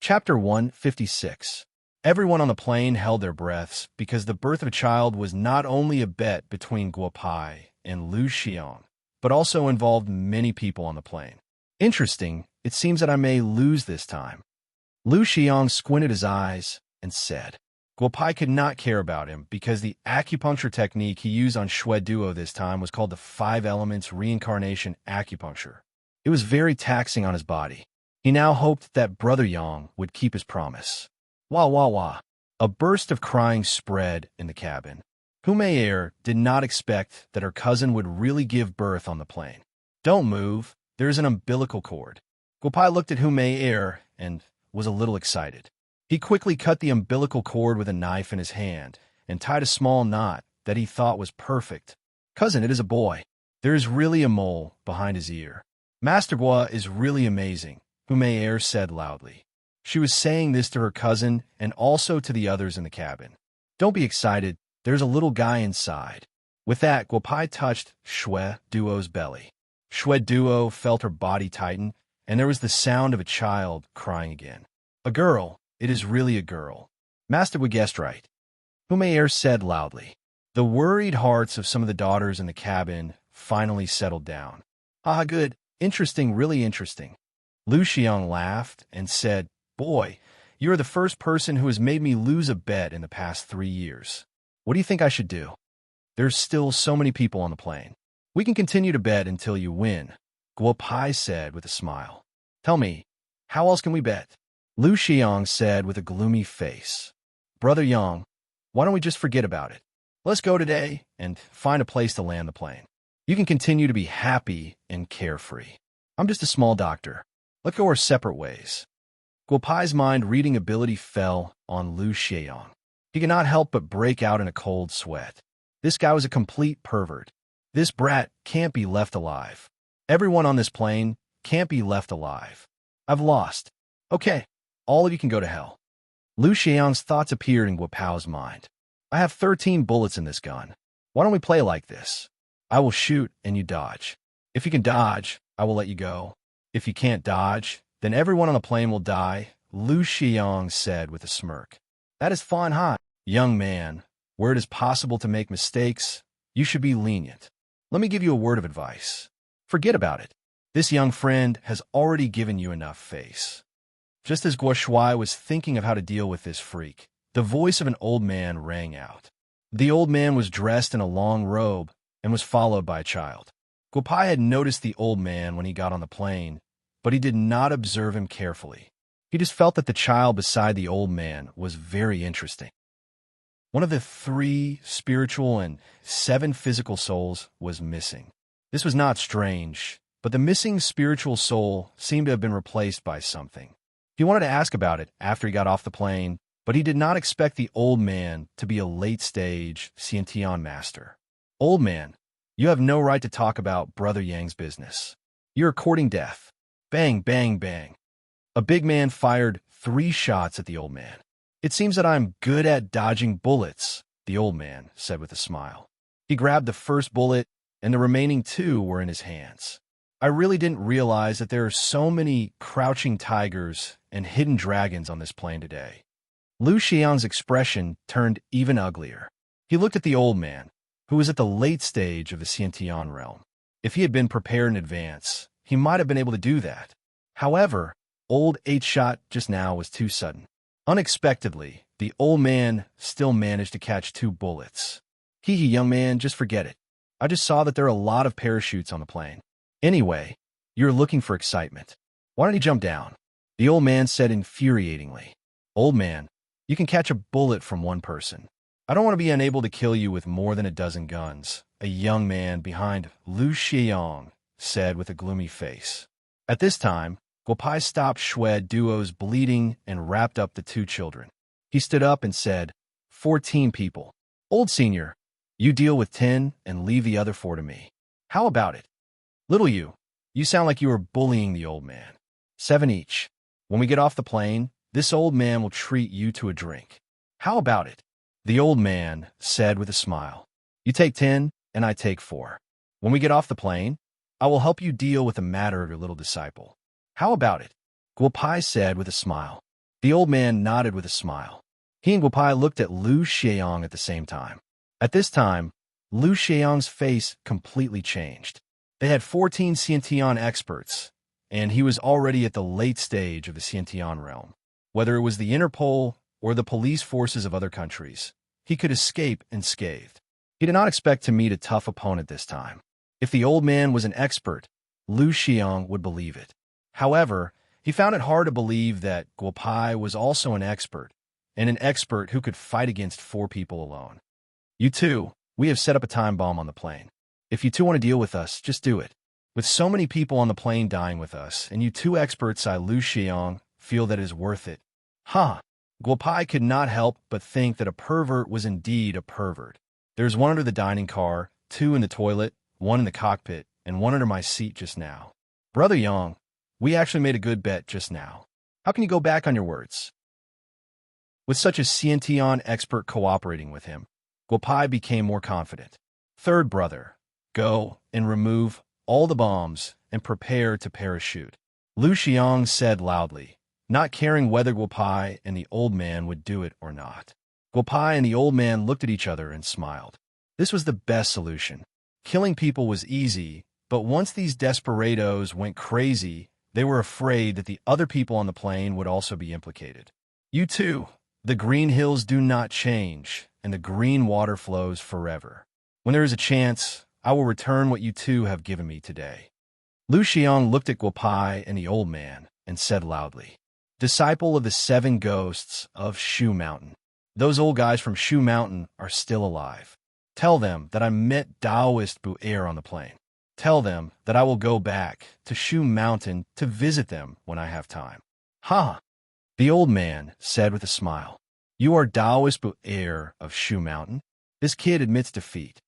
Chapter 156. Everyone on the plane held their breaths because the birth of a child was not only a bet between Guopai and Lu Xiang, but also involved many people on the plane. Interesting, it seems that I may lose this time. Lu Xiang squinted his eyes and said, Guopai could not care about him because the acupuncture technique he used on Shui Duo this time was called the 5 Elements Reincarnation Acupuncture. It was very taxing on his body. He now hoped that Brother Yang would keep his promise. Wah wah wah. A burst of crying spread in the cabin. Humayer did not expect that her cousin would really give birth on the plane. Don't move, there's an umbilical cord. Guopai looked at Humayer and was a little excited. He quickly cut the umbilical cord with a knife in his hand and tied a small knot that he thought was perfect. Cousin, it is a boy. There is really a mole behind his ear. Master Gua is really amazing, Humayer said loudly. She was saying this to her cousin and also to the others in the cabin. Don't be excited, there's a little guy inside. With that, Guopai touched Shui Duo's belly. Shui Duo felt her body tighten, and there was the sound of a child crying again. A girl. It is really a girl. Master would guessed right, Humayer said loudly. The worried hearts of some of the daughters in the cabin finally settled down. Ah, good. Interesting, really interesting. Lu Xiang laughed and said, Boy, you are the first person who has made me lose a bet in the past 3 years. What do you think I should do? There's still so many people on the plane. We can continue to bet until you win, Guopai said with a smile. Tell me, how else can we bet? Lu Xiang said with a gloomy face. Brother Yang, why don't we just forget about it? Let's go today and find a place to land the plane. You can continue to be happy and carefree. I'm just a small doctor. Let's go our separate ways. Guopai's mind-reading ability fell on Lu Xiang. He could not help but break out in a cold sweat. This guy was a complete pervert. This brat can't be left alive. Everyone on this plane can't be left alive. I've lost. Okay. All of you can go to hell. Lu Xiang's thoughts appeared in Guopai's mind. I have 13 bullets in this gun. Why don't we play like this? I will shoot and you dodge. If you can dodge, I will let you go. If you can't dodge, then everyone on the plane will die, Lu Xiang said with a smirk. That is fine, huh? Young man, where it is possible to make mistakes, you should be lenient. Let me give you a word of advice. Forget about it. This young friend has already given you enough face. Just as Guo Shui was thinking of how to deal with this freak, the voice of an old man rang out. The old man was dressed in a long robe and was followed by a child. Guopai had noticed the old man when he got on the plane, but he did not observe him carefully. He just felt that the child beside the old man was very interesting. One of the 3 spiritual and 7 physical souls was missing. This was not strange, but the missing spiritual soul seemed to have been replaced by something. He wanted to ask about it after he got off the plane, but he did not expect the old man to be a late-stage Xiantian master. Old man, you have no right to talk about Brother Yang's business. You're courting death. Bang, bang, bang. A big man fired 3 shots at the old man. It seems that I'm good at dodging bullets, the old man said with a smile. He grabbed the first bullet, and the remaining 2 were in his hands. I really didn't realize that there are so many crouching tigers and hidden dragons on this plane today. Lu Xiang's expression turned even uglier. He looked at the old man, who was at the late stage of the Xiantian realm. If he had been prepared in advance, he might have been able to do that. However, old 8 shot just now was too sudden. Unexpectedly, the old man still managed to catch 2 bullets. Hee hee, young man, just forget it. I just saw that there are a lot of parachutes on the plane. Anyway, you're looking for excitement. Why don't you jump down? The old man said infuriatingly. Old man, you can catch a bullet from 1 person. I don't want to be unable to kill you with more than a dozen guns, a young man behind Lu Xiang said with a gloomy face. At this time, Guopai stopped Shui Duo's bleeding and wrapped up the 2 children. He stood up and said, 14 people. Old senior, you deal with 10 and leave the other 4 to me. How about it? Little you sound like you are bullying the old man. 7 each. When we get off the plane, this old man will treat you to a drink. How about it? The old man said with a smile. You take 10, and I take 4. When we get off the plane, I will help you deal with the matter of your little disciple. How about it? Guopai said with a smile. The old man nodded with a smile. He and Guopai looked at Lu Xiang at the same time. At this time, Lu Xiang's face completely changed. They had 14 Xiantian experts, and he was already at the late stage of the Xiantian realm. Whether it was the Interpol or the police forces of other countries, he could escape unscathed. He did not expect to meet a tough opponent this time. If the old man was an expert, Lu Xiang would believe it. However, he found it hard to believe that Guopai was also an expert, and an expert who could fight against 4 people alone. You two, we have set up a time bomb on the plane. If you two want to deal with us, just do it. With so many people on the plane dying with us, and you 2 experts, I, Lu Xiang, feel that it is worth it. Huh. Guopai could not help but think that a pervert was indeed a pervert. There's 1 under the dining car, 2 in the toilet, 1 in the cockpit, and 1 under my seat just now. Brother Yang, we actually made a good bet just now. How can you go back on your words? With such a Xiantian expert cooperating with him, Guopai became more confident. Third brother, go and remove all the bombs and prepare to parachute. Lu Xiang said loudly, not caring whether Guopai and the old man would do it or not. Guopai and the old man looked at each other and smiled. This was the best solution. Killing people was easy, but once these desperados went crazy, they were afraid that the other people on the plane would also be implicated. You too. The green hills do not change, and the green water flows forever. When there is a chance, I will return what you two have given me today. Lu Xiang looked at Guopai and the old man and said loudly, disciple of the 7 ghosts of Shu Mountain. Those old guys from Shu Mountain are still alive. Tell them that I met Taoist Bu'er on the plane. Tell them that I will go back to Shu Mountain to visit them when I have time. Ha! The old man said with a smile. You are Taoist Bu'er of Shu Mountain? This kid admits defeat.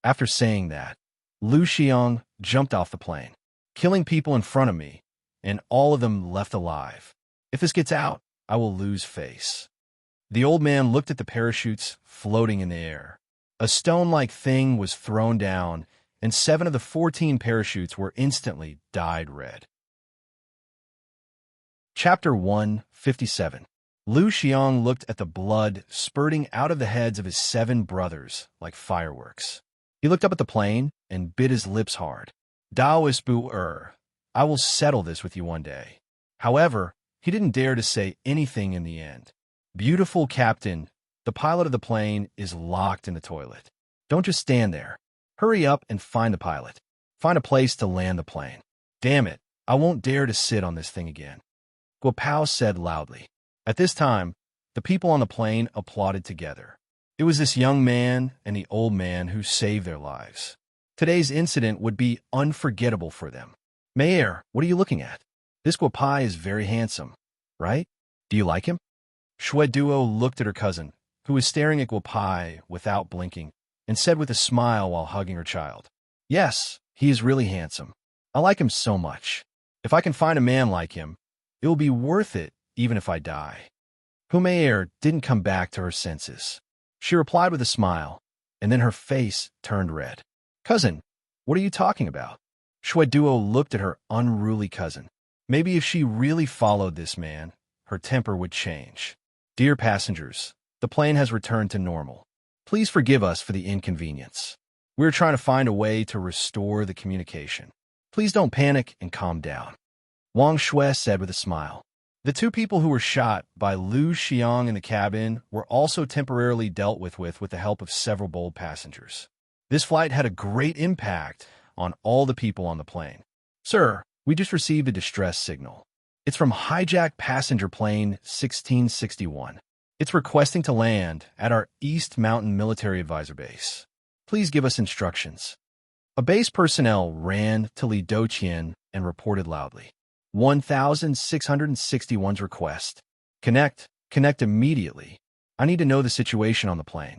After saying that, Lu Xiang jumped off the plane, killing people in front of me, and all of them left alive. If this gets out, I will lose face. The old man looked at the parachutes floating in the air. A stone-like thing was thrown down, and 7 of the 14 parachutes were instantly dyed red. Chapter 157. Lu Xiang looked at the blood spurting out of the heads of his 7 brothers like fireworks. He looked up at the plane and bit his lips hard. Taoist Bu'er, I will settle this with you one day. However, he didn't dare to say anything in the end. Beautiful Captain, the pilot of the plane is locked in the toilet. Don't just stand there. Hurry up and find the pilot. Find a place to land the plane. Damn it, I won't dare to sit on this thing again. Guopai said loudly. At this time, the people on the plane applauded together. It was this young man and the old man who saved their lives. Today's incident would be unforgettable for them. Mayor, what are you looking at? This Guopai is very handsome, right? Do you like him? Shui Duo looked at her cousin, who was staring at Guopai without blinking, and said with a smile while hugging her child, yes, he is really handsome. I like him so much. If I can find a man like him, it will be worth it even if I die. Humayer didn't come back to her senses. She replied with a smile, and then her face turned red. Cousin, what are you talking about? Shui Duo looked at her unruly cousin. Maybe if she really followed this man, her temper would change. Dear passengers, the plane has returned to normal. Please forgive us for the inconvenience. We're trying to find a way to restore the communication. Please don't panic and calm down. Wang Shui said with a smile. The 2 people who were shot by Lu Xiang in the cabin were also temporarily dealt with the help of several bold passengers. This flight had a great impact on all the people on the plane. Sir, we just received a distress signal. It's from hijacked passenger plane 1661. It's requesting to land at our East Mountain Military Advisor Base. Please give us instructions. A base personnel ran to Li Doqian and reported loudly. 1661's request. Connect immediately. I need to know the situation on the plane.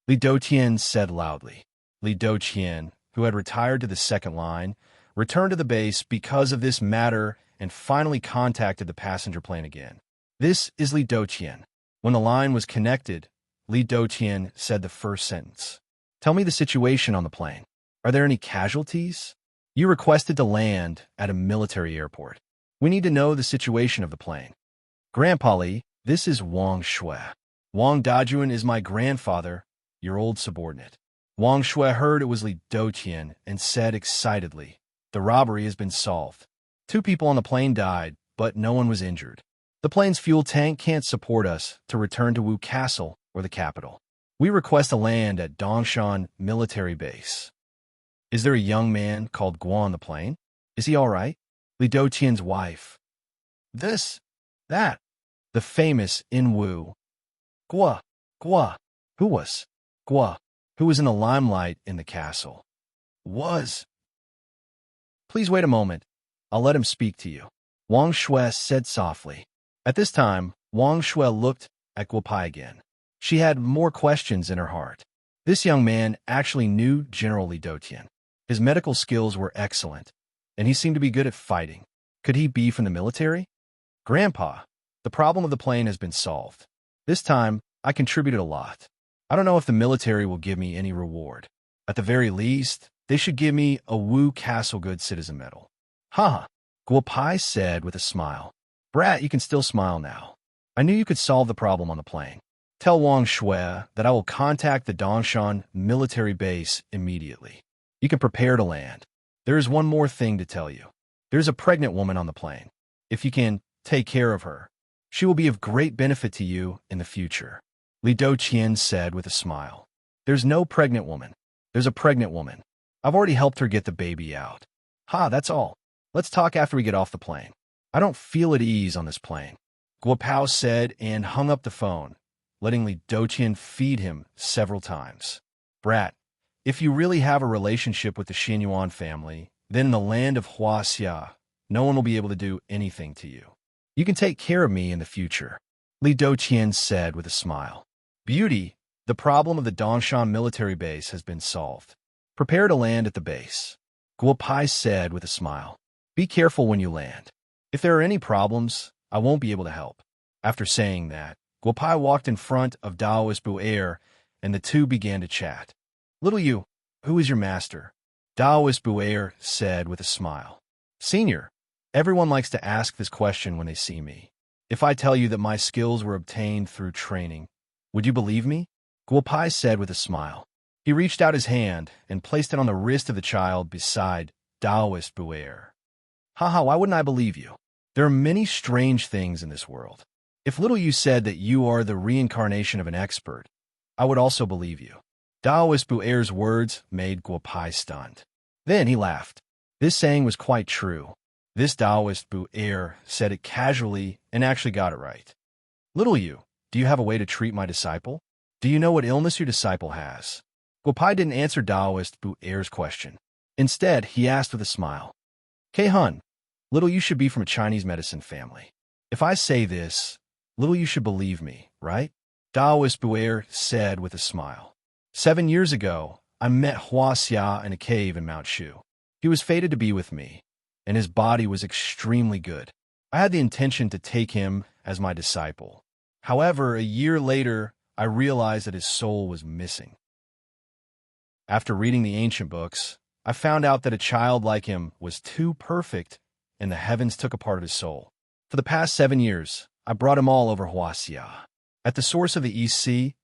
Li Doqian said loudly. Li Doqian, who had retired to the second line, returned to the base because of this matter and finally contacted the passenger plane again. This is Li Doqian. When the line was connected, Li Doqian said the first sentence. Tell me the situation on the plane. Are there any casualties? You requested to land at a military airport. We need to know the situation of the plane. Grandpa Li, this is Wang Shui. Wang Dajuan is my grandfather, your old subordinate. Wang Shui heard it was Li Doqian and said excitedly, the robbery has been solved. 2 people on the plane died, but no one was injured. The plane's fuel tank can't support us to return to Wu Castle or the capital. We request a land at Dongshan Military Base. Is there a young man called Guo on the plane? Is he all right? Li Doqian's wife. That. The famous In Wu. Guo. Who was? Guo. Who was in the limelight in the castle. Was. Please wait a moment. I'll let him speak to you. Wang Shui said softly. At this time, Wang Shui looked at Guo Pai again. She had more questions in her heart. This young man actually knew General Li Doqian. His medical skills were excellent, and he seemed to be good at fighting. Could he be from the military? Grandpa, the problem of the plane has been solved. This time, I contributed a lot. I don't know if the military will give me any reward. At the very least, they should give me a Wu Castle Good Citizen Medal. Ha! Guo Pai said with a smile. Brat, you can still smile now. I knew you could solve the problem on the plane. Tell Wang Shui that I will contact the Dongshan military base immediately. You can prepare to land. There is one more thing to tell you. There's a pregnant woman on the plane. If you can take care of her, she will be of great benefit to you in the future. Li Doqian said with a smile. There's no pregnant woman. There's a pregnant woman. I've already helped her get the baby out. Ha, that's all. Let's talk after we get off the plane. I don't feel at ease on this plane. Guo Pao said and hung up the phone, letting Li Doqian feed him several times. Brat, if you really have a relationship with the Xinyuan family, then in the land of Huaxia, no one will be able to do anything to you. You can take care of me in the future, Li Doqian said with a smile. Beauty, the problem of the Dongshan military base has been solved. Prepare to land at the base, Guo Pai said with a smile. Be careful when you land. If there are any problems, I won't be able to help. After saying that, Guo Pai walked in front of Daoist Bu'er, and the two began to chat. Little you, who is your master? Daoist Bu'er said with a smile. Senior, everyone likes to ask this question when they see me. If I tell you that my skills were obtained through training, would you believe me? Guo Pai said with a smile. He reached out his hand and placed it on the wrist of the child beside Daoist Bu'er. Haha, why wouldn't I believe you? There are many strange things in this world. If little you said that you are the reincarnation of an expert, I would also believe you. Daoist Bu'er's words made Guo Pai stunned. Then he laughed. This saying was quite true. This Daoist Bu'er said it casually and actually got it right. Little you, do you have a way to treat my disciple? Do you know what illness your disciple has? Guo Pai didn't answer Daoist Bu'er's question. Instead, he asked with a smile. Kei-hun, little you should be from a Chinese medicine family. If I say this, little you should believe me, right? Daoist Bu'er said with a smile. 7 years ago, I met Huaxia in a cave in Mount Shu. He was fated to be with me, and his body was extremely good. I had the intention to take him as my disciple. However, a year later, I realized that his soul was missing. After reading the ancient books, I found out that a child like him was too perfect, and the heavens took a part of his soul. For the past 7 years, I brought him all over Huaxia. At the source of the East Sea,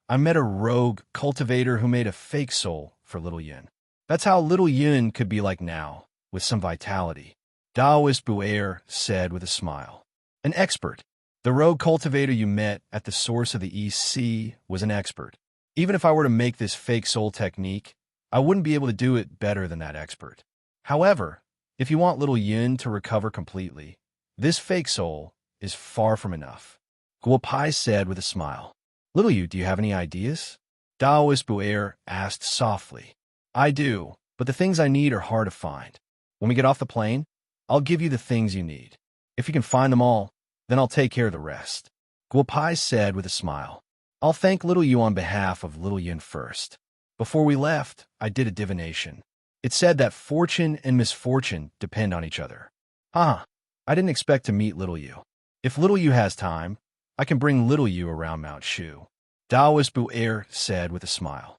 I met a rogue cultivator who made a fake soul for Little Yin. That's how Little Yin could be like now, with some vitality. Daoist Bu'er said with a smile. An expert. The rogue cultivator you met at the source of the East Sea was an expert. Even if I were to make this fake soul technique, I wouldn't be able to do it better than that expert. However, if you want Little Yin to recover completely, this fake soul is far from enough. Guo Pai said with a smile. Little you, do you have any ideas? Daoist Bu'er asked softly. I do, but the things I need are hard to find. When we get off the plane, I'll give you the things you need. If you can find them all, then I'll take care of the rest. Guo Pai said with a smile. I'll thank Little you on behalf of Little Yin first. Before we left, I did a divination. It said that fortune and misfortune depend on each other. I didn't expect to meet Little you. If Little you has time, I can bring Little you around Mount Shu. Daoist Bu'er said with a smile.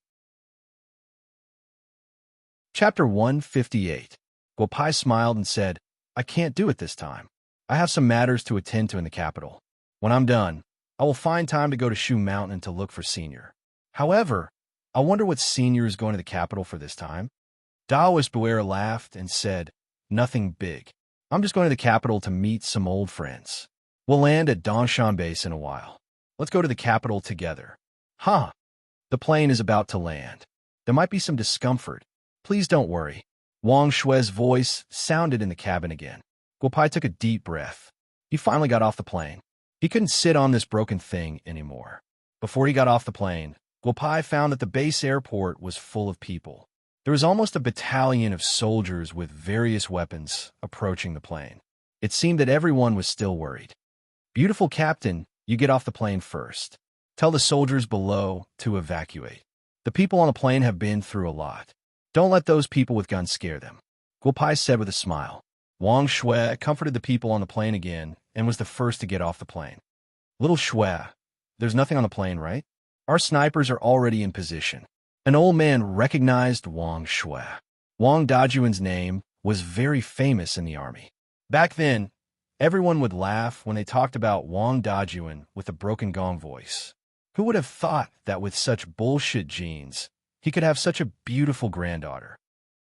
Chapter 158. Guo Pai smiled and said, I can't do it this time. I have some matters to attend to in the capital. When I'm done, I will find time to go to Shu Mountain to look for Senior. However, I wonder what Senior is going to the capital for this time? Daoist Buer laughed and said, "Nothing big. I'm just going to the capital to meet some old friends. We'll land at Dongshan Base in a while. Let's go to the capital together." Huh. The plane is about to land. There might be some discomfort. Please don't worry. Wang Shue's voice sounded in the cabin again. Guopai took a deep breath. He finally got off the plane. He couldn't sit on this broken thing anymore. Before he got off the plane, Guopai found that the base airport was full of people. There was almost a battalion of soldiers with various weapons approaching the plane. It seemed that everyone was still worried. "Beautiful captain, you get off the plane first. Tell the soldiers below to evacuate. The people on the plane have been through a lot. Don't let those people with guns scare them," Guopai said with a smile. Wang Shui comforted the people on the plane again and was the first to get off the plane. "Little Shui, there's nothing on the plane, right? Our snipers are already in position." An old man recognized Wang Shui. Wang Dajuan's name was very famous in the army. Back then, everyone would laugh when they talked about Wang Dajuan with a broken gong voice. Who would have thought that with such bullshit genes, he could have such a beautiful granddaughter?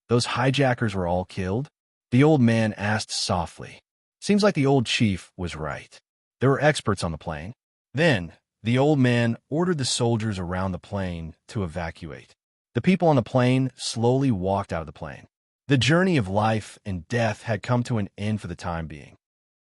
"Those hijackers were all killed?" the old man asked softly. Seems like the old chief was right. There were experts on the plane. Then, the old man ordered the soldiers around the plane to evacuate. The people on the plane slowly walked out of the plane. The journey of life and death had come to an end for the time being.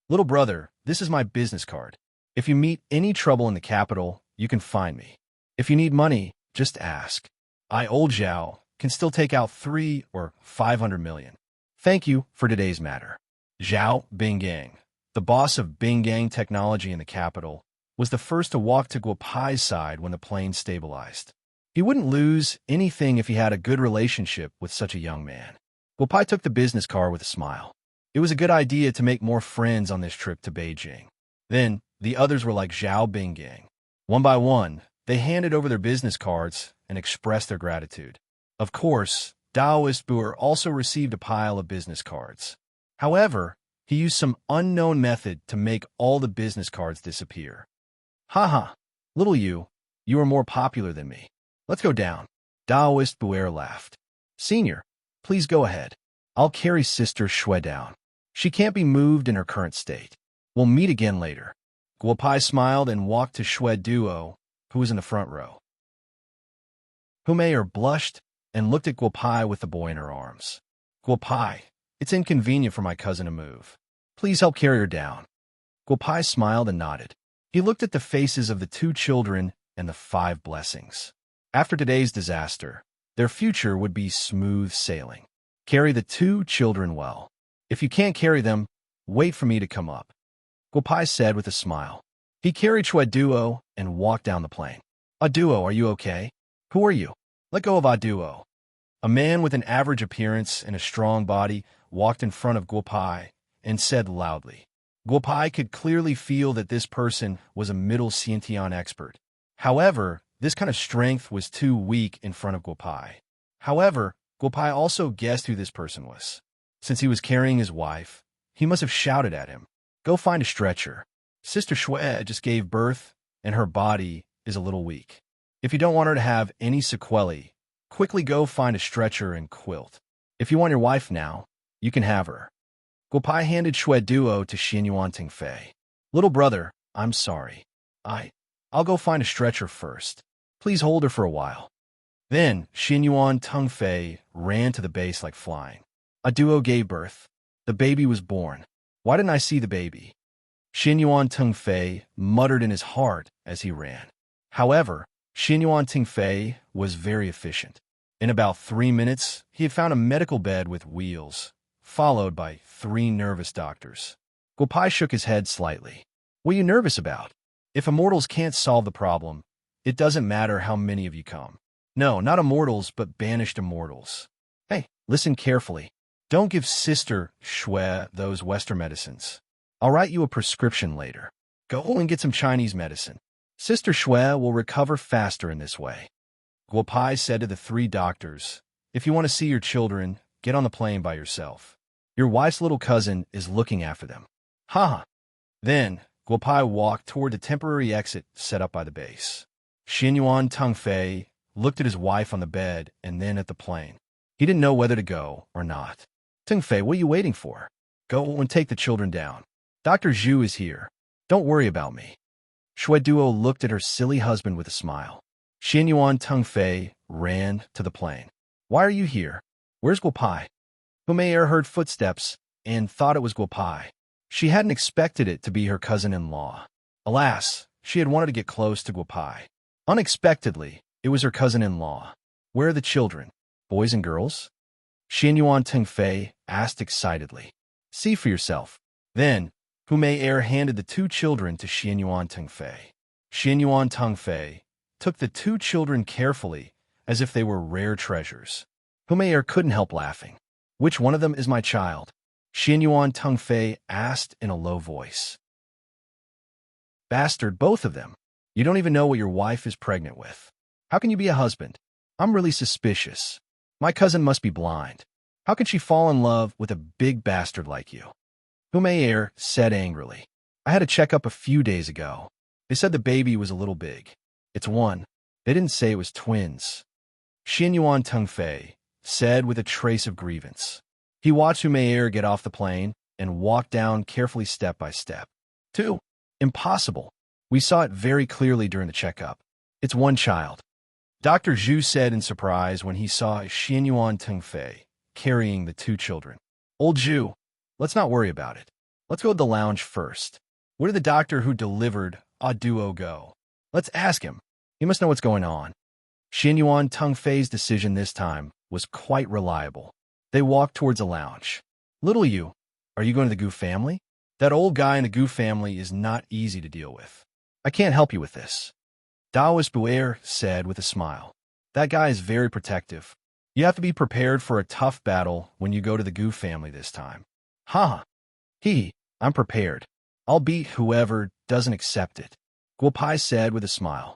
"Little brother, this is my business card. If you meet any trouble in the capital, you can find me. If you need money, just ask. I, old Zhao, can still take out 3 or 500 million. Thank you for today's matter." Zhao Binggang, the boss of Binggang Technology in the capital, was the first to walk to Guopai's side when the plane stabilized. He wouldn't lose anything if he had a good relationship with such a young man. Guopai took the business card with a smile. It was a good idea to make more friends on this trip to Beijing. Then, the others were like Zhao Binggang. One by one, they handed over their business cards and expressed their gratitude. Of course, Daoist Buer also received a pile of business cards. However, he used some unknown method to make all the business cards disappear. "Haha, little you are more popular than me. Let's go down." Daoist Buer laughed. "Senior, please go ahead. I'll carry Sister Shui down. She can't be moved in her current state. We'll meet again later." Guopai smiled and walked to Shui Duo, who was in the front row. Humei blushed and looked at Guopai with the boy in her arms. "Guopai, it's inconvenient for my cousin to move. Please help carry her down." Guopai smiled and nodded. He looked at the faces of the 2 children and the 5 blessings. After today's disaster, their future would be smooth sailing. Carry the 2 children well. If you can't carry them, wait for me to come up, Guopai said with a smile. He carried Shui Duo and walked down the plane. "Duo, are you okay? Who are you?" "Let go of Duo." A man with an average appearance and a strong body walked in front of Guopai and said loudly. Guopai could clearly feel that this person was a middle Xiantian expert. However, this kind of strength was too weak in front of Guopai. However, Guopai also guessed who this person was. Since he was carrying his wife, he must have shouted at him, "Go find a stretcher. Sister Shui just gave birth, and her body is a little weak. If you don't want her to have any sequelae, quickly go find a stretcher and quilt. If you want your wife now, you can have her." Guopai handed Shui Duo to Xinyuan Tingfei. "Little brother, I'm sorry. I'll go find a stretcher first. Please hold her for a while." Then Xinyuan Tingfei ran to the base like flying. A duo gave birth. The baby was born. Why didn't I see the baby? Xinyuan Tingfei muttered in his heart as he ran. However, Xinyuan Tingfei was very efficient. In about 3 minutes, he had found a medical bed with wheels, followed by 3 nervous doctors. Guopai shook his head slightly. "What are you nervous about? If immortals can't solve the problem, it doesn't matter how many of you come. No, not immortals, but banished immortals. Hey, listen carefully. Don't give Sister Shui those Western medicines. I'll write you a prescription later. Go and get some Chinese medicine. Sister Shui will recover faster in this way." Guopai said to the 3 doctors, "If you want to see your children, get on the plane by yourself. Your wife's little cousin is looking after them." "Ha!" Then, Guopai walked toward the temporary exit set up by the base. Xianyuan Tengfei looked at his wife on the bed and then at the plane. He didn't know whether to go or not. Tengfei, what are you waiting for? Go and take the children down. Dr. Zhu is here. Don't worry about me. Shui Duo looked at her silly husband with a smile. Xianyuan Tengfei ran to the plane. Why are you here? Where's Guopai? Humei heard footsteps and thought it was Guopai. She hadn't expected it to be her cousin-in-law. Alas, she had wanted to get close to Guopai. Unexpectedly, it was her cousin-in-law. Where are the children? Boys and girls? Xianyuan Tengfei asked excitedly. See for yourself. Then, Humei handed the two children to Xianyuan Tengfei. Xianyuan Tengfei took the two children carefully, as if they were rare treasures. Humei couldn't help laughing. Which one of them is my child? Xianyuan Tengfei asked in a low voice. Bastard, both of them. You don't even know what your wife is pregnant with. How can you be a husband? I'm really suspicious. My cousin must be blind. How can she fall in love with a big bastard like you? Humei said angrily. I had a checkup a few days ago. They said the baby was a little big. It's one. They didn't say it was twins. Xianyuan Tengfei said with a trace of grievance. He watched Humei get off the plane and walk down carefully step by step. 2. Impossible. We saw it very clearly during the checkup. It's one child. Dr. Zhu said in surprise when he saw Xianyuan Tengfei carrying the two children. Old Zhu, let's not worry about it. Let's go to the lounge first. Where did the doctor who delivered Audiobook go? Let's ask him. He must know what's going on. Xianyuan Tengfei's decision this time was quite reliable. They walked towards a lounge. Little you, are you going to the Gu family? That old guy in the Gu family is not easy to deal with. I can't help you with this. Daoist Buer said with a smile. That guy is very protective. You have to be prepared for a tough battle when you go to the Gu family this time. Ha! I'm prepared. I'll beat whoever doesn't accept it, Guopai said with a smile.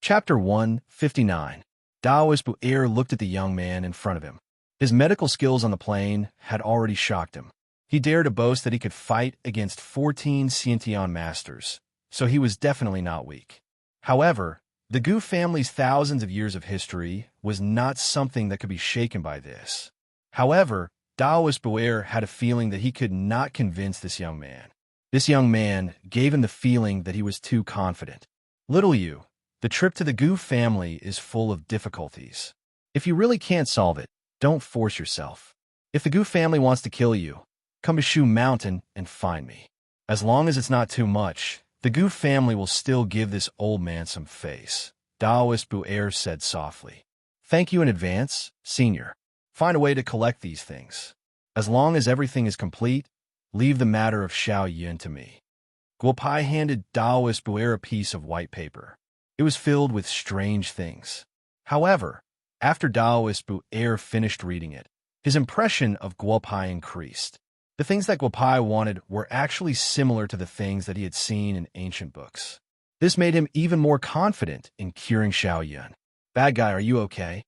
Chapter 159. Daoist Buer looked at the young man in front of him. His medical skills on the plane had already shocked him. He dared to boast that he could fight against 14 Xiantian masters, so he was definitely not weak. However, the Gu family's thousands of years of history was not something that could be shaken by this. However, Daoist Buer had a feeling that he could not convince this young man. This young man gave him the feeling that he was too confident. Little you, the trip to the Gu family is full of difficulties. If you really can't solve it, don't force yourself. If the Gu family wants to kill you, come to Shu Mountain and find me. As long as it's not too much, the Gu family will still give this old man some face, Daoist Buer said softly. Thank you in advance, senior. Find a way to collect these things. As long as everything is complete, leave the matter of Xiao Yun to me. Guopai handed Daoist Buer a piece of white paper. It was filled with strange things. However, after Daoist Buer finished reading it, his impression of Guopai increased. The things that Guopai wanted were actually similar to the things that he had seen in ancient books. This made him even more confident in curing Xiao Yun. Bad guy, are you okay?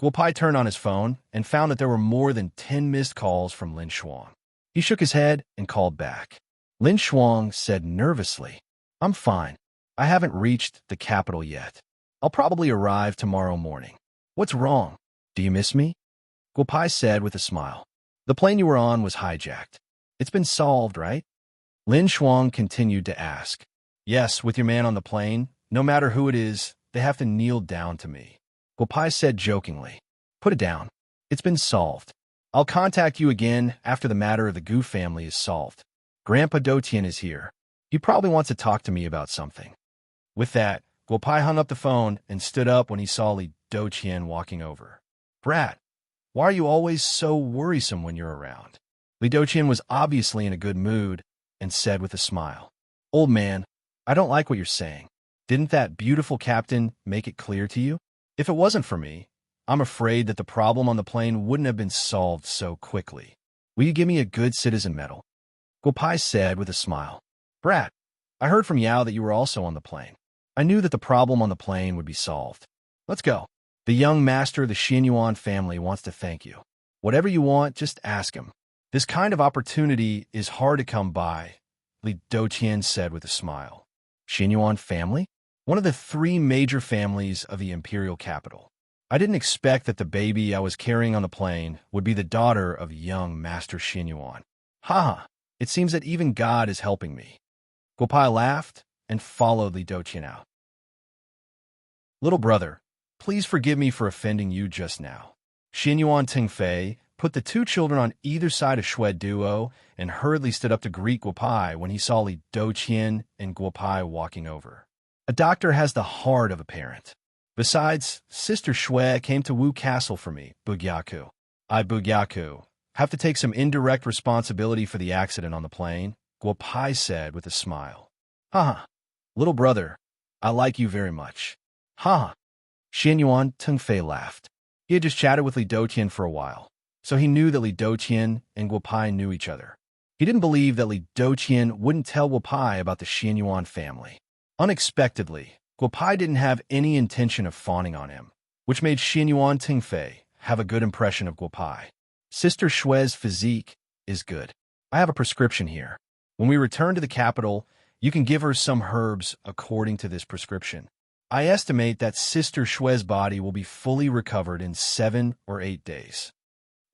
Guopai turned on his phone and found that there were more than 10 missed calls from Lin Shuang. He shook his head and called back. Lin Shuang said nervously, I'm fine. I haven't reached the capital yet. I'll probably arrive tomorrow morning. What's wrong? Do you miss me? Guopai said with a smile. The plane you were on was hijacked. It's been solved, right? Lin Shuang continued to ask. Yes, with your man on the plane, no matter who it is, they have to kneel down to me. Guopai said jokingly. Put it down. It's been solved. I'll contact you again after the matter of the Gu family is solved. Grandpa Dotian is here. He probably wants to talk to me about something. With that, Guopai hung up the phone and stood up when he saw Li Dotian walking over. Brat, why are you always so worrisome when you're around? Li Dotian was obviously in a good mood and said with a smile. Old man, I don't like what you're saying. Didn't that beautiful captain make it clear to you? If it wasn't for me, I'm afraid that the problem on the plane wouldn't have been solved so quickly. Will you give me a good citizen medal? Guopai said with a smile. Brat, I heard from Yao that you were also on the plane. I knew that the problem on the plane would be solved. Let's go. The young master of the Xianyuan family wants to thank you. Whatever you want, just ask him. This kind of opportunity is hard to come by, Li Doqian said with a smile. Xinyuan family? One of the three major families of the imperial capital. I didn't expect that the baby I was carrying on the plane would be the daughter of young Master Xinyuan. Ha! It seems that even God is helping me. Guopai laughed and followed Li Doqian out. Little brother, please forgive me for offending you just now. Xinyuan Tingfei put the two children on either side of Shui Duo and hurriedly stood up to greet Guopai when he saw Li Doqian and Guopai walking over. A doctor has the heart of a parent. Besides, Sister Shui came to Wu Castle for me, Bugyaku. I, Bugyaku, have to take some indirect responsibility for the accident on the plane, Guopai said with a smile. Haha, little brother, I like you very much. Haha. Xinyuan Tengfei laughed. He had just chatted with Li Doqian for a while, so he knew that Li Doqian and Guopai knew each other. He didn't believe that Li Doqian wouldn't tell Guopai about the Xinyuan family. Unexpectedly, Guopai didn't have any intention of fawning on him, which made Xinyuan Tingfei have a good impression of Guopai. Sister Shui's physique is good. I have a prescription here. When we return to the capital, you can give her some herbs according to this prescription. I estimate that Sister Shui's body will be fully recovered in 7 or 8 days.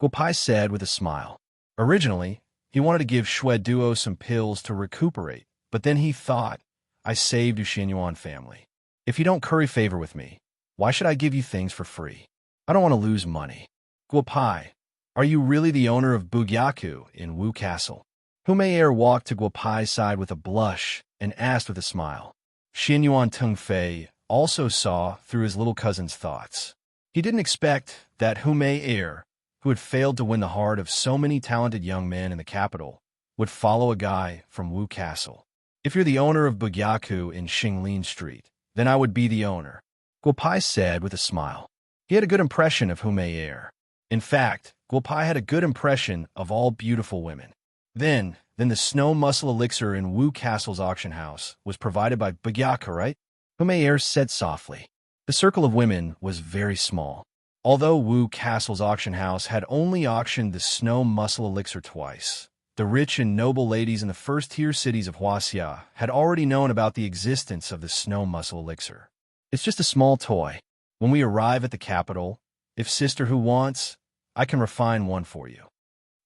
Guopai said with a smile. Originally, he wanted to give Shui Duo some pills to recuperate, but then he thought, I saved the Xinyuan family. If you don't curry favor with me, why should I give you things for free? I don't want to lose money. Guopai, are you really the owner of Bugyaku in Wu Castle? Humayer walked to Guopai's side with a blush and asked with a smile. Xinyuan Tengfei also saw through his little cousin's thoughts. He didn't expect that Humayer, who had failed to win the heart of so many talented young men in the capital, would follow a guy from Wu Castle. If you're the owner of Bugyaku in Xinglin Street, then I would be the owner, Guopai said with a smile. He had a good impression of Humayer. In fact, Guopai had a good impression of all beautiful women. Then the snow muscle elixir in Wu Castle's auction house was provided by Bugyaku, right? Humayer said softly. The circle of women was very small. Although Wu Castle's auction house had only auctioned the snow muscle elixir twice, the rich and noble ladies in the first-tier cities of Huaxia had already known about the existence of the snow muscle elixir. It's just a small toy. When we arrive at the capital, if Sister Hu wants, I can refine one for you.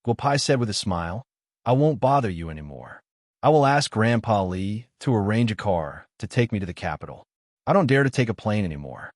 Guopai said with a smile. I won't bother you anymore. I will ask Grandpa Li to arrange a car to take me to the capital. I don't dare to take a plane anymore.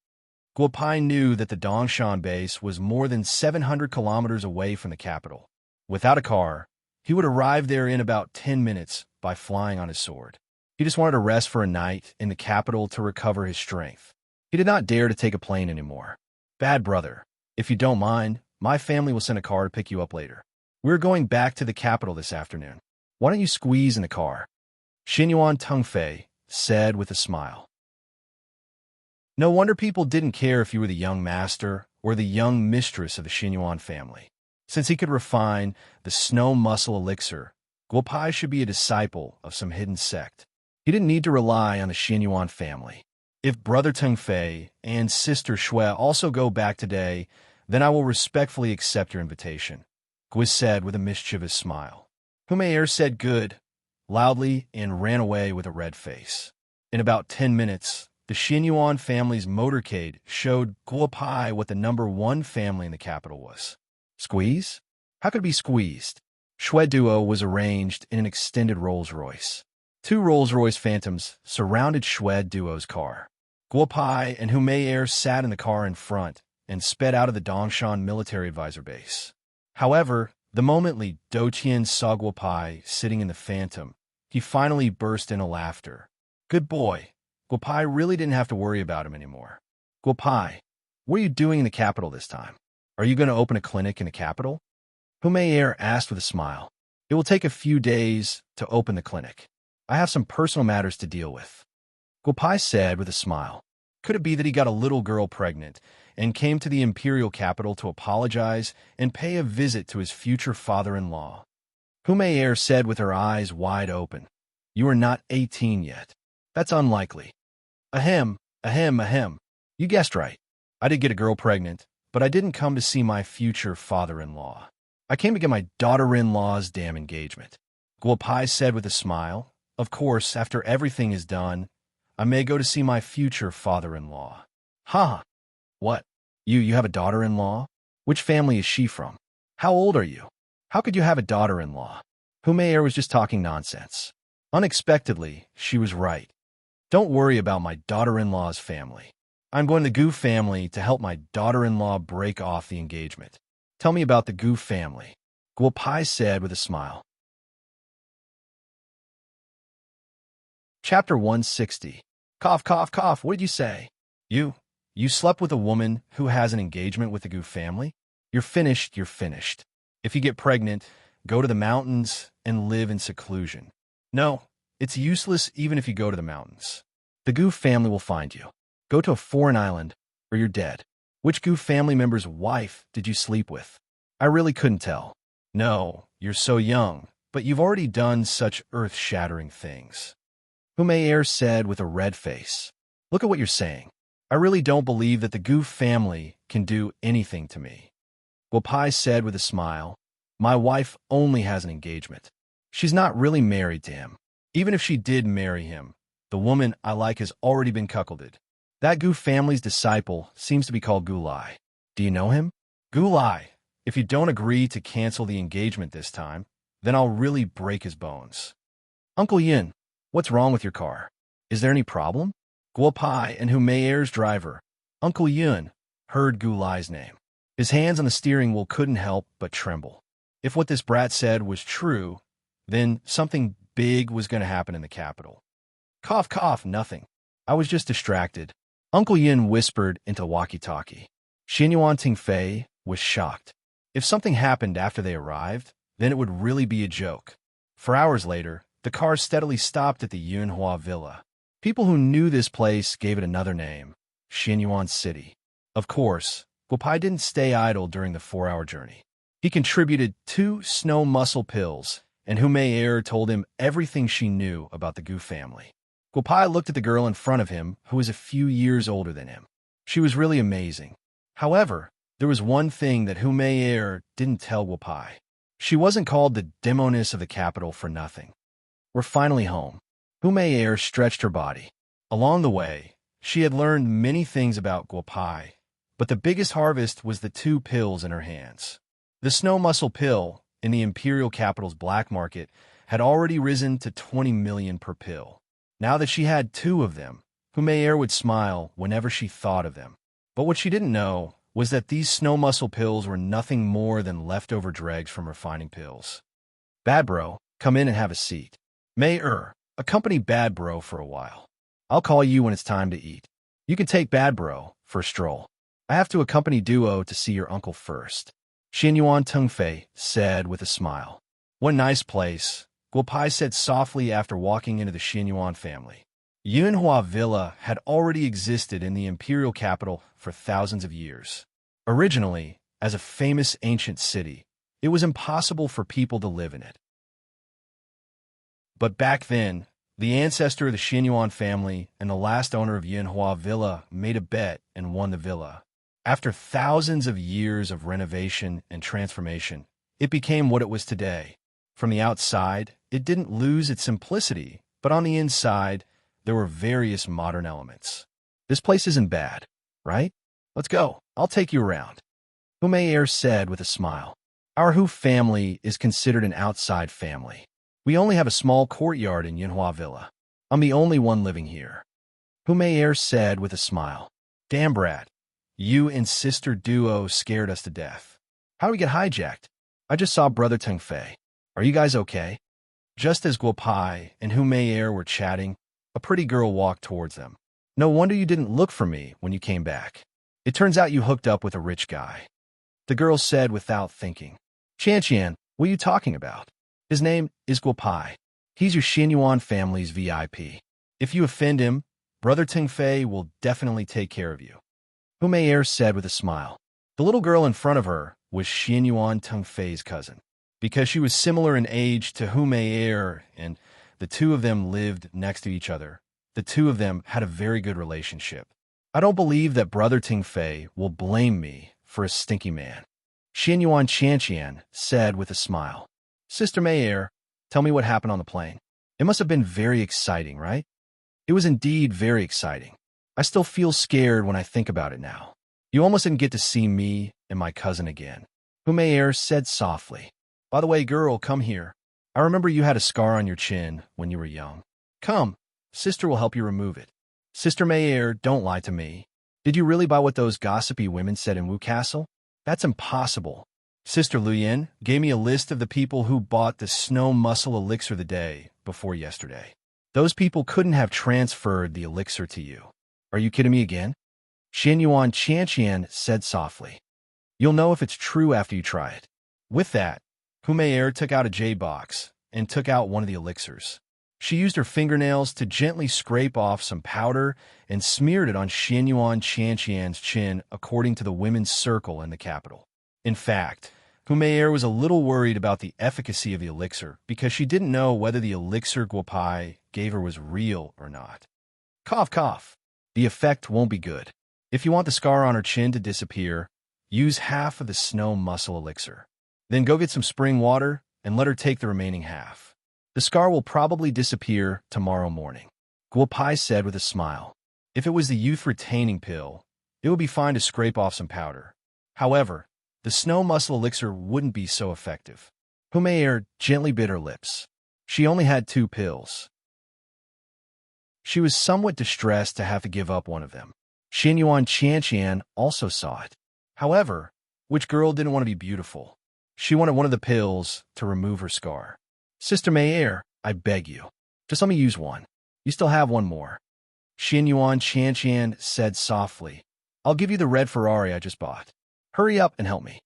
Guopai knew that the Dongshan base was more than 700 kilometers away from the capital. Without a car, he would arrive there in about 10 minutes by flying on his sword. He just wanted to rest for a night in the capital to recover his strength. He did not dare to take a plane anymore. Bad brother, if you don't mind, my family will send a car to pick you up later. We're going back to the capital this afternoon. Why don't you squeeze in the car? Xinyuan Tengfei said with a smile. No wonder people didn't care if you were the young master or the young mistress of the Xinyuan family. Since he could refine the snow muscle elixir, Guopai should be a disciple of some hidden sect. He didn't need to rely on the Xinyuan family. If Brother Tengfei and Sister Shui also go back today, then I will respectfully accept your invitation, Gui said with a mischievous smile. Humayer said good, loudly, and ran away with a red face. In about 10 minutes, the Xinyuan family's motorcade showed Guopai what the number 1 family in the capital was. Squeeze? How could it be squeezed? Shui Duo was arranged in an extended Rolls-Royce. 2 Rolls-Royce Phantoms surrounded Shui Duo's car. Guopai and Humayer sat in the car in front and sped out of the Dongshan military advisor base. However, the moment Li Doqian saw Guopai sitting in the Phantom, he finally burst into laughter. Good boy. Guopai really didn't have to worry about him anymore. Guopai, what are you doing in the capital this time? Are you going to open a clinic in the capital? Humayer asked with a smile. It will take a few days to open the clinic. I have some personal matters to deal with. Guopai said with a smile. Could it be that he got a little girl pregnant and came to the imperial capital to apologize and pay a visit to his future father-in-law? Humayer said with her eyes wide open. You are not 18 yet. That's unlikely. Ahem, ahem, ahem. You guessed right. I did get a girl pregnant, but I didn't come to see my future father-in-law. I came to get my daughter-in-law's damn engagement. Guo Pai said with a smile. Of course, after everything is done, I may go to see my future father-in-law. Ha! What? You have a daughter-in-law? Which family is she from? How old are you? How could you have a daughter-in-law? Humayer was just talking nonsense. Unexpectedly, she was right. Don't worry about my daughter-in-law's family. I'm going to the Gu family to help my daughter-in-law break off the engagement. Tell me about the Gu family, Guo Pai said with a smile. Chapter 160. Cough, cough, cough, what did you say? You slept with a woman who has an engagement with the Gu family? You're finished, you're finished. If you get pregnant, go to the mountains and live in seclusion. No, it's useless even if you go to the mountains. The Gu family will find you. Go to a foreign island, or you're dead. Which Gu family member's wife did you sleep with? I really couldn't tell. No, you're so young, but you've already done such earth-shattering things. Humayer said with a red face. Look at what you're saying. I really don't believe that the Gu family can do anything to me. Guo Pai said with a smile. My wife only has an engagement. She's not really married to him. Even if she did marry him, the woman I like has already been cuckolded. That Gu family's disciple seems to be called Gulai. Do you know him? Gulai, if you don't agree to cancel the engagement this time, then I'll really break his bones. Uncle Yin, what's wrong with your car? Is there any problem? Guo Pai and Humayer's driver, Uncle Yun, heard Gulai's name. His hands on the steering wheel couldn't help but tremble. If what this brat said was true, then something big was going to happen in the capital. Cough, cough, nothing. I was just distracted. Uncle Yin whispered into walkie-talkie. Xinyuan Tingfei was shocked. If something happened after they arrived, then it would really be a joke. For hours later, the car steadily stopped at the Yunhua Villa. People who knew this place gave it another name, Xinyuan City. Of course, Guo Pai didn't stay idle during the 4-hour journey. He contributed 2 snow muscle pills, and Humayer told him everything she knew about the Gu family. Guo Pai looked at the girl in front of him, who was a few years older than him. She was really amazing. However, there was one thing that Humayer didn't tell Guo Pai. She wasn't called the demoness of the capital for nothing. We're finally home. Humayer stretched her body. Along the way, she had learned many things about Guo Pai, but the biggest harvest was the 2 pills in her hands. The snow muscle pill, in the imperial capital's black market, had already risen to 20 million per pill. Now that she had 2 of them, Humayer would smile whenever she thought of them. But what she didn't know was that these snow muscle pills were nothing more than leftover dregs from refining pills. Bad bro, come in and have a seat. Accompany Bad Bro for a while. I'll call you when it's time to eat. You can take Bad Bro for a stroll. I have to accompany Duo to see your uncle first. Xinyuan Tengfei said with a smile. What nice place, Guo Pai said softly after walking into the Xinyuan family. Yunhua Villa had already existed in the imperial capital for thousands of years. Originally, as a famous ancient city, it was impossible for people to live in it. But back then, the ancestor of the Xinyuan family and the last owner of Yunhua Villa made a bet and won the villa. After thousands of years of renovation and transformation, it became what it was today. From the outside, it didn't lose its simplicity, but on the inside, there were various modern elements. This place isn't bad, right? Let's go. I'll take you around. Humayer said with a smile. Our Hu family is considered an outside family. We only have a small courtyard in Yunhua Villa. I'm the only one living here. Humayer said with a smile. Damn, brat. You and Sister Duo scared us to death. How do we get hijacked? I just saw Brother Tengfei. Are you guys okay? Just as Guo Pai and Humayer were chatting, a pretty girl walked towards them. No wonder you didn't look for me when you came back. It turns out you hooked up with a rich guy. The girl said without thinking. Qian, what are you talking about? His name is Guo Pai. He's your Xinyuan family's VIP. If you offend him, Brother Tengfei will definitely take care of you. Humayer said with a smile. The little girl in front of her was Xinyuan Tengfei's cousin. Because she was similar in age to Humayer and the 2 of them lived next to each other, the 2 of them had a very good relationship. I don't believe that Brother Tengfei will blame me for a stinky man. Xianyuan Qianqian said with a smile. Sister Mei, tell me what happened on the plane. It must have been very exciting, right? It was indeed very exciting. I still feel scared when I think about it now. You almost didn't get to see me and my cousin again. Humayer said softly. By the way, girl, come here. I remember you had a scar on your chin when you were young. Come, sister will help you remove it. Sister Mayer, don't lie to me. Did you really buy what those gossipy women said in Wu Castle? That's impossible. Sister Luyin gave me a list of the people who bought the snow muscle elixir the day before yesterday. Those people couldn't have transferred the elixir to you. Are you kidding me again? Xianyuan Qianqian said softly. You'll know if it's true after you try it. With that, Humayer took out a J-box and took out one of the elixirs. She used her fingernails to gently scrape off some powder and smeared it on Xianyuan Qianqian's chin according to the women's circle in the capital. In fact, Humayer was a little worried about the efficacy of the elixir because she didn't know whether the elixir Guopai gave her was real or not. Cough, cough. The effect won't be good. If you want the scar on her chin to disappear, use half of the snow muscle elixir. Then go get some spring water and let her take the remaining half. The scar will probably disappear tomorrow morning. Guopai said with a smile. If it was the youth retaining pill, it would be fine to scrape off some powder. However, the snow muscle elixir wouldn't be so effective. Humayer gently bit her lips. She only had 2 pills. She was somewhat distressed to have to give up one of them. Xianyuan Qianqian also saw it. However, which girl didn't want to be beautiful? She wanted one of the pills to remove her scar. Sister Mayer, I beg you, just let me use one. You still have one more. Xianyuan Qianqian said softly. I'll give you the red Ferrari I just bought. Hurry up and help me.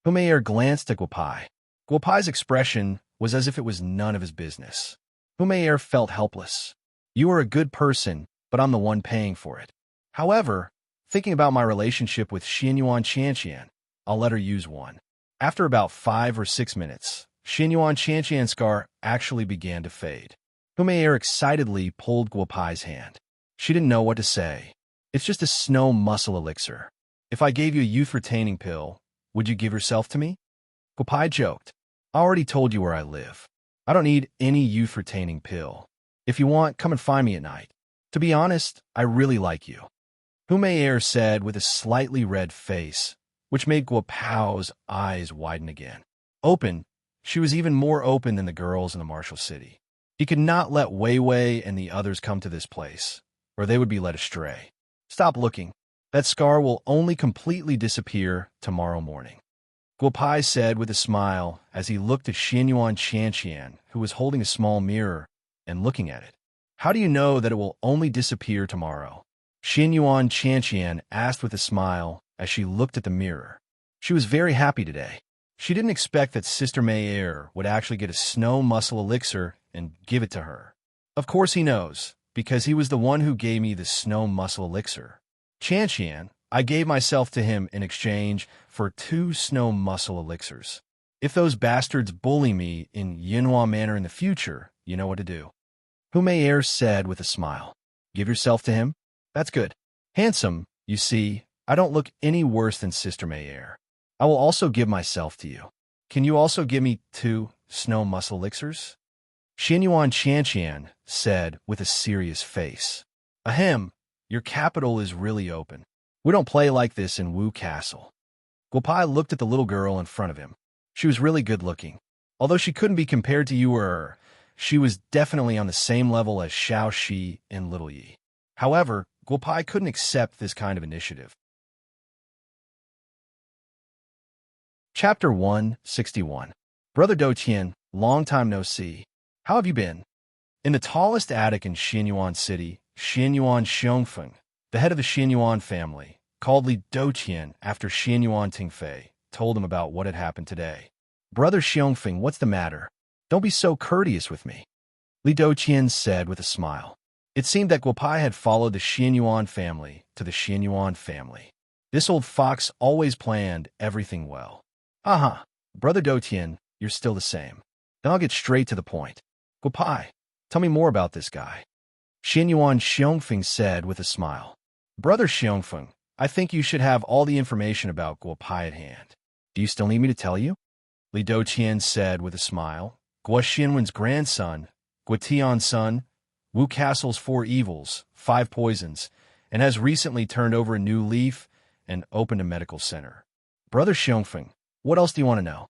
Humayer glanced at Guopai. Guopai's expression was as if it was none of his business. Humayer felt helpless. You are a good person, but I'm the one paying for it. However, thinking about my relationship with Xianyuan Qianqian, I'll let her use one. After about 5 or 6 minutes, Xianyuan Qianqian's scar actually began to fade. Humayer excitedly pulled Guopai's hand. She didn't know what to say. It's just a snow muscle elixir. If I gave you a youth-retaining pill, would you give yourself to me? Guopai joked. I already told you where I live. I don't need any youth-retaining pill. If you want, come and find me at night. To be honest, I really like you. Humayer said with a slightly red face, which made Guopai's eyes widen again. Open, she was even more open than the girls in the Martial City. He could not let Wei Wei and the others come to this place, or they would be led astray. Stop looking. That scar will only completely disappear tomorrow morning. Guopai said with a smile as he looked at Xianyuan Qianqian, who was holding a small mirror and looking at it. How do you know that it will only disappear tomorrow? Xianyuan Qianqian asked with a smile as she looked at the mirror. She was very happy today. She didn't expect that Sister Mayer would actually get a snow muscle elixir and give it to her. Of course he knows, because he was the one who gave me the snow muscle elixir. Qianqian, I gave myself to him in exchange for 2 snow muscle elixirs. If those bastards bully me in Yinhua manner in the future, you know what to do. Humayer said with a smile. Give yourself to him? That's good. Handsome, you see, I don't look any worse than Sister Mayer. I will also give myself to you. Can you also give me 2 snow muscle elixirs? Xianyuan Qianqian said with a serious face. Ahem, your capital is really open. We don't play like this in Wu Castle. Guopai looked at the little girl in front of him. She was really good looking. Although she couldn't be compared to you or her, she was definitely on the same level as Xiao Shi and Little Yi. However, Guopai couldn't accept this kind of initiative. Chapter 161. Brother Doutian, long time no see. How have you been? In the tallest attic in Xianyuan City, Xianyuan Xiongfeng, the head of the Xianyuan family, called Li Doutian after Xianyuan Tingfei, told him about what had happened today. Brother Xiongfeng, what's the matter? Don't be so courteous with me. Li Doutian said with a smile. It seemed that Guopai had followed the Xianyuan family to the Xianyuan family. This old fox always planned everything well. Aha, Brother Doutian, you're still the same. Then I'll get straight to the point. Guopai, tell me more about this guy. Xianyuan Xiongfeng said with a smile. Brother Xiongfeng, I think you should have all the information about Guopai at hand. Do you still need me to tell you? Li Doqian said with a smile. Guo Xinwen's grandson, Guo Tian's son, Wu Castle's 4 evils, 5 poisons, and has recently turned over a new leaf and opened a medical center. Brother Xiongfeng, what else do you want to know?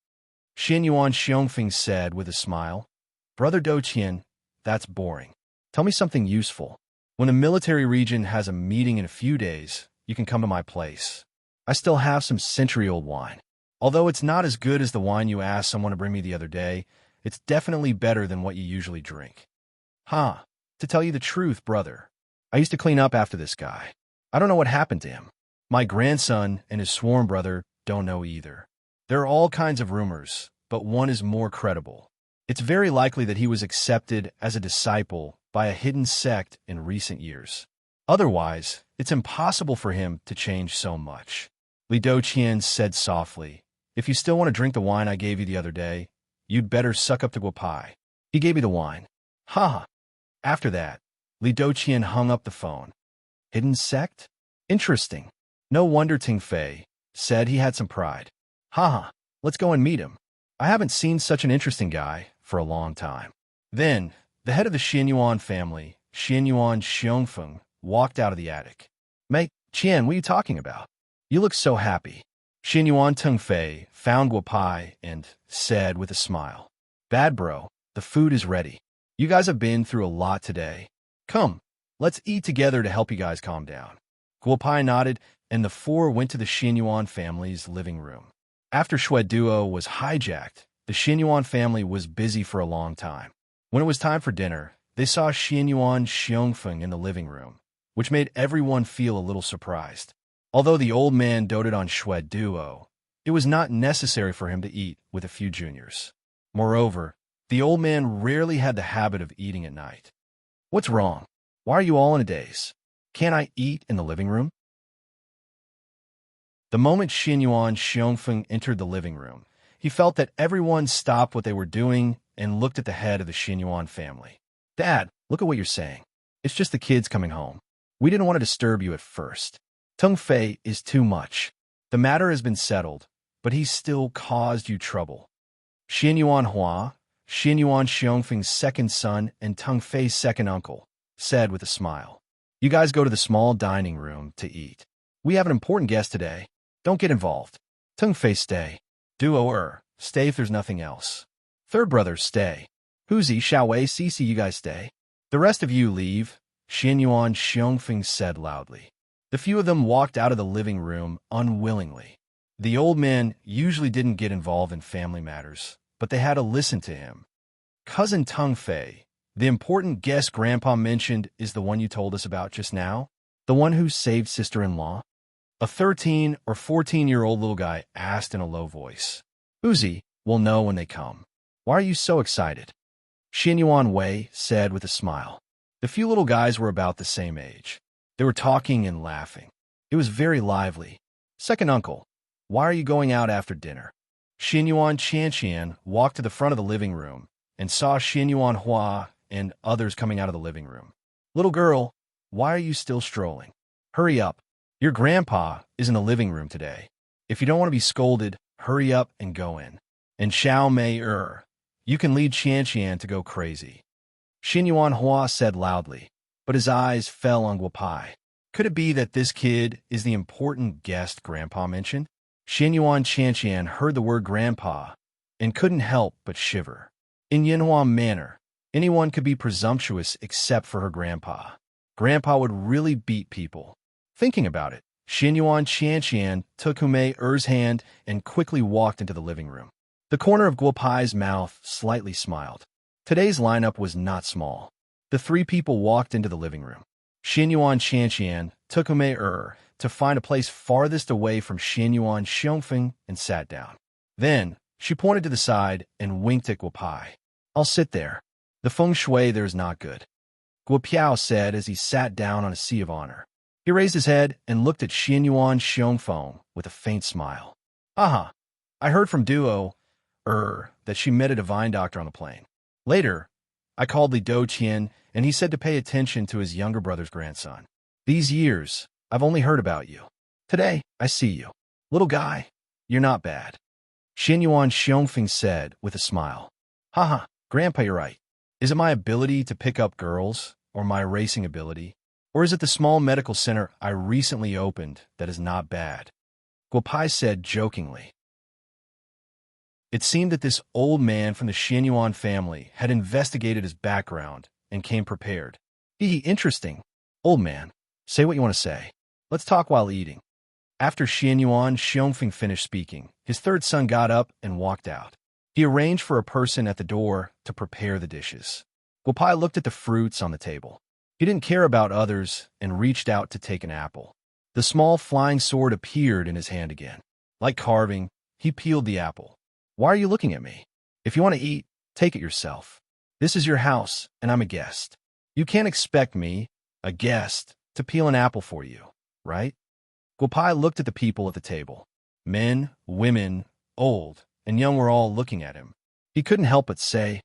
Xin Yuan Xiongfeng said with a smile. Brother Doqian, that's boring. Tell me something useful. When the military region has a meeting in a few days, you can come to my place. I still have some century-old wine. Although it's not as good as the wine you asked someone to bring me the other day, it's definitely better than what you usually drink. Huh. To tell you the truth, brother, I used to clean up after this guy. I don't know what happened to him. My grandson and his sworn brother don't know either. There are all kinds of rumors, but one is more credible. It's very likely that he was accepted as a disciple by a hidden sect in recent years. Otherwise, it's impossible for him to change so much. Li Doqian said softly, if you still want to drink the wine I gave you the other day, you'd better suck up to Guo Pai. He gave me the wine. Ha! After that, Li Doqian hung up the phone. Hidden sect? Interesting. No wonder Ting Fei said he had some pride. Ha! Let's go and meet him. I haven't seen such an interesting guy for a long time. Then, the head of the Xinyuan family, Xinyuan Xiongfeng, walked out of the attic. Mate, Qian, what are you talking about? You look so happy. Xinyuan Tengfei found Guo Pai and said with a smile, Bad bro, the food is ready. You guys have been through a lot today. Come, let's eat together to help you guys calm down. Guo Pai nodded, and the 4 went to the Xinyuan family's living room. After Shui Duo was hijacked, the Xinyuan family was busy for a long time. When it was time for dinner, they saw Xinyuan Xiongfeng in the living room, which made everyone feel a little surprised. Although the old man doted on Shui Duo, it was not necessary for him to eat with a few juniors. Moreover, the old man rarely had the habit of eating at night. What's wrong? Why are you all in a daze? Can't I eat in the living room? The moment Xinyuan Xiongfeng entered the living room, he felt that everyone stopped what they were doing and looked at the head of the Xinyuan family. Dad, look at what you're saying. It's just the kids coming home. We didn't want to disturb you at first. Tung Fei is too much. The matter has been settled, but he still caused you trouble. Xinyuan Hua, Xinyuan Xiongfeng's second son and Tung Fei's second uncle, said with a smile. You guys go to the small dining room to eat. We have an important guest today. Don't get involved. Tung Fei, stay. Duo stay if there's nothing else. Third brother, stay. Huzi, Xiaowei, Cici, you guys stay. The rest of you leave, Xinyuan Xiongfeng said loudly. The few of them walked out of the living room unwillingly. The old man usually didn't get involved in family matters, but they had to listen to him. Cousin Tung Fei, the important guest Grandpa mentioned, is the one you told us about just now? The one who saved sister-in-law? A 13 or 14-year-old little guy asked in a low voice. Uzi, we'll know when they come. Why are you so excited? Xinyuan Wei said with a smile. The few little guys were about the same age. They were talking and laughing. It was very lively. Second uncle, why are you going out after dinner? Xinyuan Qianqian walked to the front of the living room and saw Xinyuan Hua and others coming out of the living room. Little girl, why are you still strolling? Hurry up. Your grandpa is in the living room today. If you don't want to be scolded, hurry up and go in. And Xiao Mei you can lead Qianqian to go crazy. Xinyuan Hua said loudly, but his eyes fell on Guo Pai. Could it be that this kid is the important guest Grandpa mentioned? Xinyuan Qianqian heard the word grandpa and couldn't help but shiver. In Yinhua Manor, anyone could be presumptuous except for her grandpa. Grandpa would really beat people. Thinking about it, Xinyuan Qianqian took Humei hand and quickly walked into the living room. The corner of Guo Pai's mouth slightly smiled. Today's lineup was not small. The 3 people walked into the living room. Xinyuan Qianqian took Humei to find a place farthest away from Xinyuan Xiongfeng and sat down. Then, she pointed to the side and winked at Guo Pai. I'll sit there. The feng shui there is not good. Guo Piao said as he sat down on a seat of honor. He raised his head and looked at Xinyuan Xiongfeng with a faint smile. Aha, I heard from Duo, that she met a divine doctor on the plane. Later, I called Li Doqian, and he said to pay attention to his younger brother's grandson. These years, I've only heard about you. Today, I see you. Little guy, you're not bad. Xianyuan Xiongfeng said with a smile. Haha, Grandpa, you're right. Is it my ability to pick up girls, or my racing ability? Or is it the small medical center I recently opened that is not bad? Guopai said jokingly. It seemed that this old man from the Xianyuan family had investigated his background and came prepared. Interesting. Old man, say what you want to say. Let's talk while eating. After Xianyuan Xiongfeng finished speaking, his third son got up and walked out. He arranged for a person at the door to prepare the dishes. Guopai looked at the fruits on the table. He didn't care about others and reached out to take an apple. The small flying sword appeared in his hand again. Like carving, he peeled the apple. Why are you looking at me? If you want to eat, take it yourself. This is your house, and I'm a guest. You can't expect me, a guest, to peel an apple for you, right? Guopai looked at the people at the table. Men, women, old, and young were all looking at him. He couldn't help but say,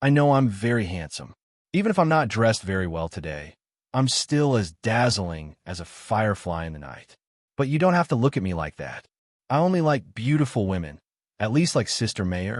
I know I'm very handsome. Even if I'm not dressed very well today, I'm still as dazzling as a firefly in the night. But you don't have to look at me like that. I only like beautiful women, at least like Sister Mei.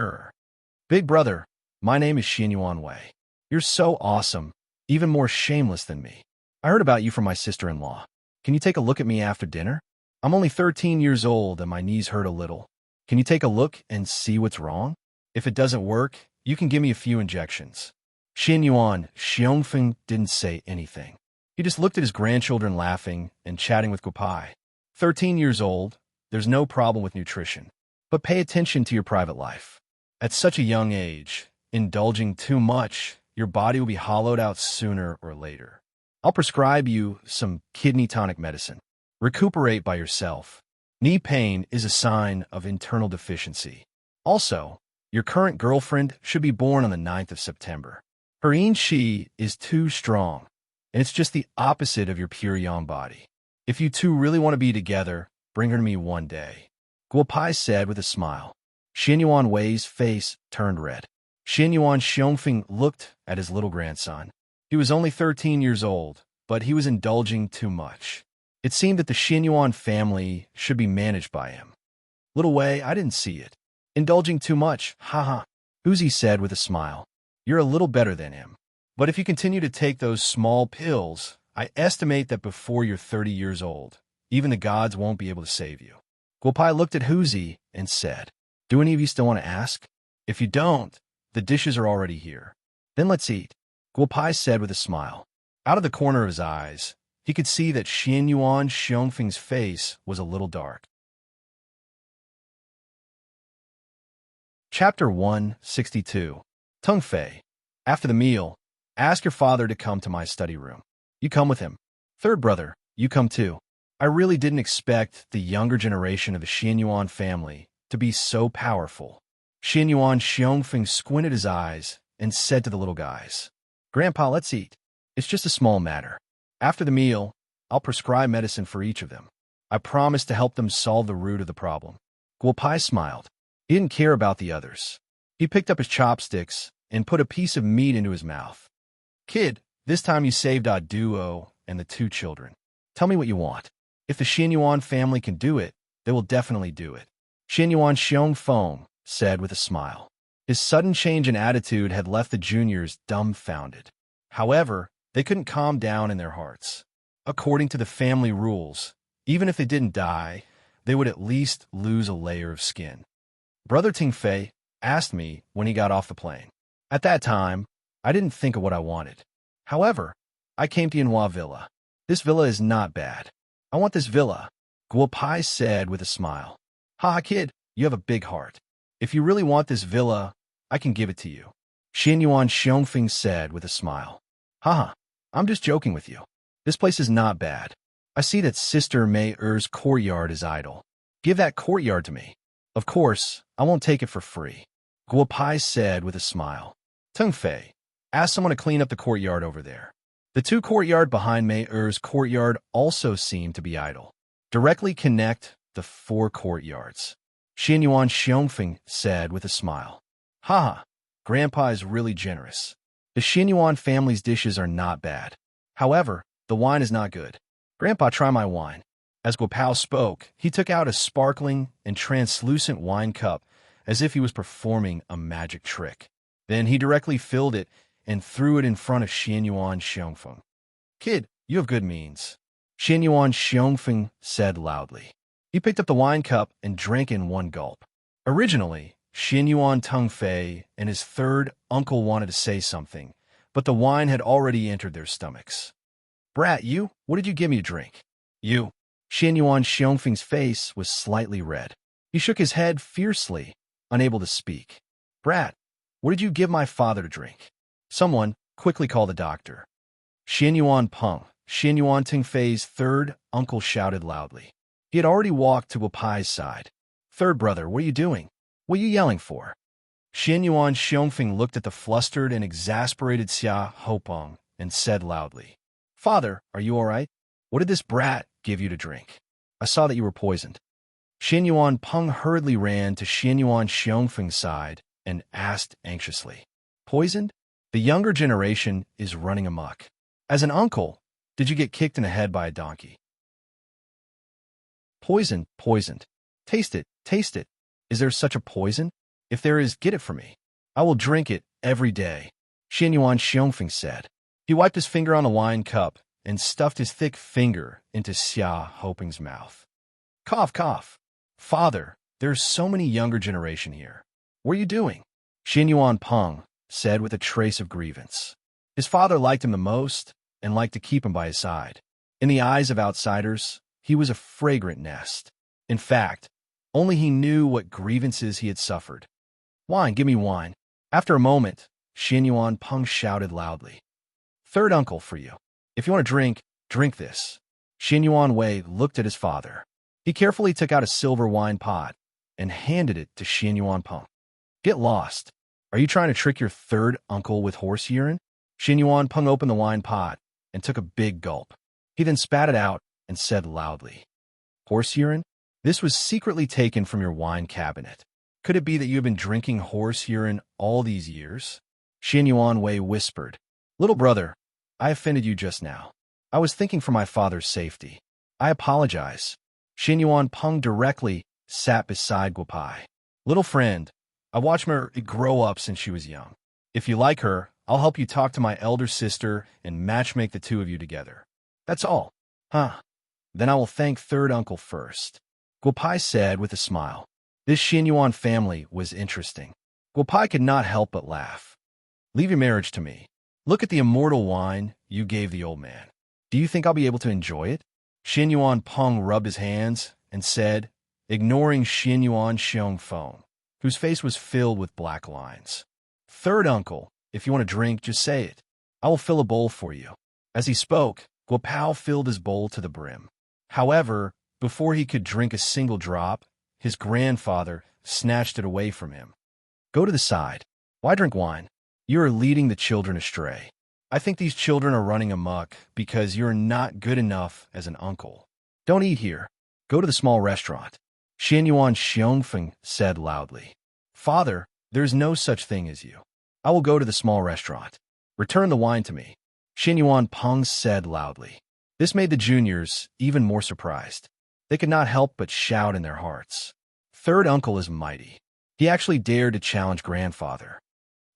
Big brother, my name is Xianyuan Wei. You're so awesome, even more shameless than me. I heard about you from my sister-in-law. Can you take a look at me after dinner? I'm only 13 years old and my knees hurt a little. Can you take a look and see what's wrong? If it doesn't work, you can give me a few injections. Xianyuan Xiongfeng didn't say anything. He just looked at his grandchildren laughing and chatting with Guopai. 13 years old, there's no problem with nutrition. But pay attention to your private life. At such a young age, indulging too much, your body will be hollowed out sooner or later. I'll prescribe you some kidney tonic medicine. Recuperate by yourself. Knee pain is a sign of internal deficiency. Also, your current girlfriend should be born on the 9th of September. Her yin qi is too strong, and it's just the opposite of your pure yang body. If you two really want to be together, bring her to me one day. Guopai said with a smile. Xianyuan Wei's face turned red. Xianyuan Xiongfeng looked at his little grandson. He was only 13 years old, but he was indulging too much. It seemed that the Xianyuan family should be managed by him. Little Wei, I didn't see it. Indulging too much, haha. Huzi said with a smile. You're a little better than him. But if you continue to take those small pills, I estimate that before you're 30 years old, even the gods won't be able to save you. Guopai looked at Huzi and said, Do any of you still want to ask? If you don't, the dishes are already here. Then let's eat. Guopai said with a smile. Out of the corner of his eyes, he could see that Xianyuan Xiongfeng's face was a little dark. Chapter 162. Tengfei. After the meal, ask your father to come to my study room. You come with him. Third brother, you come too. I really didn't expect the younger generation of the Xianyuan family to be so powerful. Xianyuan Xiongfeng squinted his eyes and said to the little guys, Grandpa, let's eat. It's just a small matter. After the meal, I'll prescribe medicine for each of them. I promise to help them solve the root of the problem. Guopai smiled. He didn't care about the others. He picked up his chopsticks and put a piece of meat into his mouth. Kid, this time you saved our duo and the two children. Tell me what you want. If the Xianyuan family can do it, they will definitely do it. Xianyuan Xiongfeng said with a smile. His sudden change in attitude had left the juniors dumbfounded. However, they couldn't calm down in their hearts. According to the family rules, even if they didn't die, they would at least lose a layer of skin. Brother Tengfei asked me when he got off the plane. At that time, I didn't think of what I wanted. However, I came to Yanhua Villa. This villa is not bad. I want this villa, Guopai said with a smile. Ha, kid, you have a big heart. If you really want this villa, I can give it to you. Xianyuan Xiongfeng said with a smile. Haha, I'm just joking with you. This place is not bad. I see that Sister Mei-er's courtyard is idle. Give that courtyard to me. Of course, I won't take it for free. Guopai said with a smile. Tengfei, ask someone to clean up the courtyard over there. The two courtyard behind Mei-er's courtyard also seem to be idle. Directly connect the 4 courtyards. Xianyuan Xiongfeng said with a smile. Haha, Grandpa is really generous. The Xianyuan family's dishes are not bad. However, the wine is not good. Grandpa, try my wine. As Guopao spoke, he took out a sparkling and translucent wine cup as if he was performing a magic trick. Then he directly filled it and threw it in front of Xianyuan Xiongfeng. "Kid, you have good means," Xianyuan Xiongfeng said loudly. He picked up the wine cup and drank in one gulp. Originally, Xianyuan Tengfei and his third uncle wanted to say something, but the wine had already entered their stomachs. "Brat, what did you give me to drink?" "You." Xianyuan Xiongfeng's face was slightly red. He shook his head fiercely, unable to speak. "Brat, what did you give my father to drink?" Someone quickly call the doctor. Xianyuan Peng, Xianyuan Tengfei's third uncle, shouted loudly. He had already walked to Guopai's side. "Third brother, what are you doing? What are you yelling for?" Xianyuan Xiongfeng looked at the flustered and exasperated Xia Hopeng and said loudly, "Father, are you all right? What did this brat give you to drink? I saw that you were poisoned." Xianyuan Peng hurriedly ran to Xianyuan Xiongfeng's side and asked anxiously, "Poisoned? The younger generation is running amok. As an uncle, did you get kicked in the head by a donkey?" "Poisoned, poisoned. Taste it, taste it. Is there such a poison? If there is, get it for me. I will drink it every day," Xianyuan Xiongfeng said. He wiped his finger on the wine cup and stuffed his thick finger into Xia Hopeng's mouth. "Cough, cough. Father, there's so many younger generation here. What are you doing?" Xianyuan Peng said with a trace of grievance. His father liked him the most and liked to keep him by his side. In the eyes of outsiders, he was a fragrant nest. In fact, only he knew what grievances he had suffered. "Wine, give me wine." After a moment, Xianyuan Peng shouted loudly, "Third uncle for you. If you want to drink, drink this." Xianyuan Wei looked at his father. He carefully took out a silver wine pot and handed it to Xianyuan Peng. "Get lost. Are you trying to trick your third uncle with horse urine?" Xianyuan Peng opened the wine pot and took a big gulp. He then spat it out and said loudly, "Horse urine? This was secretly taken from your wine cabinet. Could it be that you have been drinking horse urine all these years?" Xianyuan Wei whispered, "Little brother, I offended you just now. I was thinking for my father's safety. I apologize." Xianyuan Peng directly sat beside Guopai. "Little friend, I watched her grow up since she was young. If you like her, I'll help you talk to my elder sister and matchmake the two of you together. That's all." "Huh. Then I will thank third uncle first," Guopai said with a smile. This Xianyuan family was interesting. Guopai could not help but laugh. "Leave your marriage to me. Look at the immortal wine you gave the old man. Do you think I'll be able to enjoy it?" Xianyuan Peng rubbed his hands and said, ignoring Xianyuan Xiongfeng, whose face was filled with black lines, "Third uncle, if you want to drink, just say it. I will fill a bowl for you." As he spoke, Guopao filled his bowl to the brim. However, before he could drink a single drop, his grandfather snatched it away from him. "Go to the side. Why drink wine? You are leading the children astray. I think these children are running amok because you're not good enough as an uncle. Don't eat here. Go to the small restaurant," Xianyuan Xiongfeng said loudly. "Father, there's no such thing as you. I will go to the small restaurant. Return the wine to me," Xianyuan Peng said loudly. This made the juniors even more surprised. They could not help but shout in their hearts, "Third uncle is mighty. He actually dared to challenge grandfather."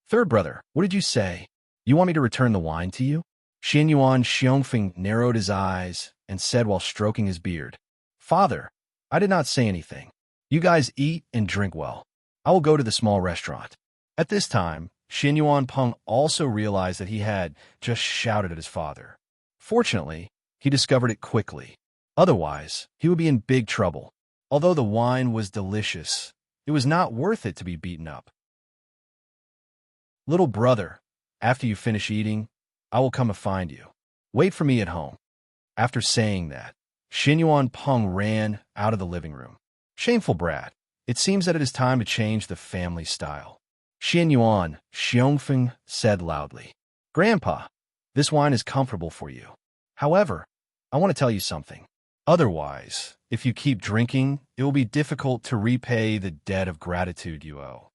"Third brother, what did you say? You want me to return the wine to you?" Xianyuan Xiongfeng narrowed his eyes and said while stroking his beard, "Father, I did not say anything. You guys eat and drink well. I will go to the small restaurant." At this time, Xianyuan Peng also realized that he had just shouted at his father. Fortunately, he discovered it quickly. Otherwise, he would be in big trouble. Although the wine was delicious, it was not worth it to be beaten up. "Little brother, after you finish eating, I will come and find you. Wait for me at home." After saying that, Xianyuan Peng ran out of the living room. "Shameful brat. It seems that it is time to change the family style," Xianyuan Xiongfeng said loudly. "Grandpa, this wine is comfortable for you. However, I want to tell you something. Otherwise, if you keep drinking, it will be difficult to repay the debt of gratitude you owe."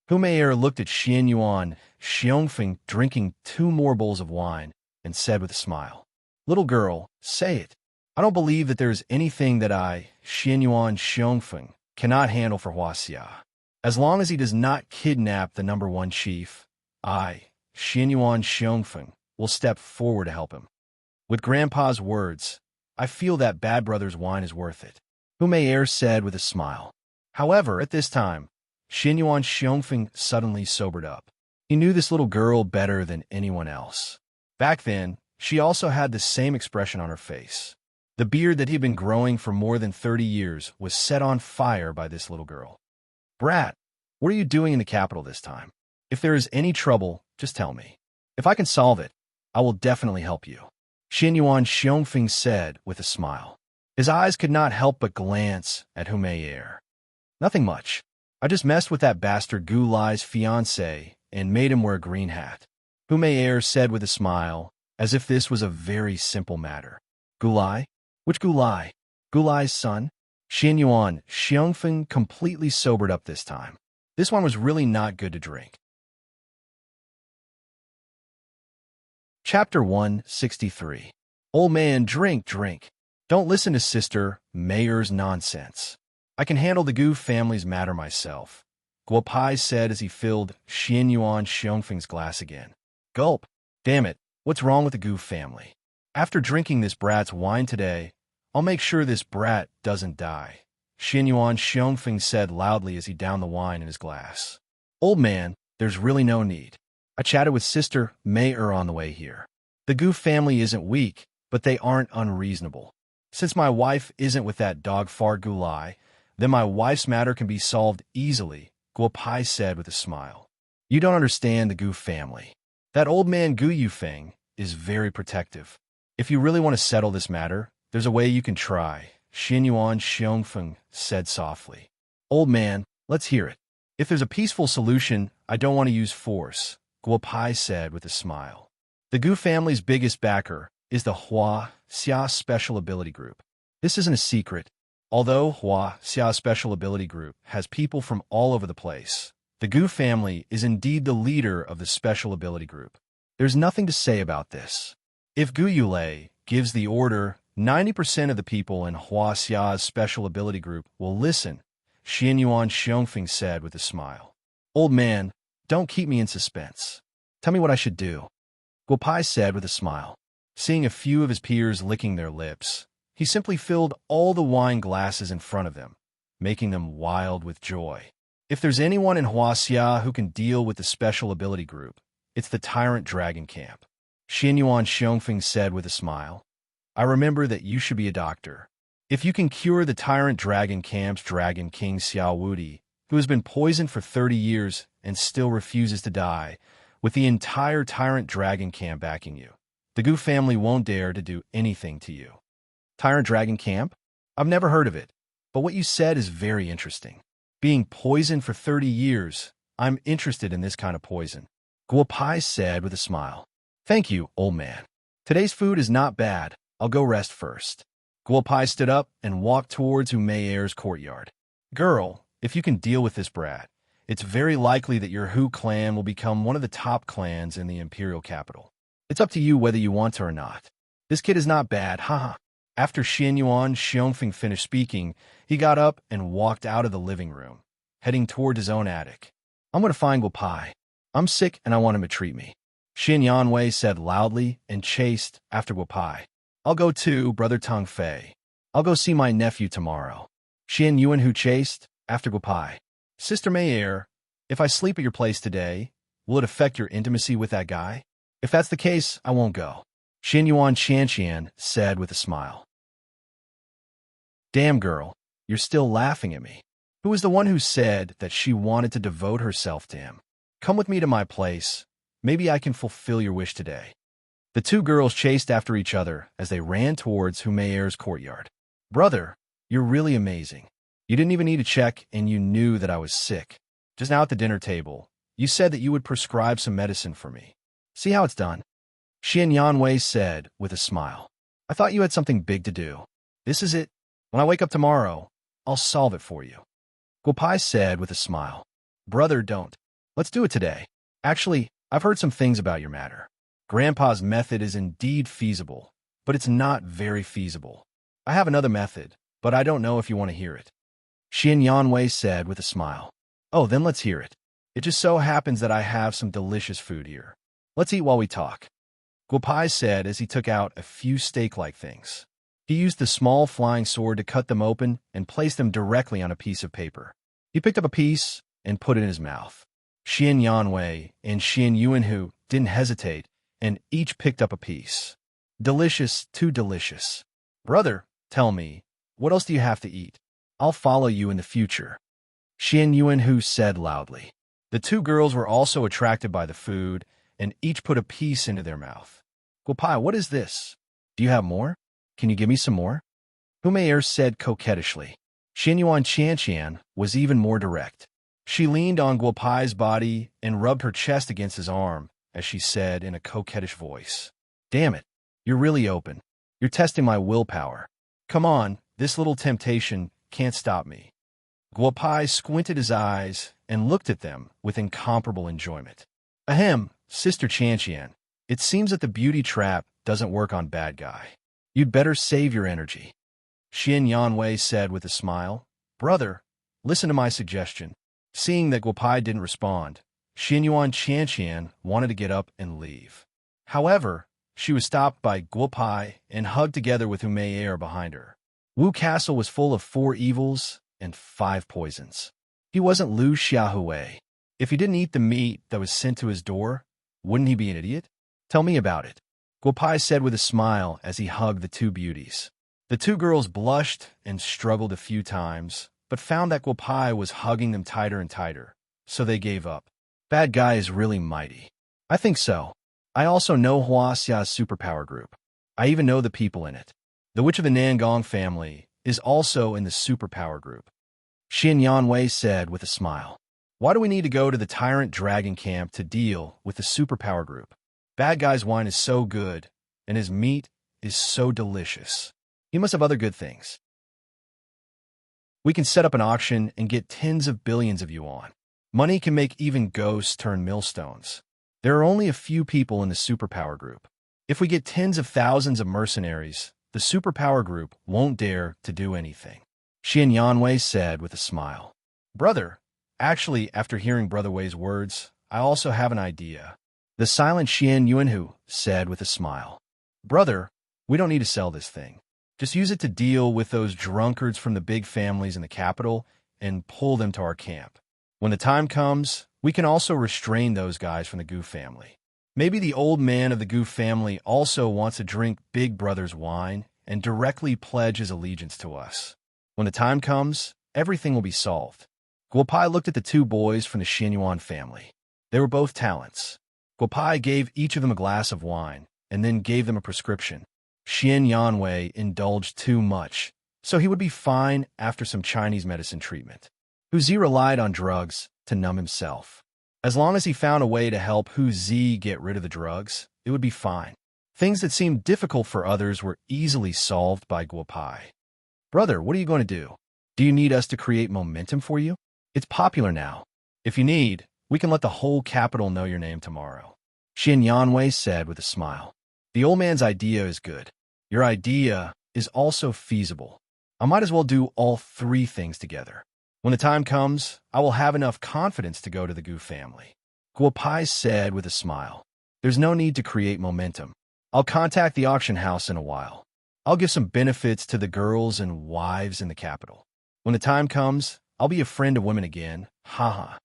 Humayer looked at Xianyuan Xiongfeng drinking 2 more bowls of wine and said with a smile, "Little girl, say it. I don't believe that there is anything that I, Xianyuan Xiongfeng, cannot handle for Huaxia." As long as he does not kidnap the #1 chief, I, Xianyuan Xiongfeng, will step forward to help him. With Grandpa's words, I feel that Bad Brother's wine is worth it, Hu Mei'er said with a smile. However, at this time, Xianyuan Xiongfeng suddenly sobered up. He knew this little girl better than anyone else. Back then, she also had the same expression on her face. The beard that he'd been growing for more than 30 years was set on fire by this little girl. Brat, what are you doing in the capital this time? If there is any trouble, just tell me. If I can solve it, I will definitely help you, Xianyuan Xiongfeng said with a smile. His eyes could not help but glance at Hu Mei'er. Nothing much. I just messed with that bastard Gu Lai's fiancé and made him wear a green hat, Hu Mei'er said with a smile, as if this was a very simple matter. Gu Lai? Which Gu Lai? Gu Lai's son? Xianyuan Xiongfeng completely sobered up this time. This one was really not good to drink. Chapter 163. Old man, drink, drink. Don't listen to Sister Meier's nonsense. I can handle the Gu family's matter myself, Guo Pai said as he filled Xianyuan Xiongfeng's glass again. Gulp. Damn it, what's wrong with the Gu family? After drinking this brat's wine today, I'll make sure this brat doesn't die, Xianyuan Xiongfeng said loudly as he downed the wine in his glass. Old man, there's really no need. I chatted with Sister Mei'er on the way here. The Gu family isn't weak, but they aren't unreasonable. Since my wife isn't with that dog fart Gu Lai, then my wife's matter can be solved easily, Guo Pai said with a smile. You don't understand the Gu family. That old man Gu Yufeng is very protective. If you really want to settle this matter, there's a way you can try, Xianyuan Xiongfeng said softly. Old man, let's hear it. If there's a peaceful solution, I don't want to use force, Guo Pai said with a smile. The Gu family's biggest backer is the Hua Xia Special Ability Group. This isn't a secret. Although Hua Xia Special Ability Group has people from all over the place, the Gu family is indeed the leader of the Special Ability Group. There's nothing to say about this. If Gu Yulei gives the order, 90% of the people in Hua Xia's Special Ability Group will listen, Xianyuan Xiongfeng said with a smile. Old man, don't keep me in suspense. Tell me what I should do, Guo Pai said with a smile. Seeing a few of his peers licking their lips, he simply filled all the wine glasses in front of them, making them wild with joy. If there's anyone in Huaxia who can deal with the Special Ability Group, it's the Tyrant Dragon Camp, Xianyuan Xiongfeng said with a smile. I remember that you should be a doctor. If you can cure the Tyrant Dragon Camp's Dragon King Xiao Wudi, who has been poisoned for 30 years and still refuses to die, with the entire Tyrant Dragon Camp backing you, the Gu family won't dare to do anything to you. Tyrant Dragon Camp? I've never heard of it, but what you said is very interesting. Being poisoned for 30 years, I'm interested in this kind of poison, Guo Pai said with a smile. Thank you, old man. Today's food is not bad. I'll go rest first. Guo Pai stood up and walked towards Hu Meier's courtyard. Girl, if you can deal with this brat, it's very likely that your Hu clan will become one of the top clans in the imperial capital. It's up to you whether you want to or not. This kid is not bad, haha. After Xianyuan Xiongfeng finished speaking, he got up and walked out of the living room, heading toward his own attic. I'm going to find Guo Pai. I'm sick and I want him to treat me, Xin Yanwei said loudly and chased after Guo Pai. I'll go too, Brother Tong Fei. I'll go see my nephew tomorrow, Xian Yuan who chased after Guo Pai. Sister Mei'er, if I sleep at your place today, will it affect your intimacy with that guy? If that's the case, I won't go, Xianyuan Qianqian said with a smile. Damn girl, you're still laughing at me. Who was the one who said that she wanted to devote herself to him? Come with me to my place. Maybe I can fulfill your wish today. The two girls chased after each other as they ran towards Hu Meier's courtyard. Brother, you're really amazing. You didn't even need to check and you knew that I was sick. Just now at the dinner table, you said that you would prescribe some medicine for me. See how it's done? Xian Yanwei said with a smile. I thought you had something big to do. This is it. When I wake up tomorrow, I'll solve it for you, Guo Pai said with a smile. Brother, don't. Let's do it today. Actually, I've heard some things about your matter. Grandpa's method is indeed feasible, but it's not very feasible. I have another method, but I don't know if you want to hear it, Xian Yanwei said with a smile. Oh, then let's hear it. It just so happens that I have some delicious food here. Let's eat while we talk. Guopai said as he took out a few steak-like things. He used the small flying sword to cut them open and place them directly on a piece of paper. He picked up a piece and put it in his mouth. Xian Yanwei and Xian Yuanhu didn't hesitate, and each picked up a piece. Delicious, too delicious. Brother, tell me, what else do you have to eat? I'll follow you in the future. Xian Yuanhu said loudly. The two girls were also attracted by the food, and each put a piece into their mouth. Guopai, what is this? Do you have more? Can you give me some more? Humayr said coquettishly. Xianyuan Qianqian was even more direct. She leaned on Guopai's body and rubbed her chest against his arm, as she said in a coquettish voice. Damn it, you're really open. You're testing my willpower. Come on, this little temptation can't stop me. Guopai squinted his eyes and looked at them with incomparable enjoyment. Ahem, Sister Qianqian, it seems that the beauty trap doesn't work on bad guy. You'd better save your energy. Xian Yanwei said with a smile. Brother, listen to my suggestion. Seeing that Guopai didn't respond, Xianyuan Qianqian wanted to get up and leave. However, she was stopped by Guopai and hugged together with Humayr behind her. Wu Castle was full of 4 evils and 5 poisons. He wasn't Lu Xiaohui. If he didn't eat the meat that was sent to his door, wouldn't he be an idiot? Tell me about it. Guopai said with a smile as he hugged the 2 beauties. The 2 girls blushed and struggled a few times, but found that Guopai was hugging them tighter and tighter, so they gave up. Bad guy is really mighty. I think so. I also know Huaxia's superpower group. I even know the people in it. The Witch of the Nangong family is also in the superpower group. Xian Yanwei said with a smile. Why do we need to go to the Tyrant Dragon Camp to deal with the superpower group? Bad guy's wine is so good, and his meat is so delicious. He must have other good things. We can set up an auction and get tens of billions of yuan. Money can make even ghosts turn millstones. There are only a few people in the superpower group. If we get tens of thousands of mercenaries, the superpower group won't dare to do anything. Xian Yanwei said with a smile. Brother, actually, after hearing Brother Wei's words, I also have an idea. The silent Xian Yuanhu said with a smile. Brother, we don't need to sell this thing. Just use it to deal with those drunkards from the big families in the capital and pull them to our camp. When the time comes, we can also restrain those guys from the Gu family. Maybe the old man of the Gu family also wants to drink Big Brother's wine and directly pledge his allegiance to us. When the time comes, everything will be solved. Guopai looked at the 2 boys from the Xianyuan family. They were both talents. Guopai gave each of them a glass of wine and then gave them a prescription. Xian Yanwei indulged too much, so he would be fine after some Chinese medicine treatment. Hu Zi relied on drugs to numb himself. As long as he found a way to help Hu Zi get rid of the drugs, it would be fine. Things that seemed difficult for others were easily solved by Guopai. Brother, what are you going to do? Do you need us to create momentum for you? It's popular now. If you need, we can let the whole capital know your name tomorrow. Xian Yanwei said with a smile. The old man's idea is good. Your idea is also feasible. I might as well do all 3 things together. When the time comes, I will have enough confidence to go to the Gu family. Guopai said with a smile. There's no need to create momentum. I'll contact the auction house in a while. I'll give some benefits to the girls and wives in the capital. When the time comes, I'll be a friend of women again. Haha.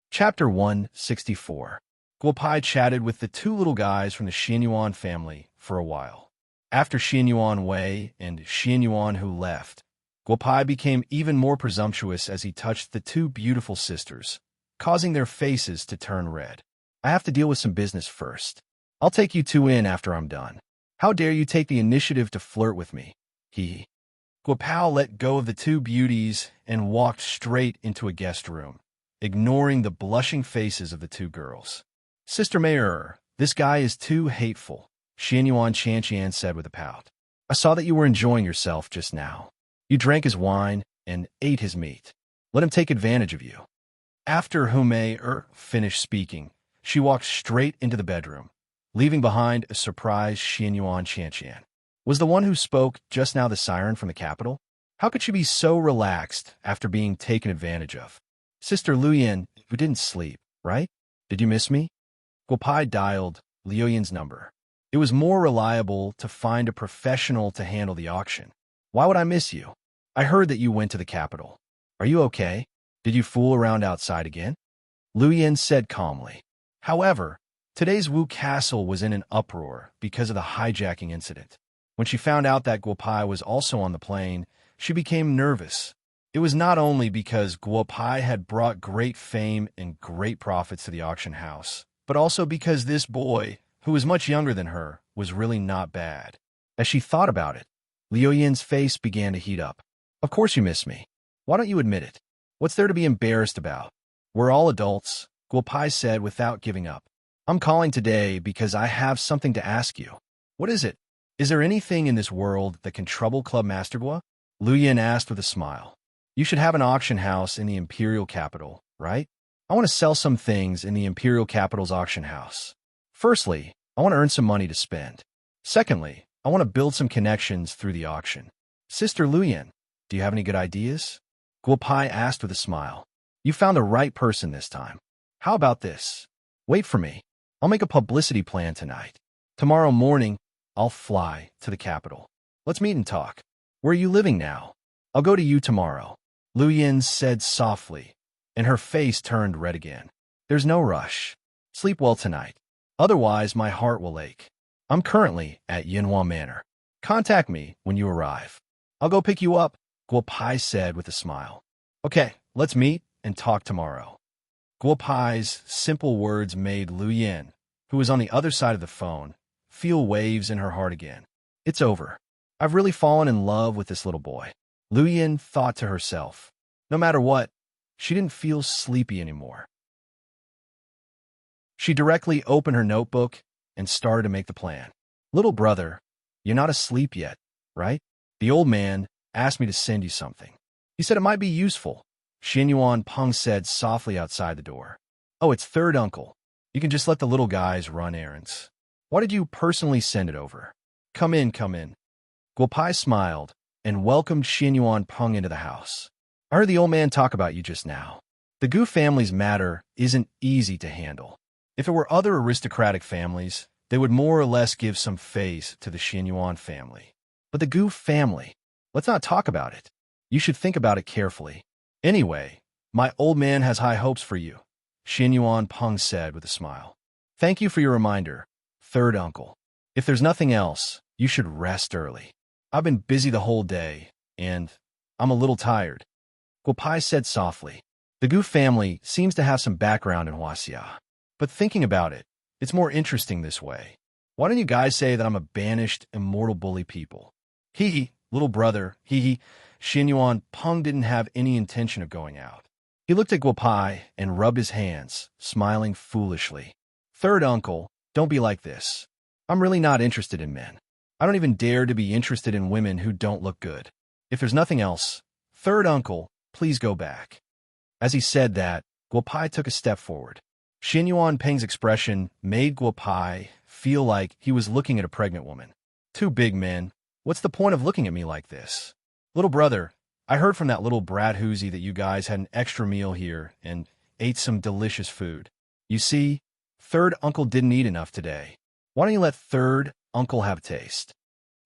Chapter 164. Guopai chatted with the 2 little guys from the Xianyuan family for a while. After Xianyuan Wei and Xianyuan Hu left, Guopai became even more presumptuous as he touched the 2 beautiful sisters, causing their faces to turn red. I have to deal with some business first. I'll take you 2 in after I'm done. How dare you take the initiative to flirt with me? He. Guopao let go of the 2 beauties and walked straight into a guest room, ignoring the blushing faces of the 2 girls. Sister Mayor, this guy is too hateful, Xianyuan Qianqian said with a pout. I saw that you were enjoying yourself just now. You drank his wine and ate his meat. Let him take advantage of you. After Humayr finished speaking, she walked straight into the bedroom, leaving behind a surprised Xianyuan Qianqian. Was the one who spoke just now the siren from the capital? How could she be so relaxed after being taken advantage of? Sister Luyan, you didn't sleep, right? Did you miss me? Guopai dialed Liuyan's number. It was more reliable to find a professional to handle the auction. Why would I miss you? I heard that you went to the capital. Are you okay? Did you fool around outside again? Luyan said calmly. However, today's Wu Castle was in an uproar because of the hijacking incident. When she found out that Guopai was also on the plane, she became nervous. It was not only because Guopai had brought great fame and great profits to the auction house, but also because this boy, who was much younger than her, was really not bad. As she thought about it, Liu Yin's face began to heat up. Of course you miss me. Why don't you admit it? What's there to be embarrassed about? We're all adults, Guopai said without giving up. I'm calling today because I have something to ask you. What is it? Is there anything in this world that can trouble Club Master Guo? Liu Yin asked with a smile. You should have an auction house in the imperial capital, right? I want to sell some things in the imperial capital's auction house. Firstly, I want to earn some money to spend. Secondly, I want to build some connections through the auction. Sister Liu Yin, do you have any good ideas? Guopai asked with a smile. You found the right person this time. How about this? Wait for me. I'll make a publicity plan tonight. Tomorrow morning, I'll fly to the capital. Let's meet and talk. Where are you living now? I'll go to you tomorrow. Liu Yin said softly, and her face turned red again. There's no rush. Sleep well tonight. Otherwise, my heart will ache. I'm currently at Yinhua Manor. Contact me when you arrive. I'll go pick you up, Guopai said with a smile. Okay, let's meet and talk tomorrow. Guopai's simple words made Liu Yin, who was on the other side of the phone, feel waves in her heart again. It's over. I've really fallen in love with this little boy. Liu Yin thought to herself. No matter what, she didn't feel sleepy anymore. She directly opened her notebook and started to make the plan. Little brother, you're not asleep yet, right? The old man asked me to send you something. He said it might be useful. Xinyuan Peng said softly outside the door. Oh, it's third uncle. You can just let the little guys run errands. Why did you personally send it over? Come in, come in. Guopai smiled and welcomed Xinyuan Peng into the house. I heard the old man talk about you just now. The Gu family's matter isn't easy to handle. If it were other aristocratic families, they would more or less give some face to the Xinyuan family. But the Gu family, let's not talk about it. You should think about it carefully. Anyway, my old man has high hopes for you, Xinyuan Peng said with a smile. Thank you for your reminder, third uncle. If there's nothing else, you should rest early. I've been busy the whole day, and I'm a little tired. Guopai said softly. The Gu family seems to have some background in Huaxia. But thinking about it, it's more interesting this way. Why don't you guys say that I'm a banished, immortal bully people? Little brother, Xinyuan Peng didn't have any intention of going out. He looked at Guopai and rubbed his hands, smiling foolishly. Third uncle, don't be like this. I'm really not interested in men. I don't even dare to be interested in women who don't look good. If there's nothing else, third uncle, please go back. As he said that, Guopai took a step forward. Xinyuan Peng's expression made Guopai feel like he was looking at a pregnant woman. Two big men. What's the point of looking at me like this? Little brother, I heard from that little brat Hoosie that you guys had an extra meal here and ate some delicious food. You see, third uncle didn't eat enough today. Why don't you let third uncle have a taste?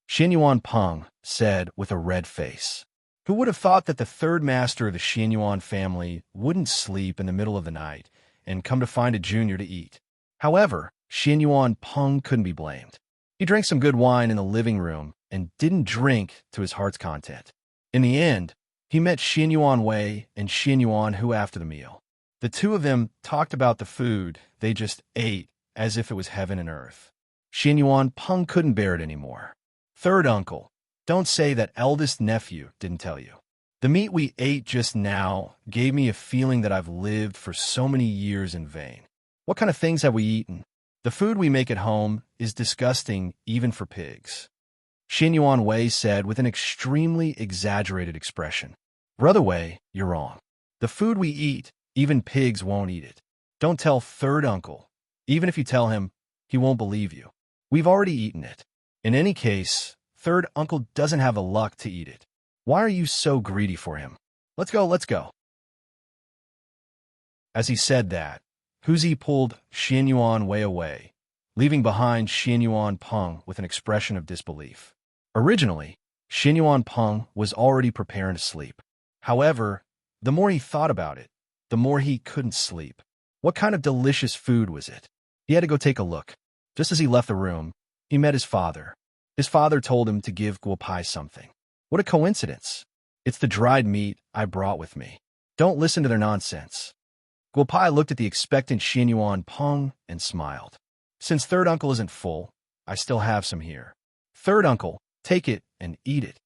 Xinyuan Peng said with a red face. Who would have thought that the third master of the Xinyuan family wouldn't sleep in the middle of the night and come to find a junior to eat? However, Xinyuan Peng couldn't be blamed. He drank some good wine in the living room and didn't drink to his heart's content. In the end, he met Xinyuan Wei and Xinyuan Hu after the meal. The two of them talked about the food they just ate as if it was heaven and earth. Xinyuan Peng couldn't bear it anymore. Third uncle, don't say that eldest nephew didn't tell you. The meat we ate just now gave me a feeling that I've lived for so many years in vain. What kind of things have we eaten? The food we make at home is disgusting even for pigs. Xinyuan Wei said with an extremely exaggerated expression. Brother Wei, you're wrong. The food we eat, even pigs won't eat it. Don't tell third uncle. Even if you tell him, he won't believe you. We've already eaten it. In any case, third uncle doesn't have the luck to eat it. Why are you so greedy for him? Let's go, let's go. As he said that, Huzi pulled Xian Yuan way away, leaving behind Xian Yuan Peng with an expression of disbelief. Originally, Xian Yuan Peng was already preparing to sleep. However, the more he thought about it, the more he couldn't sleep. What kind of delicious food was it? He had to go take a look. Just as he left the room, he met his father. His father told him to give Guo Pai something. What a coincidence. It's the dried meat I brought with me. Don't listen to their nonsense. Guo Pai looked at the expectant Xian Yuan Peng and smiled. Since third uncle isn't full, I still have some here. Third uncle, take it and eat it.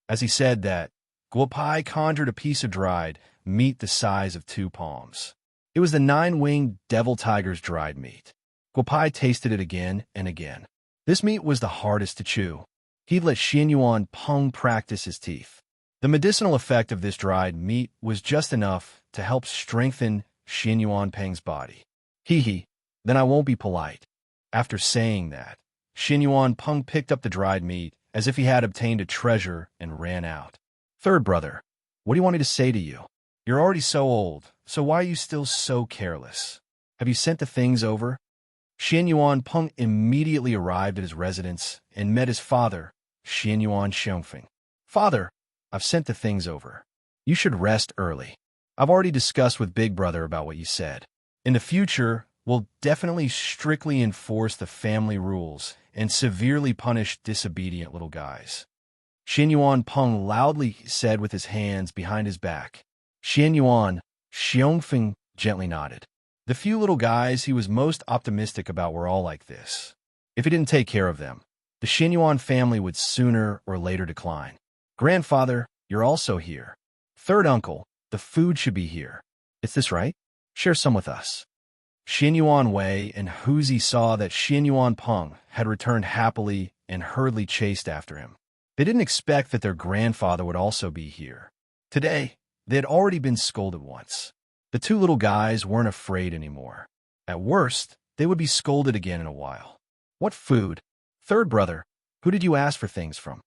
As he said that, Guo Pai conjured a piece of dried meat the size of 2 palms. It was the 9-winged devil tiger's dried meat. Guo Pai tasted it again and again. This meat was the hardest to chew. He'd let Xian Yuan Peng practice his teeth. The medicinal effect of this dried meat was just enough to help strengthen Xian Yuan Peng's body. Hee, then I won't be polite. After saying that, Xian Yuan Peng picked up the dried meat as if he had obtained a treasure and ran out. Third brother, what do you want me to say to you? You're already so old, so why are you still so careless? Have you sent the things over? Xian Yuan Peng immediately arrived at his residence and met his father, Xian Yuan Xiongfeng. Father, I've sent the things over. You should rest early. I've already discussed with Big Brother about what you said. In the future, we'll definitely strictly enforce the family rules and severely punish disobedient little guys. Xian Yuan Peng loudly said with his hands behind his back. Xian Yuan Xiongfeng gently nodded. The few little guys he was most optimistic about were all like this. If he didn't take care of them, the Xian Yuan family would sooner or later decline. Grandfather, you're also here. Third uncle, the food should be here. Is this right? Share some with us. Xian Yuan Wei and Huzi saw that Xian Yuan Peng had returned happily and hurriedly chased after him. They didn't expect that their grandfather would also be here. Today, they had already been scolded once. The 2 little guys weren't afraid anymore. At worst, they would be scolded again in a while. What food? Third brother, who did you ask for things from?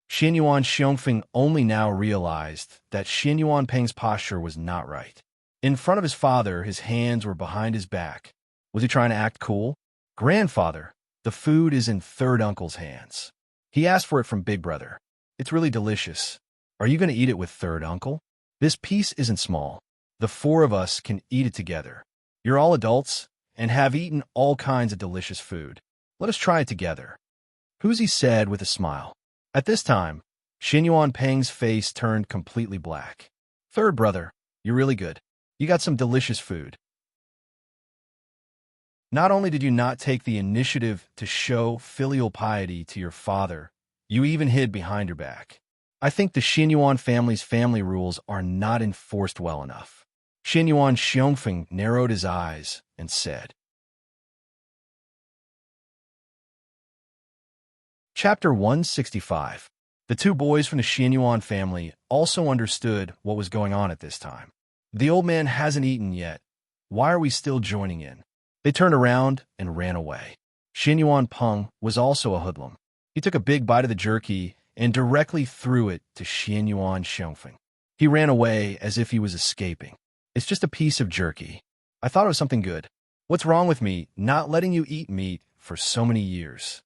Xian Yuan Xiongfeng only now realized that Xian Yuan Peng's posture was not right. In front of his father, his hands were behind his back. Was he trying to act cool? Grandfather, the food is in third uncle's hands. He asked for it from Big Brother. It's really delicious. Are you going to eat it with third uncle? This piece isn't small. The 4 of us can eat it together. You're all adults and have eaten all kinds of delicious food. Let us try it together. Huzi said with a smile. At this time, Xian Yuan Peng's face turned completely black. Third brother, you're really good. You got some delicious food. Not only did you not take the initiative to show filial piety to your father, you even hid behind your back. I think the Xian Yuan family's family rules are not enforced well enough. Xian Yuan Xiongfeng narrowed his eyes and said. Chapter 165. The 2 boys from the Xian Yuan family also understood what was going on at this time. The old man hasn't eaten yet. Why are we still joining in? They turned around and ran away. Xian Yuan Peng was also a hoodlum. He took a big bite of the jerky and directly threw it to Xian Yuan Xiongfeng. He ran away as if he was escaping. It's just a piece of jerky. I thought it was something good. What's wrong with me not letting you eat meat for so many years?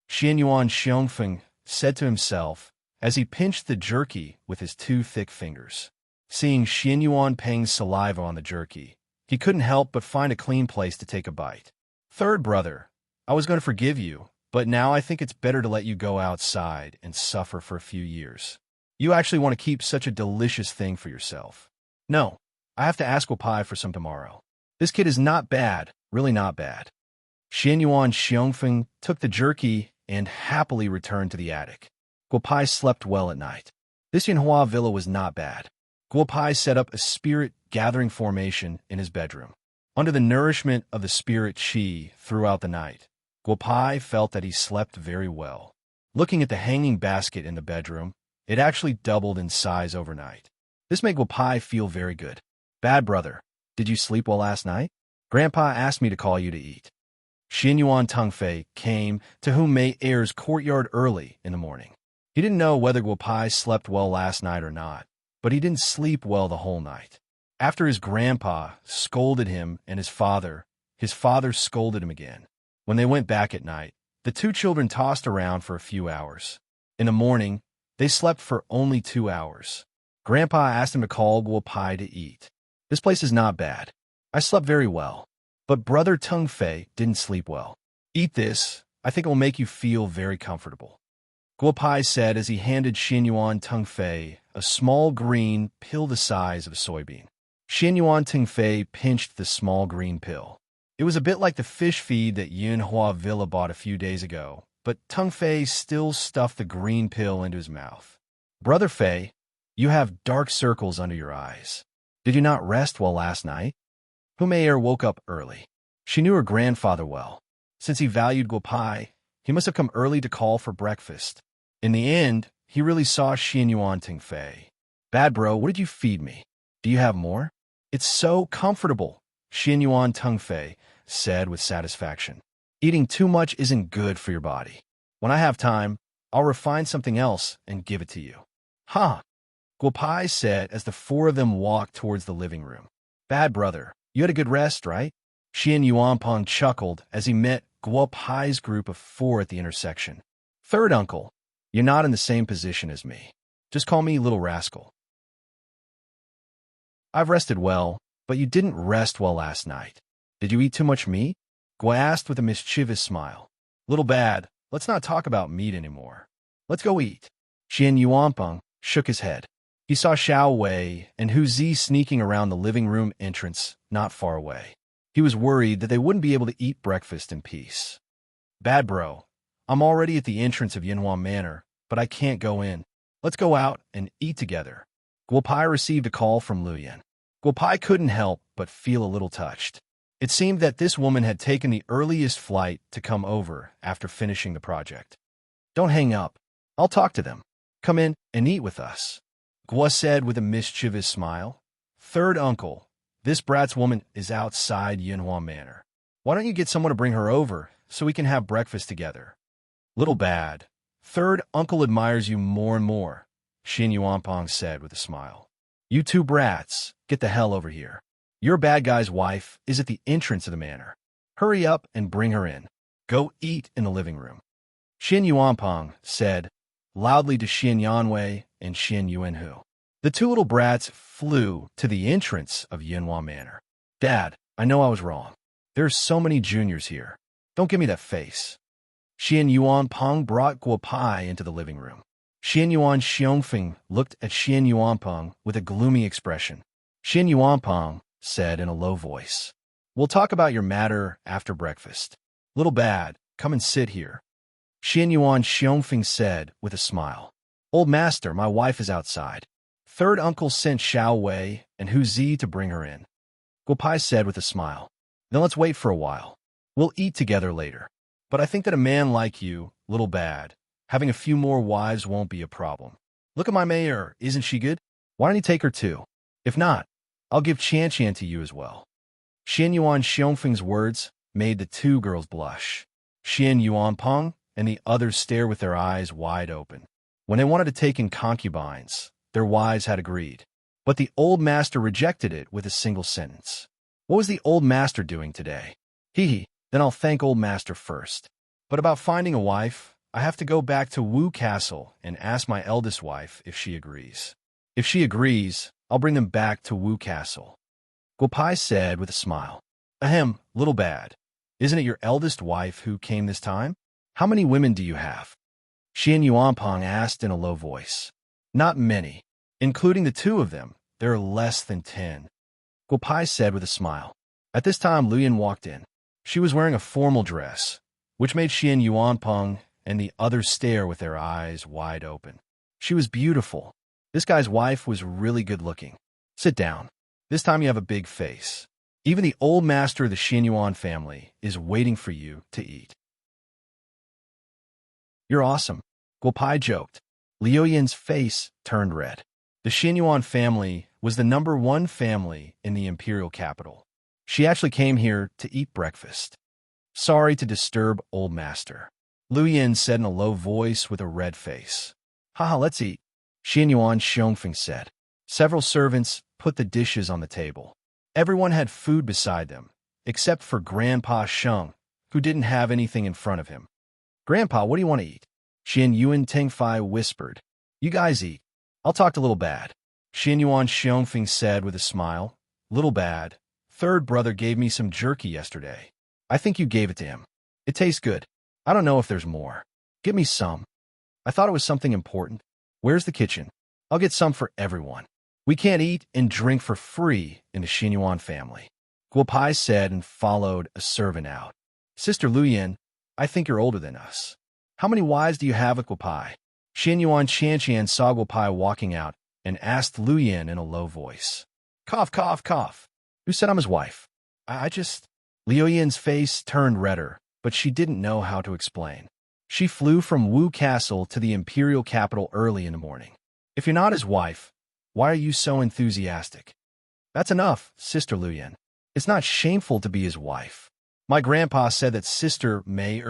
Xian Yuan Xiongfeng said to himself as he pinched the jerky with his 2 thick fingers. Seeing Xian Yuan Peng's saliva on the jerky, he couldn't help but find a clean place to take a bite. Third brother, I was going to forgive you, but now I think it's better to let you go outside and suffer for a few years. You actually want to keep such a delicious thing for yourself. No, I have to ask Guo Pai for some tomorrow. This kid is not bad, really not bad. Xian Yuan Xiongfeng took the jerky and happily returned to the attic. Guo Pai slept well at night. This Yanhua villa was not bad. Guo Pai set up a spirit-gathering formation in his bedroom. Under the nourishment of the spirit qi throughout the night, Guo Pai felt that he slept very well. Looking at the hanging basket in the bedroom, it actually doubled in size overnight. This made Guo Pai feel very good. Bad brother, did you sleep well last night? Grandpa asked me to call you to eat. Xian Yuan Tengfei came to whom Mei Er's courtyard early in the morning. He didn't know whether Guopai slept well last night or not, but he didn't sleep well the whole night. After his grandpa scolded him and his father scolded him again. When they went back at night, the two children tossed around for a few hours. In the morning, they slept for only 2 hours. Grandpa asked him to call Guopai to eat. This place is not bad. I slept very well. But brother Tung Fei didn't sleep well. Eat this. I think it will make you feel very comfortable. Guopai said as he handed Xianyuan Tung Fei a small green pill the size of a soybean. Xianyuan Tung Fei pinched the small green pill. It was a bit like the fish feed that Yunhua Villa bought a few days ago, but Tung Fei still stuffed the green pill into his mouth. Brother Fei, you have dark circles under your eyes. Did you not rest well last night? Humayer woke up early. She knew her grandfather well. Since he valued Guopai, he must have come early to call for breakfast. In the end, he really saw Xianyuan Tung Fei. Bad bro, what did you feed me? Do you have more? It's so comfortable, Xianyuan Tung Fei said with satisfaction. Eating too much isn't good for your body. When I have time, I'll refine something else and give it to you. Huh? Guopai said as the four of them walked towards the living room. Bad brother, you had a good rest, right? Xianyuanpeng chuckled as he met Guopai's group of 4 at the intersection. Third uncle, you're not in the same position as me. Just call me Little Rascal. I've rested well, but you didn't rest well last night. Did you eat too much meat? Guo asked with a mischievous smile. Little bad, let's not talk about meat anymore. Let's go eat. Xianyuanpeng shook his head. He saw Xiao Wei and Hu Zi sneaking around the living room entrance not far away. He was worried that they wouldn't be able to eat breakfast in peace. Bad bro, I'm already at the entrance of Yinhua Manor, but I can't go in. Let's go out and eat together. Guopai received a call from Luyan. Guopai couldn't help but feel a little touched. It seemed that this woman had taken the earliest flight to come over after finishing the project. Don't hang up. I'll talk to them. Come in and eat with us. Guo said with a mischievous smile. Third uncle, this brat's woman is outside Yinhua Manor. Why don't you get someone to bring her over so we can have breakfast together? Little bad. Third uncle admires you more and more, Xianyuanpeng said with a smile. You two brats, get the hell over here. Your bad guy's wife is at the entrance of the manor. Hurry up and bring her in. Go eat in the living room. Xianyuanpeng said loudly to Xian Yanwei and Xian Yuanhu. The two little brats flew to the entrance of Yinhua Manor. Dad, I know I was wrong. There are so many juniors here. Don't give me that face. Xianyuanpeng brought Guopai into the living room. Xianyuan Xiongfeng looked at Xianyuanpeng with a gloomy expression. Xianyuanpeng said in a low voice, We'll talk about your matter after breakfast. Little bad, come and sit here. Xianyuan Xiongfeng said with a smile. Old master, my wife is outside. Third uncle sent Xiao Wei and Hu Zi to bring her in. Guopai said with a smile. Then let's wait for a while. We'll eat together later. But I think that a man like you, little bad, having a few more wives won't be a problem. Look at my mayor, isn't she good? Why don't you take her too? If not, I'll give Chan Chan to you as well. Xianyuan Xiongfeng's words made the two girls blush. Xianyuanpeng and the others stare with their eyes wide open. When they wanted to take in concubines, their wives had agreed. But the old master rejected it with a single sentence. What was the old master doing today? Hee, then I'll thank old master first. But about finding a wife, I have to go back to Wu Castle and ask my eldest wife if she agrees. If she agrees, I'll bring them back to Wu Castle. Guopai said with a smile. Ahem, little bad. Isn't it your eldest wife who came this time? How many women do you have? Xianyuanpeng asked in a low voice. Not many. Including the two of them, there are less than 10. Guopai said with a smile. At this time, Luyan walked in. She was wearing a formal dress, which made Xianyuanpeng and the others stare with their eyes wide open. She was beautiful. This guy's wife was really good looking. Sit down. This time you have a big face. Even the old master of the Xianyuan family is waiting for you to eat. You're awesome, Guopai joked. Liu Yan's face turned red. The Xianyuan family was the #1 family in the imperial capital. She actually came here to eat breakfast. Sorry to disturb old master, Liu Yan said in a low voice with a red face. Haha, let's eat, Xianyuan Xiongfeng said. Several servants put the dishes on the table. Everyone had food beside them, except for Grandpa Sheng, who didn't have anything in front of him. Grandpa, what do you want to eat? Xianyuan Tengfei whispered. You guys eat. I'll talk to Little Bad, Xianyuan Xiongfeng said with a smile. Little Bad, third brother gave me some jerky yesterday. I think you gave it to him. It tastes good. I don't know if there's more. Give me some. I thought it was something important. Where's the kitchen? I'll get some for everyone. We can't eat and drink for free in the Xianyuan family, Guopai said and followed a servant out. Sister Luyan, I think you're older than us. How many wives do you have at Guopai? Xianyuan Qianqian saw Guopai walking out and asked Luyan in a low voice. Cough, cough, cough. Who said I'm his wife? I just... Liu Yan's face turned redder, but she didn't know how to explain. She flew from Wu Castle to the imperial capital early in the morning. If you're not his wife, why are you so enthusiastic? That's enough, Sister Luyan. It's not shameful to be his wife. My grandpa said that Sister Mei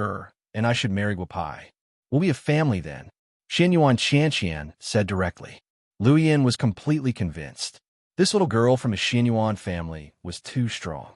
and I should marry Guopai. We'll be a family then, Xianyuan Qianqian said directly. Luyan was completely convinced. This little girl from a Xianyuan family was too strong.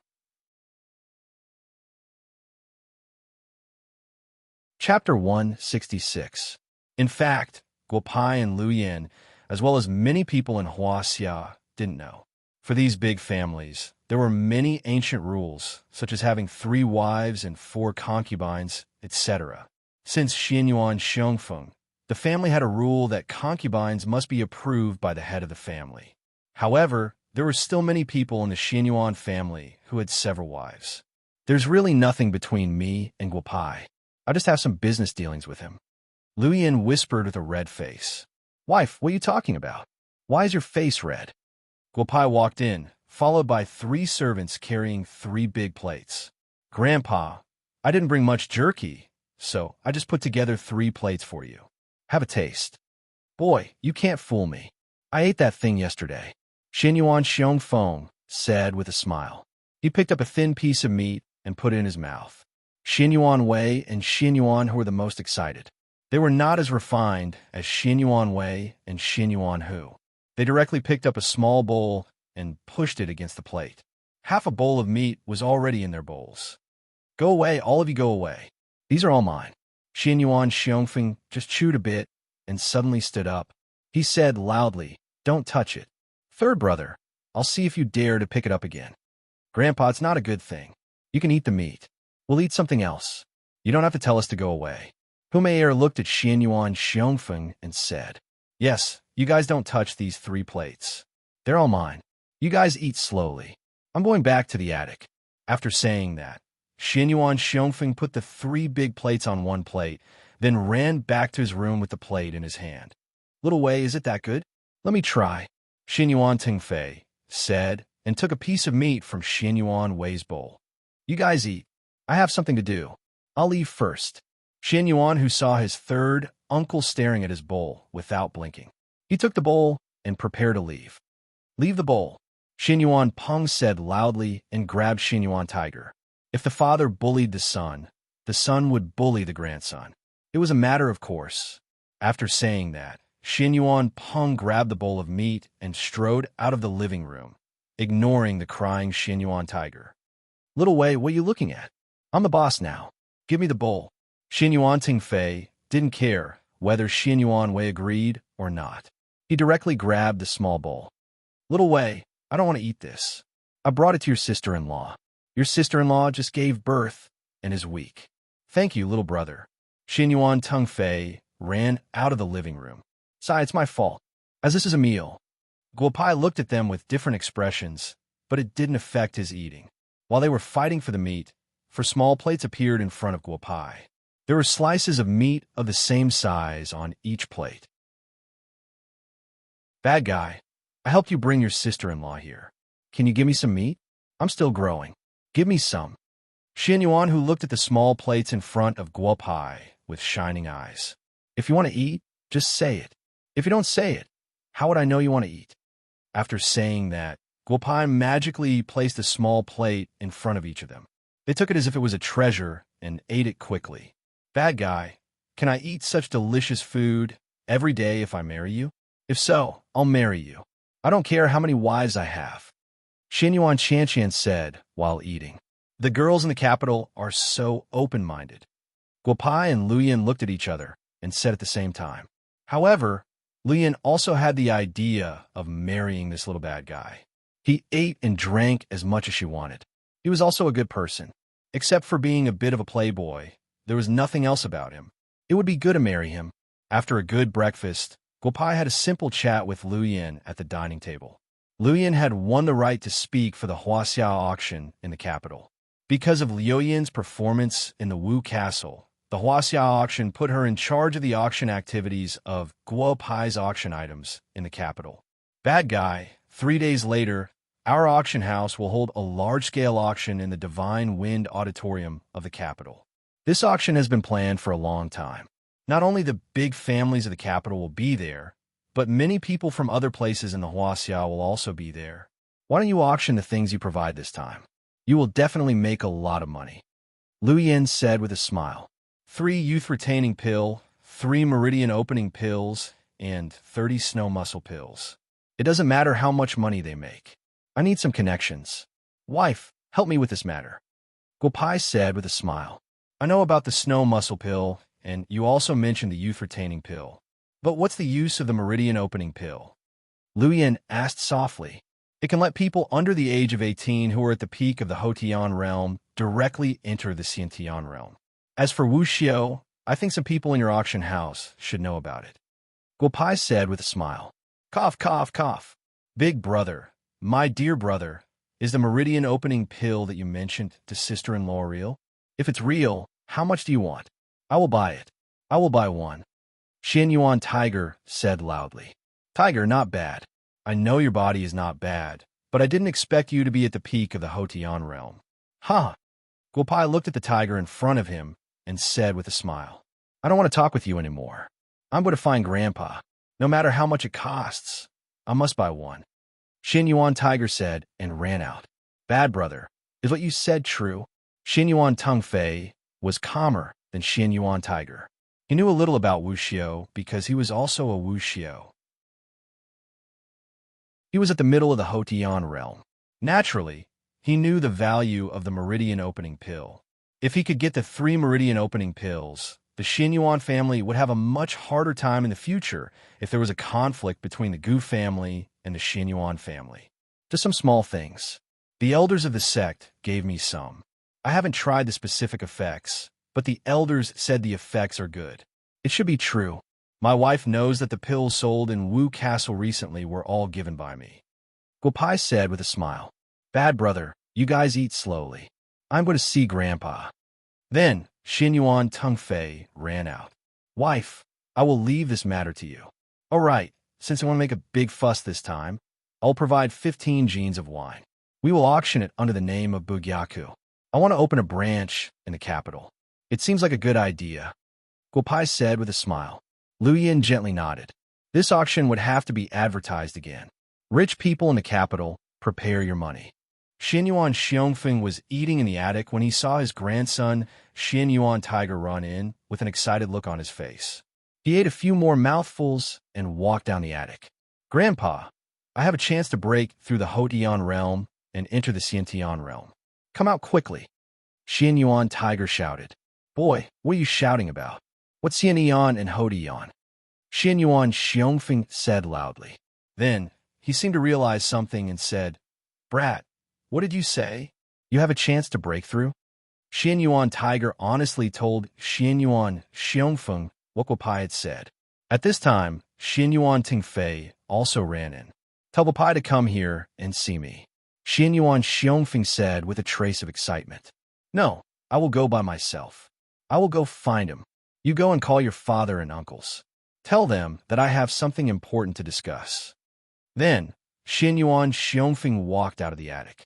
Chapter 166. In fact, Guopai and Luyan, as well as many people in Huaxia, didn't know. For these big families, there were many ancient rules, such as having 3 wives and 4 concubines, etc. Since Xianyuan Xiongfeng, the family had a rule that concubines must be approved by the head of the family. However, there were still many people in the Xianyuan family who had several wives. There's really nothing between me and Guopai. I just have some business dealings with him. Luyan whispered with a red face. Wife, what are you talking about? Why is your face red? Guopai walked in, followed by 3 servants carrying 3 big plates. Grandpa, I didn't bring much jerky, so I just put together 3 plates for you. Have a taste. Boy, you can't fool me. I ate that thing yesterday, Xianyuan Xiongfeng said with a smile. He picked up a thin piece of meat and put it in his mouth. Xianyuan Wei and Xianyuan who were the most excited. They were not as refined as Xianyuan Wei and Xianyuan Hu. They directly picked up a small bowl and pushed it against the plate. Half a bowl of meat was already in their bowls. Go away, all of you go away. These are all mine. Xianyuan Xiongfeng just chewed a bit and suddenly stood up. He said loudly, Don't touch it. Third brother, I'll see if you dare to pick it up again. Grandpa, it's not a good thing. You can eat the meat. We'll eat something else. You don't have to tell us to go away. Humayer looked at Xianyuan Xiongfeng and said, Yes, you guys don't touch these 3 plates. They're all mine. You guys eat slowly. I'm going back to the attic. After saying that, Xianyuan Xiongfeng put the 3 big plates on one plate, then ran back to his room with the plate in his hand. Little Wei, is it that good? Let me try, Xianyuan Tengfei said, and took a piece of meat from Xianyuan Wei's bowl. You guys eat. I have something to do. I'll leave first. Xianyuan, who saw his third uncle staring at his bowl without blinking. He took the bowl and prepared to leave. Leave the bowl, Xianyuan Peng said loudly and grabbed Xianyuan Tiger. If the father bullied the son would bully the grandson. It was a matter of course. After saying that, Xianyuan Peng grabbed the bowl of meat and strode out of the living room, ignoring the crying Xianyuan Tiger. Little Wei, what are you looking at? I'm the boss now. Give me the bowl. Xianyuan Tengfei didn't care whether Xianyuan Wei agreed or not. He directly grabbed the small bowl. Little Wei, I don't want to eat this. I brought it to your sister-in-law. Your sister-in-law just gave birth and is weak. Thank you, little brother. Xianyuan Tengfei ran out of the living room. Sai, it's my fault, as this is a meal. Guopai looked at them with different expressions, but it didn't affect his eating. While they were fighting for the meat, 4 small plates appeared in front of Guopai. There were slices of meat of the same size on each plate. Bad guy, I helped you bring your sister-in-law here. Can you give me some meat? I'm still growing. Give me some. Xianyuan, who looked at the small plates in front of Guopai with shining eyes. If you want to eat, just say it. If you don't say it, how would I know you want to eat? After saying that, Guopai magically placed a small plate in front of each of them. They took it as if it was a treasure and ate it quickly. Bad guy, can I eat such delicious food every day if I marry you? If so, I'll marry you. I don't care how many wives I have. Xianyuan Qianqian said while eating. The girls in the capital are so open-minded. Guopai and Luyan looked at each other and said at the same time. However, Luyan also had the idea of marrying this little bad guy. He ate and drank as much as she wanted. He was also a good person. Except for being a bit of a playboy, there was nothing else about him. It would be good to marry him. After a good breakfast, Guopai had a simple chat with Luyan at the dining table. Luyan had won the right to speak for the Huaxiao auction in the capital. Because of Liu Yin's performance in the Wu Castle, the Huaxiao auction put her in charge of the auction activities of Guo Pai's auction items in the capital. Bad guy, 3 days later, our auction house will hold a large-scale auction in the Divine Wind Auditorium of the capital. This auction has been planned for a long time. Not only the big families of the capital will be there, but many people from other places in the Huaxiao will also be there. Why don't you auction the things you provide this time? You will definitely make a lot of money. Liu Yin said with a smile. 3 youth-retaining pill, 3 meridian-opening pills, and 30 snow muscle pills. It doesn't matter how much money they make. I need some connections. Wife, help me with this matter. Guopai said with a smile. I know about the snow muscle pill, and you also mentioned the youth-retaining pill. But what's the use of the meridian-opening pill? Liu Yin asked softly. It can let people under the age of 18 who are at the peak of the Houtian realm directly enter the Xiantian realm. As for Wuxiu, I think some people in your auction house should know about it. Guopai said with a smile. Cough, cough, cough. Big brother, my dear brother, is the meridian opening pill that you mentioned to sister-in-law real? If it's real, how much do you want? I will buy it. I will buy 1. Xianyuan Tiger said loudly. Tiger, not bad. I know your body is not bad, but I didn't expect you to be at the peak of the Houtian realm. Huh. Guopai looked at the tiger in front of him and said with a smile. I don't want to talk with you anymore. I'm going to find Grandpa. No matter how much it costs, I must buy 1. Xianyuan Tiger said and ran out. Bad brother, is what you said true? Xianyuan Tongfei was calmer than Xianyuan Tiger. He knew a little about Wuxiu because he was also a Wuxiu. He was at the middle of the Houtian realm. Naturally, he knew the value of the meridian opening pill. If he could get the 3 meridian opening pills, the Xianyuan family would have a much harder time in the future if there was a conflict between the Gu family and the Xianyuan family. Just some small things. The elders of the sect gave me some. I haven't tried the specific effects, but the elders said the effects are good. It should be true. My wife knows that the pills sold in Wu Castle recently were all given by me. Guopai said with a smile. Bad brother, you guys eat slowly. I'm going to see Grandpa. Then, Xianyuan Tongfei ran out. Wife, I will leave this matter to you. All right, since I want to make a big fuss this time, I'll provide 15 jeans of wine. We will auction it under the name of Bugyaku. I want to open a branch in the capital. It seems like a good idea. Guopai said with a smile. Liu Yin gently nodded. This auction would have to be advertised again. Rich people in the capital, prepare your money. Xianyuan Xiongfeng was eating in the attic when he saw his grandson, Xianyuan Tiger, run in with an excited look on his face. He ate a few more mouthfuls and walked down the attic. Grandpa, I have a chance to break through the Houtian realm and enter the Xiantian realm. Come out quickly. Xianyuan Tiger shouted. Boy, what are you shouting about? What's Xianyuan and Houtian? Xianyuan Xiongfeng said loudly. Then, he seemed to realize something and said, Brat, what did you say? You have a chance to break through? Xianyuan Tiger honestly told Xianyuan Xiongfeng what Guopai had said. At this time, Xianyuan Tingfei also ran in. Tell Guopai to come here and see me. Xianyuan Xiongfeng said with a trace of excitement. No, I will go by myself. I will go find him. You go and call your father and uncles. Tell them that I have something important to discuss. Then, Xianyuan Xiongfeng walked out of the attic.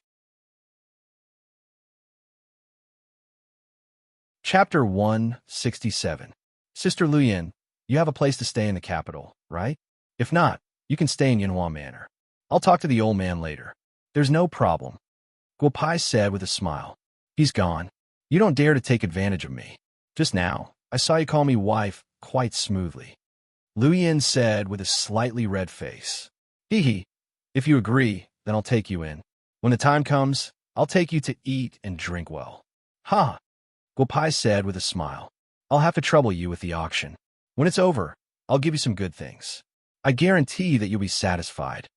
Chapter 167. Sister Luyan, you have a place to stay in the capital, right? If not, you can stay in Yanhua Manor. I'll talk to the old man later. There's no problem. Guopai said with a smile. He's gone. You don't dare to take advantage of me. Just now, I saw you call me wife quite smoothly. Lu Yin said with a slightly red face. Hee hee. If you agree, then I'll take you in. When the time comes, I'll take you to eat and drink well. Ha! Guopai said with a smile. I'll have to trouble you with the auction. When it's over, I'll give you some good things. I guarantee that you'll be satisfied.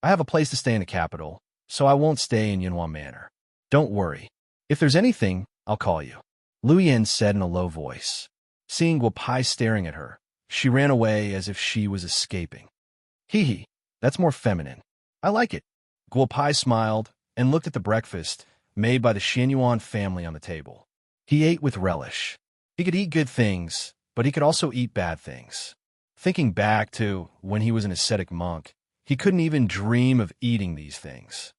I have a place to stay in the capital, so I won't stay in Yunhua Manor. Don't worry. If there's anything, I'll call you. Lu Yin said in a low voice. Seeing Guopai staring at her, she ran away as if she was escaping. Hee hee, that's more feminine. I like it. Guopai smiled and looked at the breakfast made by the Xianyuan family on the table. He ate with relish. He could eat good things, but he could also eat bad things. Thinking back to when he was an ascetic monk, he couldn't even dream of eating these things.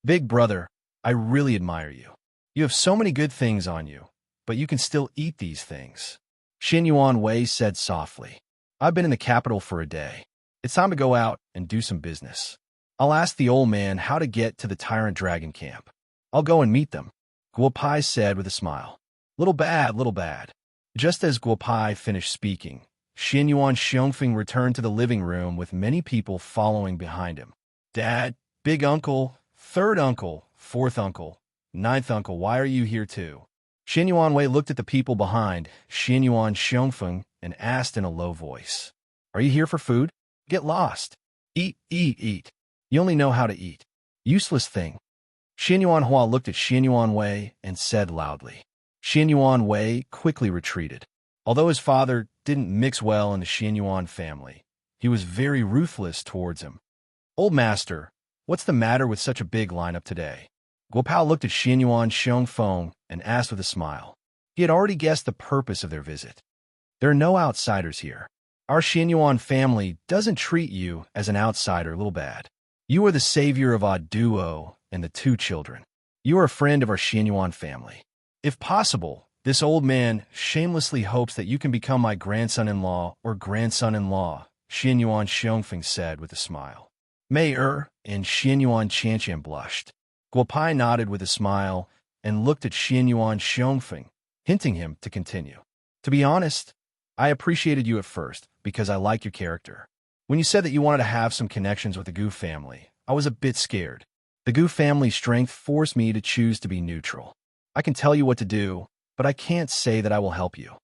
Big brother, I really admire you. You have so many good things on you, but you can still eat these things. Xianyuan Wei said softly. I've been in the capital for a day. It's time to go out and do some business. I'll ask the old man how to get to the Tyrant Dragon camp. I'll go and meet them, Guopai said with a smile. Little bad, little bad. Just as Guopai finished speaking, Xianyuan Xiongfeng returned to the living room with many people following behind him. Dad, big uncle, third uncle, fourth uncle, ninth uncle, why are you here too? Xianyuan Wei looked at the people behind Xianyuan Xiongfeng and asked in a low voice. Are you here for food? Get lost. Eat, eat, eat. You only know how to eat. Useless thing. Xianyuan Hua looked at Xianyuan Wei and said loudly. Xianyuan Wei quickly retreated. Although his father didn't mix well in the Xianyuan family, he was very ruthless towards him. Old master, what's the matter with such a big lineup today? Guopao looked at Xianyuan Xiongfeng and asked with a smile. He had already guessed the purpose of their visit. There are no outsiders here. Our Xianyuan family doesn't treat you as an outsider, little bad. You are the savior of our duo and the two children. You are a friend of our Xianyuan family. If possible, this old man shamelessly hopes that you can become my grandson-in-law or grandson-in-law, Xianyuan Xiongfeng said with a smile. Mei and Xianyuan Qianqian blushed. Guopai nodded with a smile and looked at Xianyuan Xiongfeng, hinting him to continue. To be honest, I appreciated you at first because I like your character. When you said that you wanted to have some connections with the Gu family, I was a bit scared. The Gu family's strength forced me to choose to be neutral. I can tell you what to do, but I can't say that I will help you.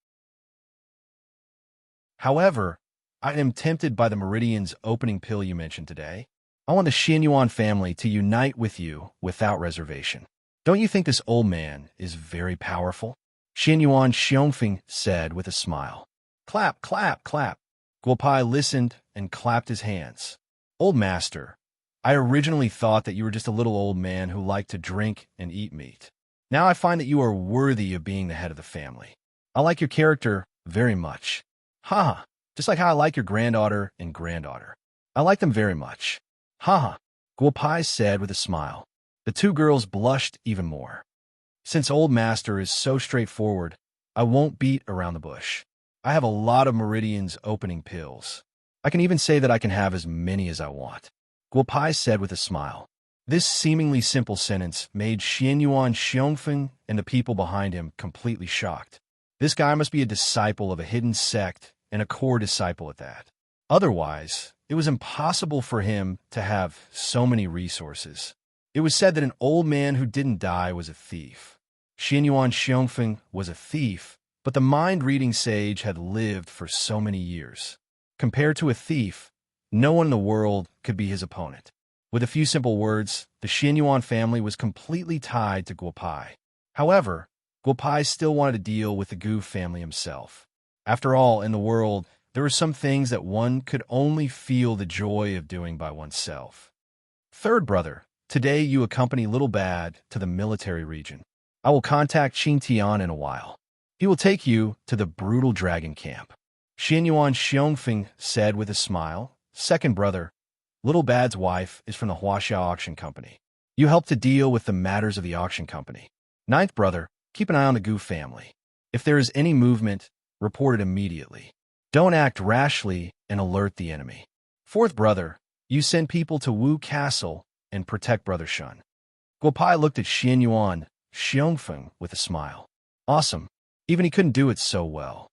However, I am tempted by the Meridian's opening pill you mentioned today. I want the Xianyuan family to unite with you without reservation. Don't you think this old man is very powerful? Xianyuan Xiongfeng said with a smile. Clap, clap, clap. Guopai listened and clapped his hands. Old master, I originally thought that you were just a little old man who liked to drink and eat meat. Now I find that you are worthy of being the head of the family. I like your character very much. Ha! Just like how I like your granddaughter and granddaughter. I like them very much. Ha! Guopai said with a smile. The two girls blushed even more. Since old master is so straightforward, I won't beat around the bush. I have a lot of Meridian's opening pills. I can even say that I can have as many as I want. Guopai said with a smile. This seemingly simple sentence made Xianyuan Xiongfeng and the people behind him completely shocked. This guy must be a disciple of a hidden sect and a core disciple at that. Otherwise, it was impossible for him to have so many resources. It was said that an old man who didn't die was a thief. Xianyuan Xiongfeng was a thief, but the mind-reading sage had lived for so many years. Compared to a thief, no one in the world could be his opponent. With a few simple words, the Xianyuan family was completely tied to Guopai. However, Guopai still wanted to deal with the Gu family himself. After all, in the world, there were some things that one could only feel the joy of doing by oneself. Third brother, today you accompany Little Bad to the military region. I will contact Qin Tian in a while. He will take you to the brutal dragon camp. Xianyuan Xiongfeng said with a smile. Second brother, Little Bad's wife is from the Huaxiao Auction Company. You help to deal with the matters of the auction company. Ninth brother, keep an eye on the Gu family. If there is any movement, report it immediately. Don't act rashly and alert the enemy. Fourth brother, you send people to Wu Castle and protect Brother Shun. Guopai looked at Xianyuan Xiongfeng with a smile. Awesome. Even he couldn't do it so well.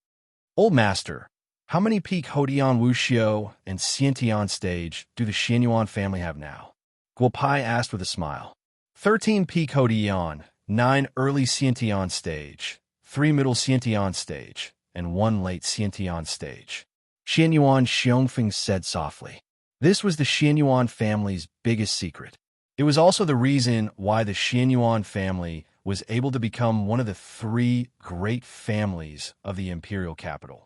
Old master, How many peak Hodian Wuxiu and Xiantian stage do the Xianyuan family have now? Guopai asked with a smile. 13 peak Hodian, 9 early Xiantian stage, 3 middle Xiantian stage, and 1 late Xiantian stage. Xianyuan Xiongfeng said softly. This was the Xianyuan family's biggest secret. It was also the reason why the Xianyuan family was able to become one of the 3 great families of the imperial capital.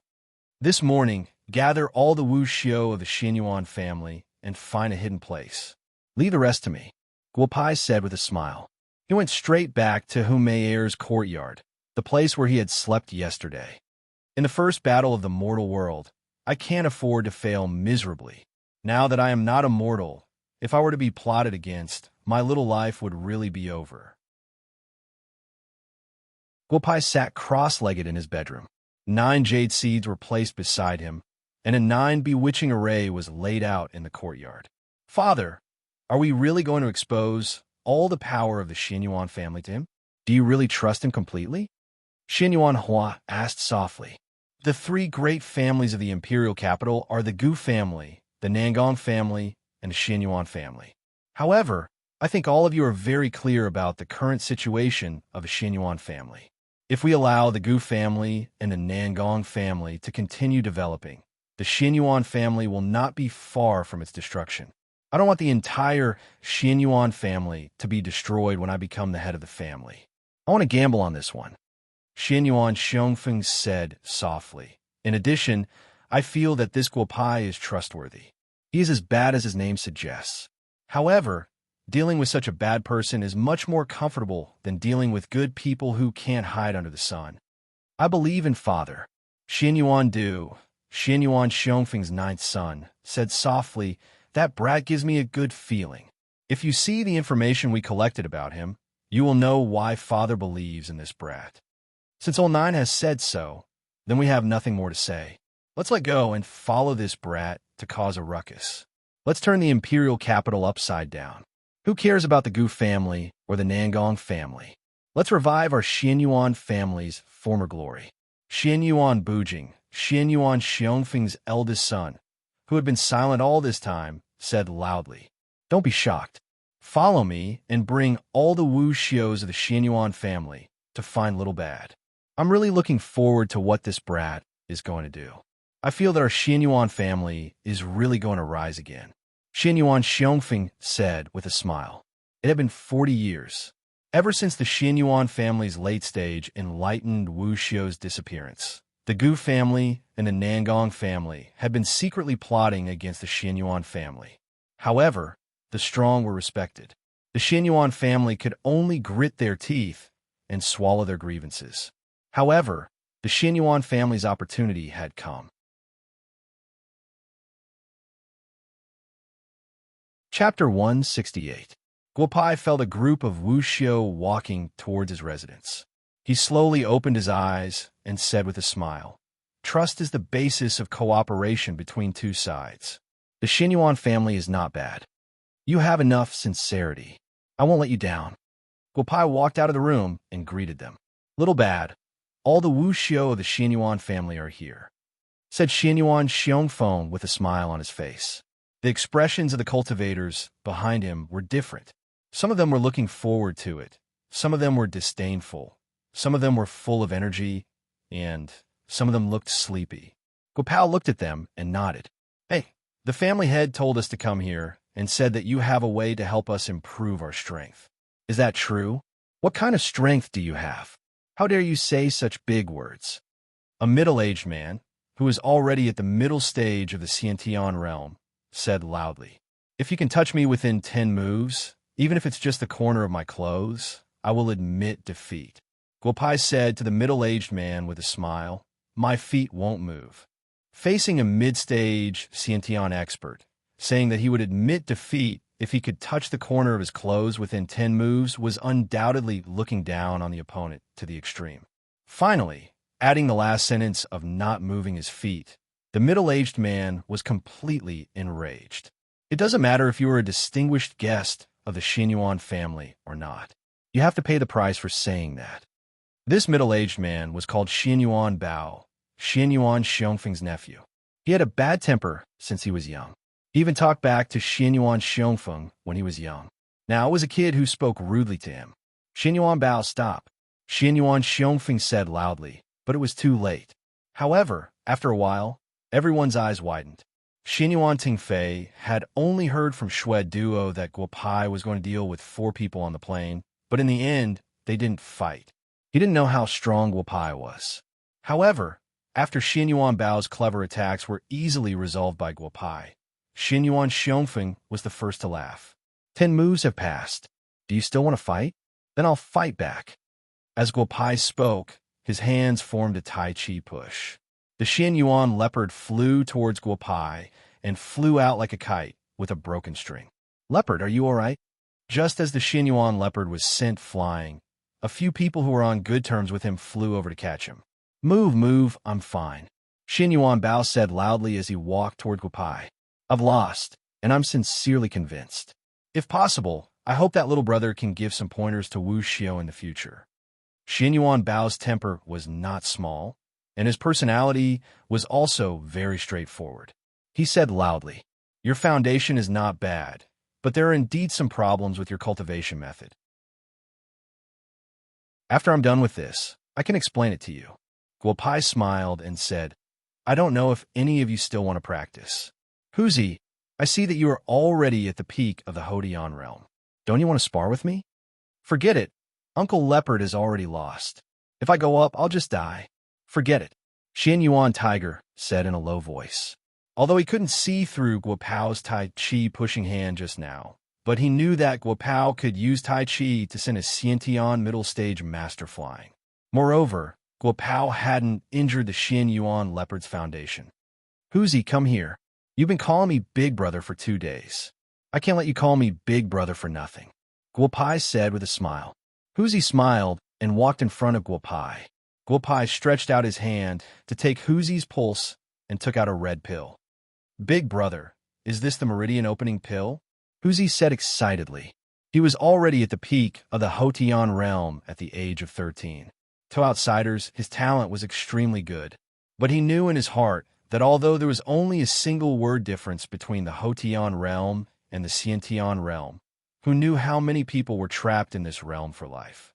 This morning, gather all the Wuxiu of the Xianyuan family and find a hidden place. Leave the rest to me, Guopai said with a smile. He went straight back to Humayer's courtyard, the place where he had slept yesterday. In the first battle of the mortal world, I can't afford to fail miserably. Now that I am not immortal, if I were to be plotted against, my little life would really be over. Guopai sat cross-legged in his bedroom. 9 jade seeds were placed beside him, and a 9 bewitching array was laid out in the courtyard. Father, are we really going to expose all the power of the Xianyuan family to him? Do you really trust him completely? Xianyuan Hua asked softly. The 3 great families of the imperial capital are the Gu family, the Nangong family, and the Xianyuan family. However, I think all of you are very clear about the current situation of the Xianyuan family. If we allow the Gu family and the Nangong family to continue developing, the Xianyuan family will not be far from its destruction. I don't want the entire Xianyuan family to be destroyed when I become the head of the family. I want to gamble on this one, Xianyuan Xiongfeng said softly. In addition, I feel that this Guopai is trustworthy. He is as bad as his name suggests. However, dealing with such a bad person is much more comfortable than dealing with good people who can't hide under the sun. I believe in Father. Xianyuan Du, Xianyuan Xiongfeng's 9th son, said softly, that brat gives me a good feeling. If you see the information we collected about him, you will know why Father believes in this brat. Since old 9 has said so, then we have nothing more to say. Let's let go and follow this brat to cause a ruckus. Let's turn the imperial capital upside down. Who cares about the Gu family or the Nangong family? Let's revive our Xianyuan family's former glory. Xianyuan Bujing, Xianyuan Xiongfeng's eldest son, who had been silent all this time, said loudly, Don't be shocked. Follow me and bring all the Wuxius of the Xianyuan family to find Little Bad. I'm really looking forward to what this brat is going to do. I feel that our Xianyuan family is really going to rise again. Xianyuan Xiongfeng said with a smile. It had been 40 years, ever since the Xianyuan family's late-stage enlightened Wuxiu's disappearance. The Gu family and the Nangong family had been secretly plotting against the Xianyuan family. However, the strong were respected. The Xianyuan family could only grit their teeth and swallow their grievances. However, the Xianyuan family's opportunity had come. Chapter 168. Guopai felt a group of Wuxiu walking towards his residence. He slowly opened his eyes and said with a smile, Trust is the basis of cooperation between 2 sides. The Xianyuan family is not bad. You have enough sincerity. I won't let you down. Guopai walked out of the room and greeted them. Little Bad, all the Wuxiu of the Xianyuan family are here, said Xianyuan Xiongfeng with a smile on his face. The expressions of the cultivators behind him were different. Some of them were looking forward to it. Some of them were disdainful. Some of them were full of energy, and some of them looked sleepy. Guopao looked at them and nodded. Hey, the family head told us to come here and said that you have a way to help us improve our strength. Is that true? What kind of strength do you have? How dare you say such big words? A middle-aged man, who is already at the middle stage of the Xiantian realm, said loudly, If you can touch me within 10 moves, even if it's just the corner of my clothes, I will admit defeat. Guopai said to the middle-aged man with a smile, My feet won't move. Facing a mid-stage Xiantian expert, saying that he would admit defeat if he could touch the corner of his clothes within 10 moves was undoubtedly looking down on the opponent to the extreme. Finally, adding the last sentence of not moving his feet, the middle-aged man was completely enraged. It doesn't matter if you are a distinguished guest of the Xianyuan family or not. You have to pay the price for saying that. This middle-aged man was called Xianyuan Bao, Xianyuan Xiongfeng's nephew. He had a bad temper since he was young. He even talked back to Xianyuan Xiongfeng when he was young. Now it was a kid who spoke rudely to him. Xianyuan Bao, stop. Xianyuan Xiongfeng said loudly, but it was too late. However, after a while, everyone's eyes widened. Xianyuan Tingfei had only heard from Xue Duo that Guopai was going to deal with 4 people on the plane, but in the end, they didn't fight. He didn't know how strong Guopai was. However, after Xianyuan Bao's clever attacks were easily resolved by Guopai, Xianyuan Xiongfeng was the first to laugh. 10 moves have passed. Do you still want to fight? Then I'll fight back. As Guopai spoke, his hands formed a Tai Chi push. The Xianyuan leopard flew towards Guopai and flew out like a kite with a broken string. Leopard, are you all right? Just as the Xianyuan leopard was sent flying, a few people who were on good terms with him flew over to catch him. Move, I'm fine. Xianyuan Bao said loudly as he walked toward Guopai. I've lost, and I'm sincerely convinced. If possible, I hope that little brother can give some pointers to Wu Xiao in the future. Xianyuan Bao's temper was not small, and his personality was also very straightforward. He said loudly, your foundation is not bad, but there are indeed some problems with your cultivation method. After I'm done with this, I can explain it to you. Guopai smiled and said, I don't know if any of you still want to practice. Huzi, I see that you are already at the peak of the Hodian realm. Don't you want to spar with me? Forget it. Uncle Leopard is already lost. If I go up, I'll just die. Forget it. Xianyuan Tiger said in a low voice. Although he couldn't see through Guopau's Tai Chi pushing hand just now, but he knew that Guopao could use Tai Chi to send a Xiantian middle stage master flying. Moreover, Guopao hadn't injured the Xianyuan leopard's foundation. Huzi, come here. You've been calling me Big Brother for 2 days. I can't let you call me Big Brother for nothing, Guopai said with a smile. Huzi smiled and walked in front of Guopai. Guopai stretched out his hand to take Huzi's pulse and took out a red pill. Big Brother, is this the meridian opening pill? Huzi said excitedly. He was already at the peak of the Hotian realm at the age of 13. To outsiders, his talent was extremely good, but he knew in his heart that although there was only a single word difference between the Hotian realm and the Xiantian realm, who knew how many people were trapped in this realm for life?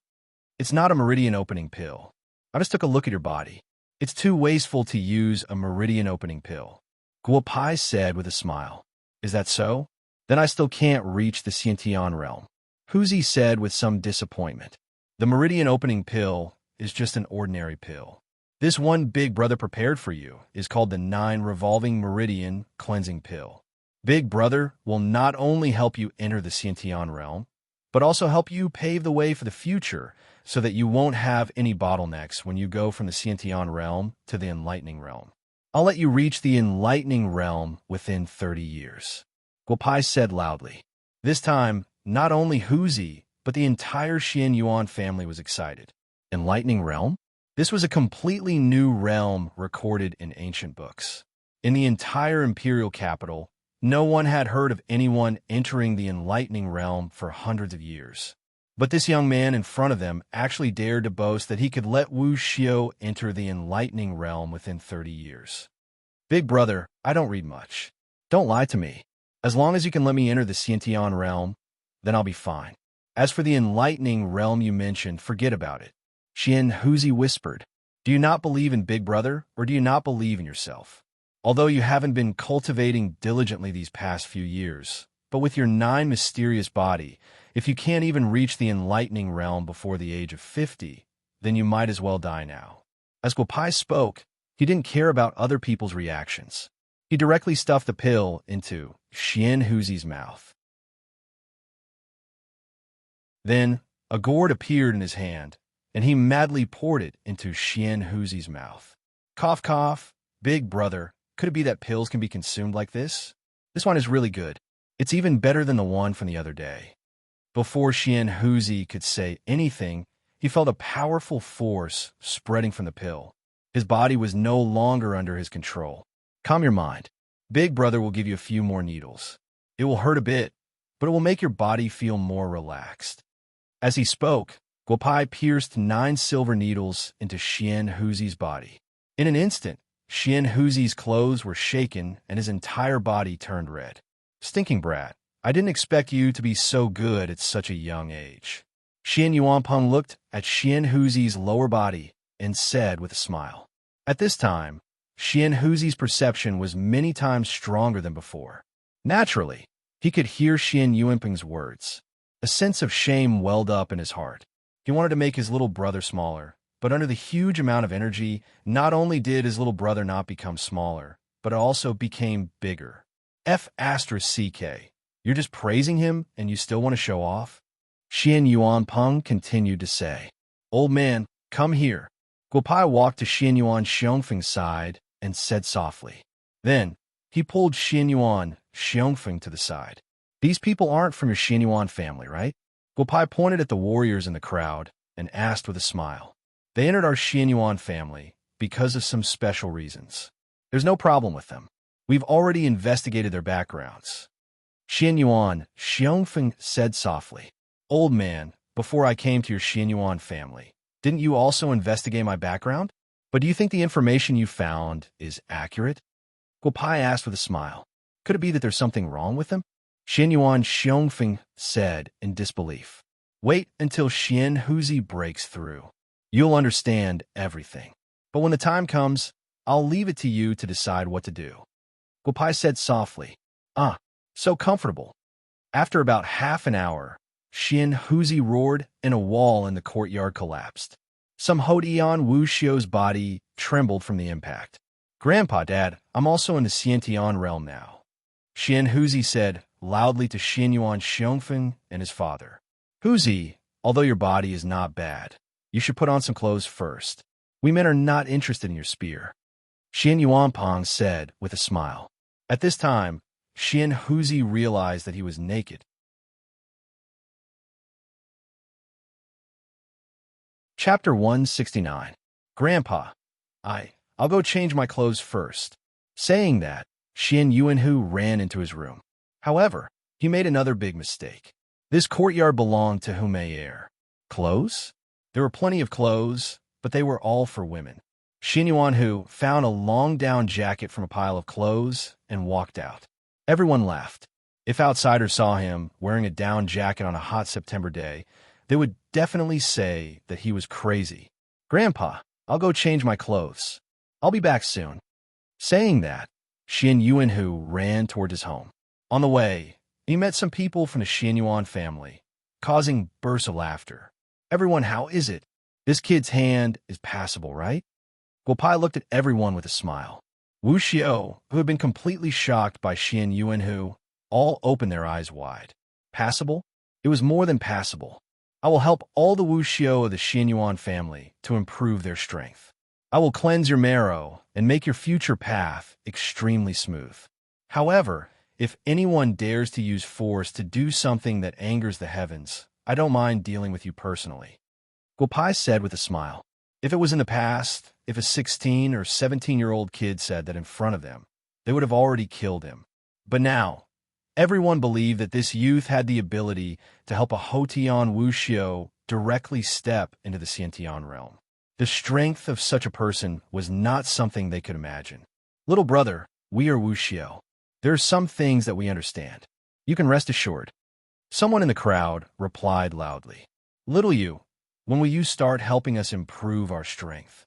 It's not a meridian opening pill. I just took a look at your body. It's too wasteful to use a meridian opening pill, Guopai said with a smile. Is that so? Then I still can't reach the Xiantian realm, Huzi said with some disappointment. The meridian opening pill is just an ordinary pill. This one Big Brother prepared for you is called the 9 revolving meridian cleansing pill. Big Brother will not only help you enter the Xiantian realm, but also help you pave the way for the future so that you won't have any bottlenecks when you go from the Xiantian realm to the enlightening realm. I'll let you reach the enlightening realm within 30 years, Guopai said loudly. This time, not only Huzi, but the entire Xianyuan family was excited. Enlightening realm? This was a completely new realm recorded in ancient books. In the entire imperial capital, no one had heard of anyone entering the enlightening realm for hundreds of years. But this young man in front of them actually dared to boast that he could let Wu Xiao enter the enlightening realm within 30 years. Big Brother, I don't read much. Don't lie to me. As long as you can let me enter the Xiantian realm, then I'll be fine. As for the enlightening realm you mentioned, forget about it. Xian Huzi whispered. Do you not believe in Big Brother, or do you not believe in yourself? Although you haven't been cultivating diligently these past few years, but with your 9 mysterious body, if you can't even reach the enlightening realm before the age of 50, then you might as well die now. As Guopai spoke, he didn't care about other people's reactions. He directly stuffed the pill into Xian Huzi's mouth. Then, a gourd appeared in his hand, and he madly poured it into Xian Huzi's mouth. Cough, cough. Big Brother, could it be that pills can be consumed like this? This one is really good. It's even better than the one from the other day. Before Xian Huzi could say anything, he felt a powerful force spreading from the pill. His body was no longer under his control. Calm your mind. Big Brother will give you a few more needles. It will hurt a bit, but it will make your body feel more relaxed. As he spoke, Guopai pierced 9 silver needles into Xian Huzi's body. In an instant, Xian Huzi's clothes were shaken and his entire body turned red. Stinking brat, I didn't expect you to be so good at such a young age. Xian Yuanpeng looked at Xian Huzi's lower body and said with a smile. At this time, Xian Huzi's perception was many times stronger than before. Naturally, he could hear Xian Yuanpeng's words. A sense of shame welled up in his heart. He wanted to make his little brother smaller, but under the huge amount of energy, not only did his little brother not become smaller, but it also became bigger. F***CK. You're just praising him and you still want to show off? Xian Yuanpeng continued to say. Old man, come here. Guopai walked to Xian Yuan Xiongfeng's side and said softly. Then, he pulled Xian Yuan Xiongfeng to the side. These people aren't from your Xian Yuan family, right? Guopai pointed at the warriors in the crowd and asked with a smile. They entered our Xian Yuan family because of some special reasons. There's no problem with them. We've already investigated their backgrounds. Xian Yuan Xiongfeng said softly. Old man, before I came to your Xian Yuan family, didn't you also investigate my background? But do you think the information you found is accurate? Guopai asked with a smile. Could it be that there's something wrong with them? Xian Yuan Xiongfeng said in disbelief. Wait until Xian Huzi breaks through. You'll understand everything. But when the time comes, I'll leave it to you to decide what to do. Guopai said softly. So comfortable. After about half an hour, Xian Huzi roared and a wall in the courtyard collapsed. Some Hodian Wuxiu's body trembled from the impact. Grandpa, Dad, I'm also in the Xiantian realm now. Xian Huzi said loudly to Xian Yuan Xiongfeng and his father. Huzi, although your body is not bad, you should put on some clothes first. We men are not interested in your spear. Xian Yuanpeng said with a smile. At this time, Xian Huzi realized that he was naked. Chapter 169. Grandpa, I'll go change my clothes first. Saying that, Xian Yuanhu ran into his room. However, he made another big mistake. This courtyard belonged to Humeyer. Clothes? There were plenty of clothes, but they were all for women. Xian Yuanhu found a long down jacket from a pile of clothes and walked out. Everyone laughed. If outsiders saw him wearing a down jacket on a hot September day, they would definitely say that he was crazy. Grandpa, I'll go change my clothes. I'll be back soon. Saying that, Xian Yuanhu ran toward his home. On the way, he met some people from the Xian Yuan family, causing bursts of laughter. Everyone, how is it? This kid's hand is passable, right? Guopai looked at everyone with a smile. Wu Xiu, who had been completely shocked by Xian Yuanhu, all opened their eyes wide. Passable? It was more than passable. I will help all the Wu Xiu of the Xian Yuan family to improve their strength. I will cleanse your marrow and make your future path extremely smooth. However, if anyone dares to use force to do something that angers the heavens, I don't mind dealing with you personally. Guopai said with a smile. If it was in the past, if a 16 or 17-year-old kid said that in front of them, they would have already killed him. But now, everyone believed that this youth had the ability to help a Hotian Wuxiu directly step into the Xiantian realm. The strength of such a person was not something they could imagine. Little brother, we are Wuxiu. There are some things that we understand. You can rest assured. Someone in the crowd replied loudly. Little you, when will you start helping us improve our strength?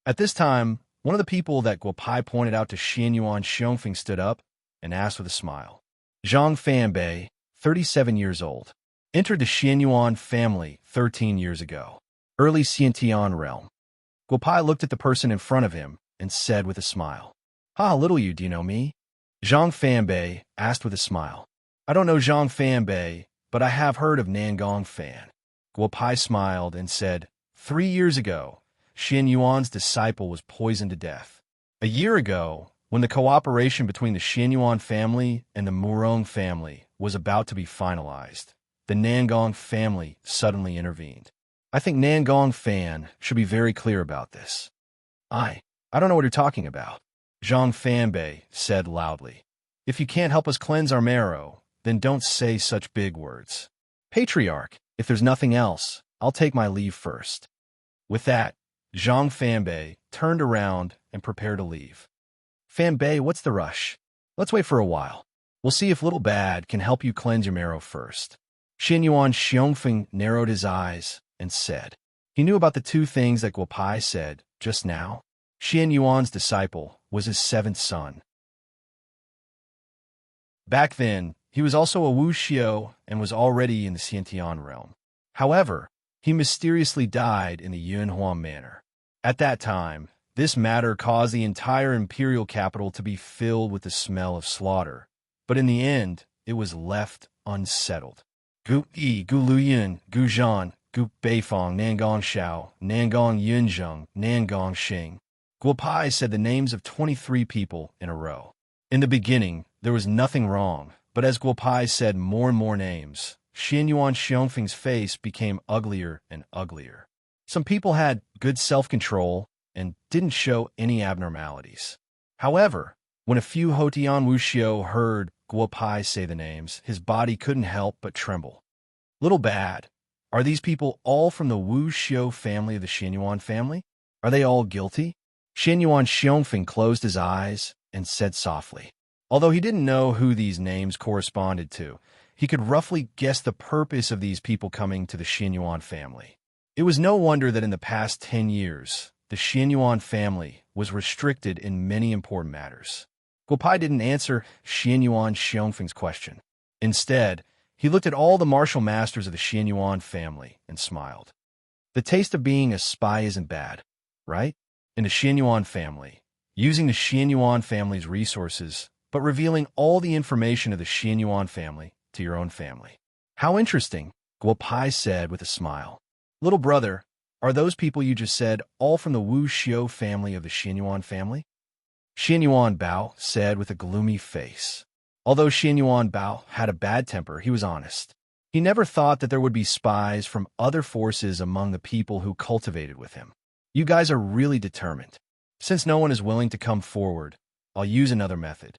At this time, one of the people that Guopai pointed out to Xian Yuan Xiongfeng stood up and asked with a smile. Zhang Fanbei, 37 years old, entered the Xian Yuan family 13 years ago. Early Xiantian realm. Guopai looked at the person in front of him and said with a smile. Little you, do you know me? Zhang Fanbei asked with a smile. I don't know Zhang Fanbei, but I have heard of Nangong Fan. Guopai smiled and said, 3 years ago, Xian Yuan's disciple was poisoned to death. A year ago, when the cooperation between the Xian Yuan family and the Murong family was about to be finalized, the Nangong family suddenly intervened. I think Nangong Fan should be very clear about this. I don't know what you're talking about. Zhang Fanbei said loudly. If you can't help us cleanse our marrow, then don't say such big words. Patriarch, if there's nothing else, I'll take my leave first. With that, Zhang Fanbei turned around and prepared to leave. Fan Bei, what's the rush? Let's wait for a while. We'll see if Little Bad can help you cleanse your marrow first. Xianyuan Xiongfeng narrowed his eyes and said. He knew about the two things that Guopai said just now. Xianyuan's disciple was his seventh son. Back then, he was also a Wu Xiao and was already in the Xiantian realm. However, he mysteriously died in the Yunhuan manor. At that time, this matter caused the entire imperial capital to be filled with the smell of slaughter, but in the end, it was left unsettled. Gu Yi, Gu Luyan, Gu Zhan, Gu Beifang, Nangong Shao, Nangong Yunzheng, Nangong Xing. Guopai said the names of 23 people in a row. In the beginning, there was nothing wrong, but as Guopai said more and more names, Xianyuan Xiongfeng's face became uglier and uglier. Some people had good self-control and didn't show any abnormalities. However, when a few Hotian Wuxiu heard Guopai say the names, his body couldn't help but tremble. Little Bad, are these people all from the Wu Xiu family of the Xianyuan family? Are they all guilty? Xianyuan Xiongfeng closed his eyes and said softly. Although he didn't know who these names corresponded to, he could roughly guess the purpose of these people coming to the Xianyuan family. It was no wonder that in the past 10 years, the Xianyuan family was restricted in many important matters. Guopai didn't answer Xianyuan Xiongfeng's question. Instead, he looked at all the martial masters of the Xianyuan family and smiled. The taste of being a spy isn't bad, right? In the Xianyuan family, using the Xianyuan family's resources, but revealing all the information of the Xianyuan family to your own family. How interesting, Guopai said with a smile. Little brother, are those people you just said all from the Wu Xiu family of the Xianyuan family? Xianyuan Bao said with a gloomy face. Although Xianyuan Bao had a bad temper, he was honest. He never thought that there would be spies from other forces among the people who cultivated with him. You guys are really determined. Since no one is willing to come forward, I'll use another method.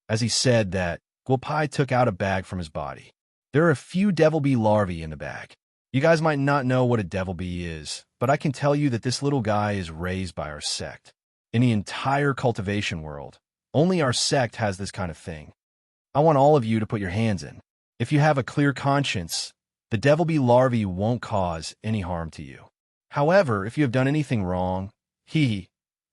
As he said that, Guopai took out a bag from his body. There are a few devil bee larvae in the bag. You guys might not know what a devil bee is, but I can tell you that this little guy is raised by our sect. In the entire cultivation world, only our sect has this kind of thing. I want all of you to put your hands in. If you have a clear conscience, the devil bee larvae won't cause any harm to you. However, if you have done anything wrong, then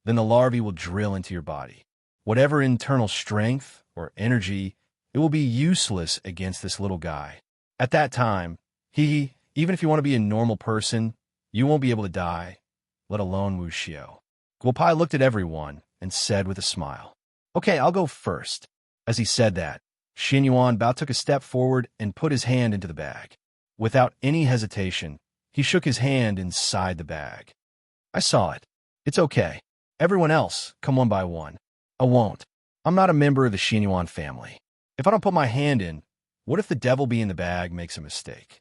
the larvae will drill into your body. Whatever internal strength or energy, it will be useless against this little guy. At that time, even if you want to be a normal person, you won't be able to die, let alone Wu Xiu. Guopai looked at everyone and said with a smile, Okay, I'll go first. As he said that, Xianyuan Bao took a step forward and put his hand into the bag. Without any hesitation, he shook his hand inside the bag. I saw it. It's okay. Everyone else, come one by one. I won't. I'm not a member of the Xianyuan family. If I don't put my hand in, what if the devil bee in the bag makes a mistake?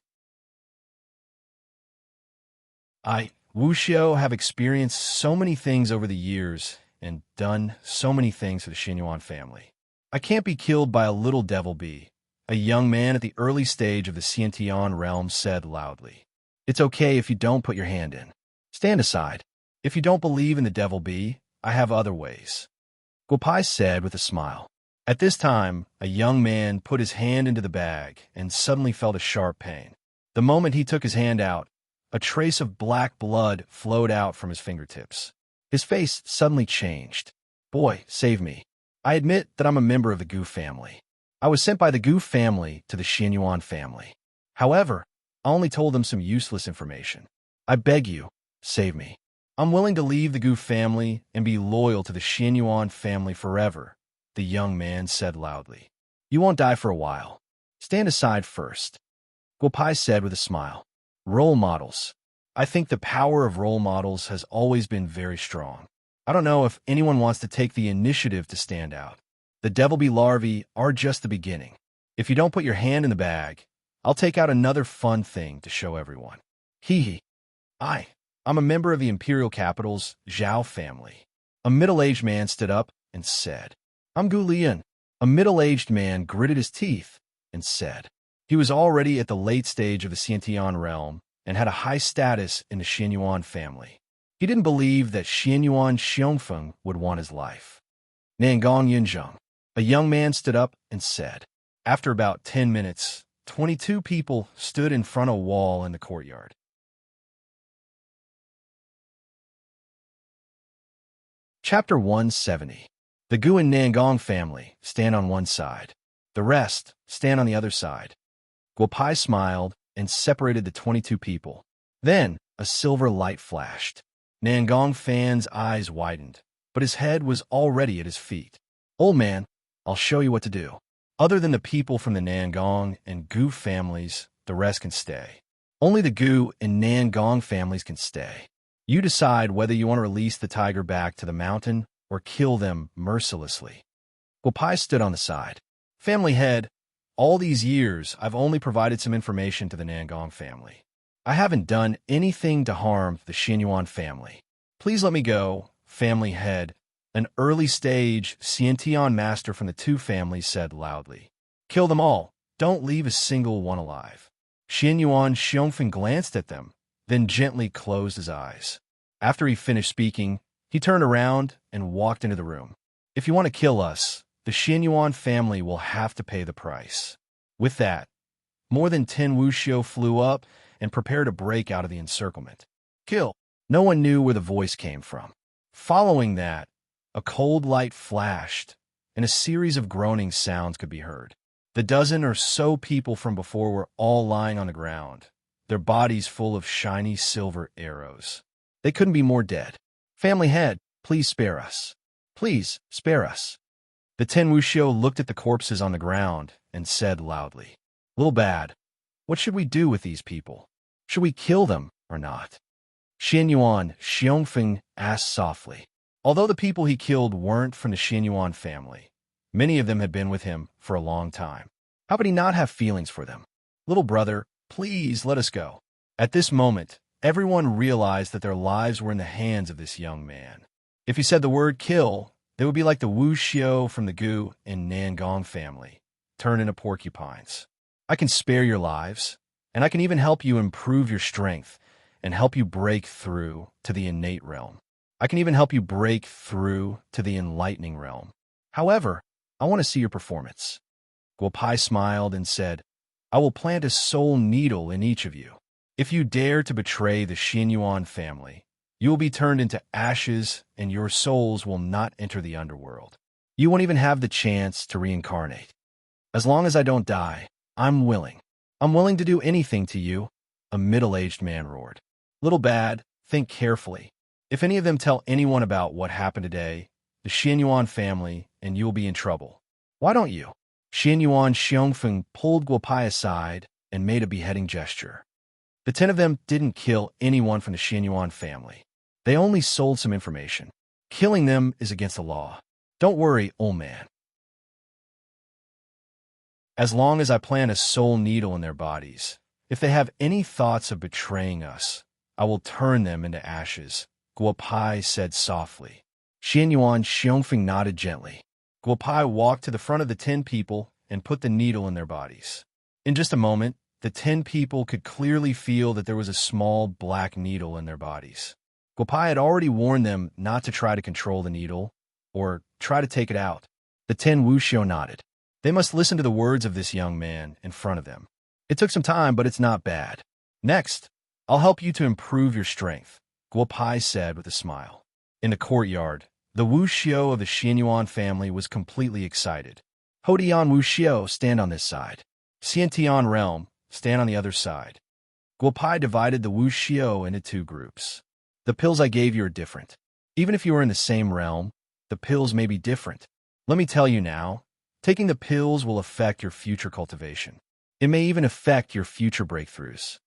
Wu Xiu, have experienced so many things over the years and done so many things for the Xianyuan family. I can't be killed by a little devil bee, a young man at the early stage of the Xiantian realm said loudly. It's okay if you don't put your hand in. Stand aside. If you don't believe in the devil bee, I have other ways. Guopai said with a smile. At this time, a young man put his hand into the bag and suddenly felt a sharp pain. The moment he took his hand out, a trace of black blood flowed out from his fingertips. His face suddenly changed. Boy, save me. I admit that I'm a member of the Gu family. I was sent by the Gu family to the Xianyuan family. However, I only told them some useless information. I beg you, save me. I'm willing to leave the Gu family and be loyal to the Xianyuan family forever, the young man said loudly. You won't die for a while. Stand aside first. Guopai said with a smile. Role models. I think the power of role models has always been very strong. I don't know if anyone wants to take the initiative to stand out. The devil bee larvae are just the beginning. If you don't put your hand in the bag, I'll take out another fun thing to show everyone. I'm a member of the imperial capital's Zhao family. A middle-aged man stood up and said, I'm Gu Lian. A middle-aged man gritted his teeth and said, he was already at the late stage of the Xiantian realm and had a high status in the Xianyuan family. He didn't believe that Xianyuan Xiongfeng would want his life. Nangong Yunzheng. A young man stood up and said. After about 10 minutes, 22 people stood in front of a wall in the courtyard. Chapter 170. The Gu and Nangong family stand on one side. The rest stand on the other side. Guopai smiled and separated the 22 people. Then a silver light flashed. Nangong Fan's eyes widened, but his head was already at his feet. Old man, I'll show you what to do. Other than the people from the Nangong and Gu families, the rest can stay. Only the Gu and Nangong families can stay. You decide whether you want to release the tiger back to the mountain or kill them mercilessly. Guopai stood on the side. Family head, all these years I've only provided some information to the Nangong family. I haven't done anything to harm the Xinyuan family. Please let me go, family head. An early-stage Xiantian master from the two families said loudly. Kill them all. Don't leave a single one alive. Xinyuan Xiongfen glanced at them, then gently closed his eyes. After he finished speaking, he turned around and walked into the room. If you want to kill us, the Xinyuan family will have to pay the price. With that, more than 10 wuxiu flew up and prepared to break out of the encirclement. Kill! No one knew where the voice came from. Following that, a cold light flashed, and a series of groaning sounds could be heard. The dozen or so people from before were all lying on the ground, their bodies full of shiny silver arrows. They couldn't be more dead. Family head, please spare us. Please, spare us. The 10 wuxiu looked at the corpses on the ground and said loudly, Little bad, what should we do with these people? Should we kill them or not? Xinyuan Xiongfeng asked softly. Although the people he killed weren't from the Xinyuan family, many of them had been with him for a long time. How could he not have feelings for them? Little brother, please let us go. At this moment, everyone realized that their lives were in the hands of this young man. If he said the word kill, they would be like the wuxiu from the Gu and Nangong family, turned into porcupines. I can spare your lives, and I can even help you improve your strength and help you break through to the innate realm. I can even help you break through to the enlightening realm. However, I want to see your performance. Guopai smiled and said, I will plant a soul needle in each of you. If you dare to betray the Xinyuan family, you will be turned into ashes and your souls will not enter the underworld. You won't even have the chance to reincarnate. As long as I don't die, I'm willing. I'm willing to do anything to you, a middle-aged man roared. Little bad, think carefully. If any of them tell anyone about what happened today, the Xinyuan family, and you'll be in trouble. Why don't you? Xinyuan Xiongfeng pulled Guopai aside and made a beheading gesture. The 10 of them didn't kill anyone from the Xinyuan family. They only sold some information. Killing them is against the law. Don't worry, old man. As long as I plant a soul needle in their bodies, if they have any thoughts of betraying us, I will turn them into ashes, Guopai said softly. Xinyuan Xiongfeng nodded gently. Guopai walked to the front of the 10 people and put the needle in their bodies. In just a moment, the 10 people could clearly feel that there was a small black needle in their bodies. Guopai had already warned them not to try to control the needle or try to take it out. The 10 wuxiu nodded. They must listen to the words of this young man in front of them. It took some time, but it's not bad. Next, I'll help you to improve your strength, Guopai said with a smile. In the courtyard, the wuxiu of the Xinyuan family was completely excited. Hodian wuxiu, stand on this side. Xiantian realm, stand on the other side. Guopai divided the wuxiu into 2 groups. The pills I gave you are different. Even if you are in the same realm, the pills may be different. Let me tell you now, taking the pills will affect your future cultivation. It may even affect your future breakthroughs.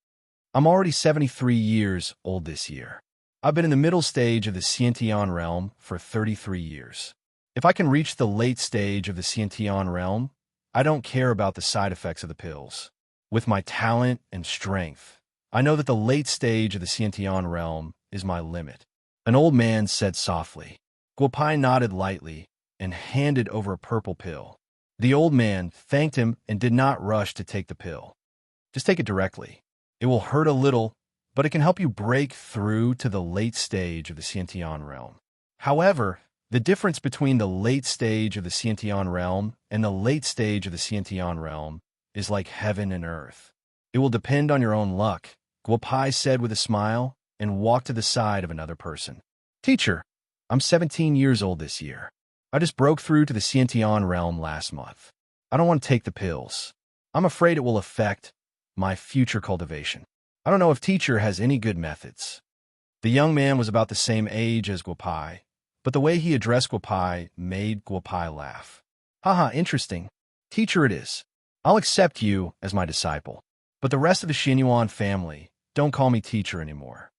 I'm already 73 years old this year. I've been in the middle stage of the Xiantian realm for 33 years. If I can reach the late stage of the Xiantian realm, I don't care about the side effects of the pills. With my talent and strength, I know that the late stage of the Xiantian realm is my limit. An old man said softly. Guopai nodded lightly and handed over a purple pill. The old man thanked him and did not rush to take the pill. Just take it directly. It will hurt a little, but it can help you break through to the late stage of the Xiantian realm. However, The difference between the late stage of the Xiantian realm and the late stage of the Xiantian realm is like heaven and earth. It will depend on your own luck, Guopai said with a smile and walked to the side of another person. Teacher, I'm 17 years old this year. I just broke through to the Xiantian realm last month. I don't want to take the pills. I'm afraid it will affect my future cultivation. I don't know if teacher has any good methods. The young man was about the same age as Guopai, but the way he addressed Guopai made Guopai laugh. Haha, interesting. Teacher it is. I'll accept you as my disciple. But the rest of the Xianyuan family, don't call me teacher anymore.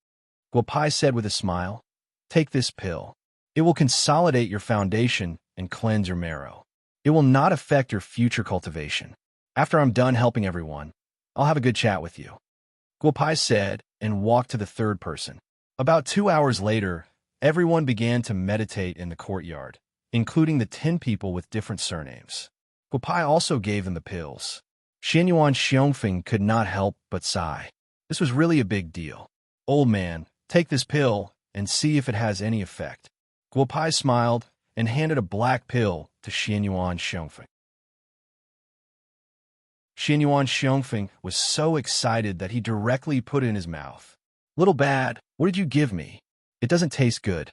Guopai said with a smile, take this pill. It will consolidate your foundation and cleanse your marrow. It will not affect your future cultivation. After I'm done helping everyone, I'll have a good chat with you. Guopai said and walked to the third person. About 2 hours later, everyone began to meditate in the courtyard, including the 10 people with different surnames. Guopai also gave them the pills. Xianyuan Xiongfeng could not help but sigh. This was really a big deal. Old man, take this pill and see if it has any effect. Guopai smiled and handed a black pill to Xianyuan Xiongfeng. Xianyuan Xiongfeng was so excited that he directly put it in his mouth. Little bad, what did you give me? It doesn't taste good.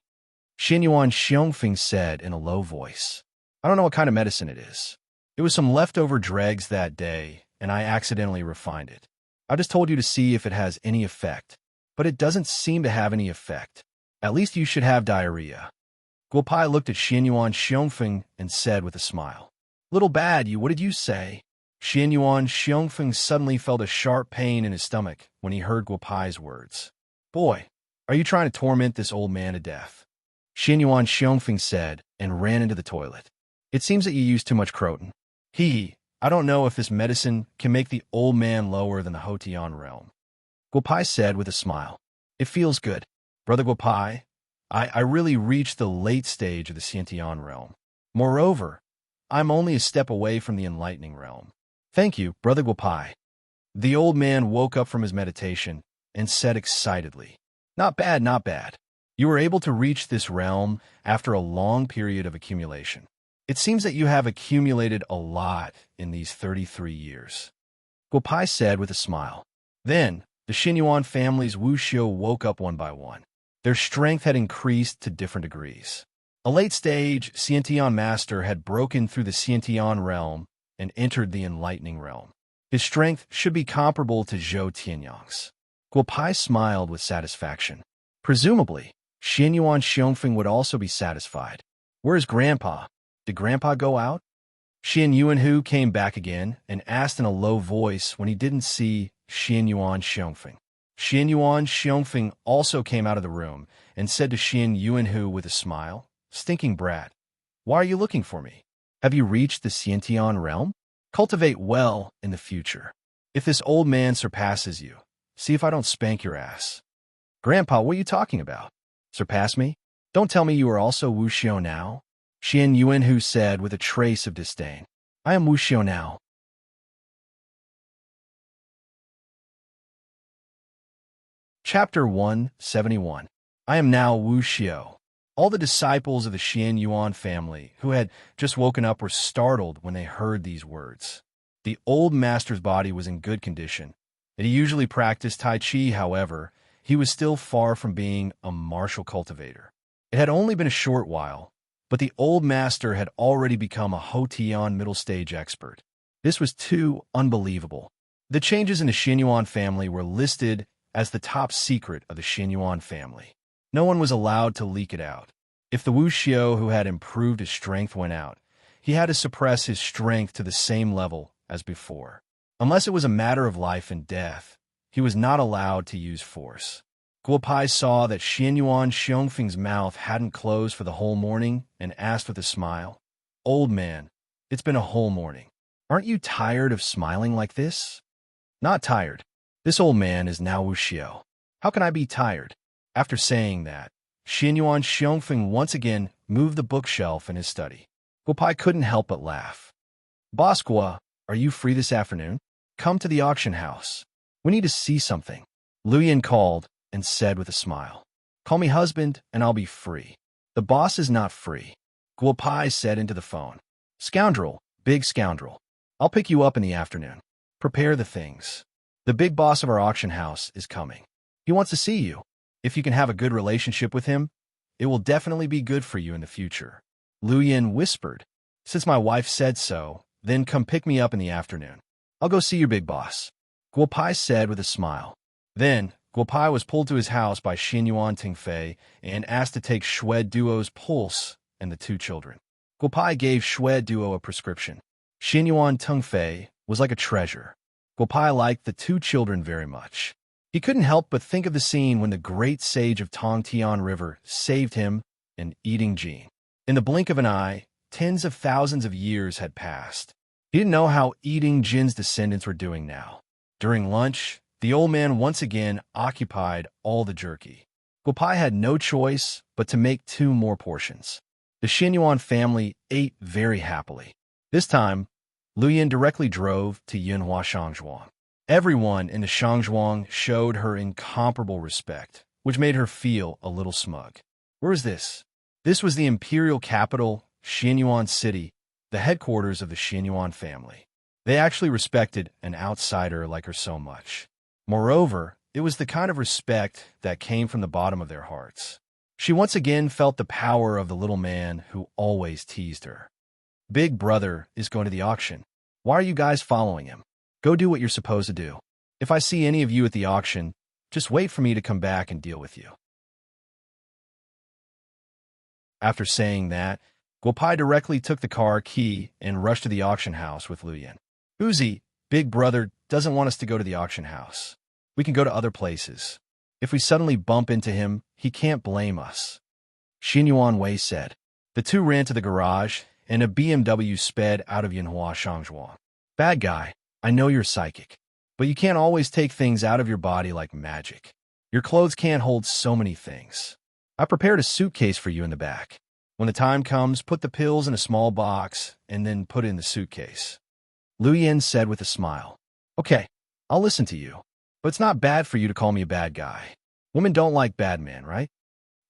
Xianyuan Xiongfeng said in a low voice. I don't know what kind of medicine it is. It was some leftover dregs that day, and I accidentally refined it. I just told you to see if it has any effect, but it doesn't seem to have any effect. At least you should have diarrhea. Guopai looked at Xianyuan Xiongfeng and said with a smile. Little bad, what did you say? Xianyuan Xiongfeng suddenly felt a sharp pain in his stomach when he heard Guopai's words. Boy, are you trying to torment this old man to death? Xianyuan Xiongfeng said and ran into the toilet. It seems that you used too much croton. I don't know if this medicine can make the old man lower than the Hotian realm. Guopai said with a smile. It feels good. Brother Guopai, I really reached the late stage of the Xiantian realm. Moreover, I'm only a step away from the enlightening realm. Thank you, Brother Guopai. The old man woke up from his meditation and said excitedly, Not bad, not bad. You were able to reach this realm after a long period of accumulation. It seems that you have accumulated a lot in these 33 years. Guopai said with a smile. Then, the Xianyuan family's wuxio woke up one by one. Their strength had increased to different degrees. A late-stage Xiantian master had broken through the Xiantian realm and entered the enlightening realm. His strength should be comparable to Zhou Tianyang's. Guopai smiled with satisfaction. Presumably, Xianyuan Xiongfeng would also be satisfied. Where's Grandpa? Did Grandpa go out? Xian Yuanhu came back again and asked in a low voice when he didn't see Xianyuan Xiongfeng. Xianyuan Xiongfeng also came out of the room and said to Xian Yuanhu with a smile, Stinking brat, why are you looking for me? Have you reached the Xiantian realm? Cultivate well in the future. If this old man surpasses you, see if I don't spank your ass. Grandpa, what are you talking about? Surpass me? Don't tell me you are also wuxio now? Xian Yuanhu said with a trace of disdain. I am wuxio now. Chapter 171. I am now wuxio. All the disciples of the Xianyuan family who had just woken up were startled when they heard these words. The old master's body was in good condition, and he usually practiced Tai Chi. However, he was still far from being a martial cultivator. It had only been a short while, but the old master had already become a Hotian middle-stage expert. This was too unbelievable. The changes in the Xianyuan family were listed as the top secret of the Xianyuan family. No one was allowed to leak it out. If the wuxio who had improved his strength went out, he had to suppress his strength to the same level as before. Unless it was a matter of life and death, he was not allowed to use force. Guopai saw that Xianyuan Xiongfeng's mouth hadn't closed for the whole morning and asked with a smile, Old man, it's been a whole morning. Aren't you tired of smiling like this? Not tired. This old man is now wuxio. How can I be tired? After saying that, Xianyuan Xiongfeng once again moved the bookshelf in his study. Guopai couldn't help but laugh. Boss Guo, are you free this afternoon? Come to the auction house. We need to see something. Luyan called and said with a smile. Call me husband and I'll be free. The boss is not free, Guo Pai said into the phone. Scoundrel, big scoundrel. I'll pick you up in the afternoon. Prepare the things. The big boss of our auction house is coming. He wants to see you. If you can have a good relationship with him, it will definitely be good for you in the future. Lu Yin whispered. Since my wife said so, then come pick me up in the afternoon. I'll go see your big boss, Guo Pai said with a smile. Then, Guo Pai was pulled to his house by Xinyuan Tingfei and asked to take Shui Duo's pulse and the two children. Guo Pai gave Shui Duo a prescription. Xinyuan Tingfei was like a treasure. Guo Pai liked the two children very much. He couldn't help but think of the scene when the great sage of Tongtian River saved him and eating Jin. In the blink of an eye, tens of thousands of years had passed. He didn't know how eating Jin's descendants were doing now. During lunch, the old man once again occupied all the jerky. Guo Pai had no choice but to make 2 more portions. The Xinyuan family ate very happily. This time, Lu Yin directly drove to Yinhua Shangzhuang. Everyone in the Shangzhuang showed her incomparable respect, which made her feel a little smug. Where is this? This was the imperial capital, Xinyuan City, the headquarters of the Xinyuan family. They actually respected an outsider like her so much. Moreover, it was the kind of respect that came from the bottom of their hearts. She once again felt the power of the little man who always teased her. Big brother is going to the auction. Why are you guys following him? Go do what you're supposed to do. If I see any of you at the auction, just wait for me to come back and deal with you. After saying that, Guo Pai directly took the car key and rushed to the auction house with Lu Yin. Uzi, big brother doesn't want us to go to the auction house. We can go to other places. If we suddenly bump into him, he can't blame us. Xinyuan Wei said. The two ran to the garage, and a BMW sped out of Yinhua Shangzhuang. Bad guy, I know you're psychic, but you can't always take things out of your body like magic. Your clothes can't hold so many things. I prepared a suitcase for you in the back. When the time comes, put the pills in a small box, and then put it in the suitcase. Lu Yin said with a smile. Okay, I'll listen to you. But it's not bad for you to call me a bad guy. Women don't like bad men, right?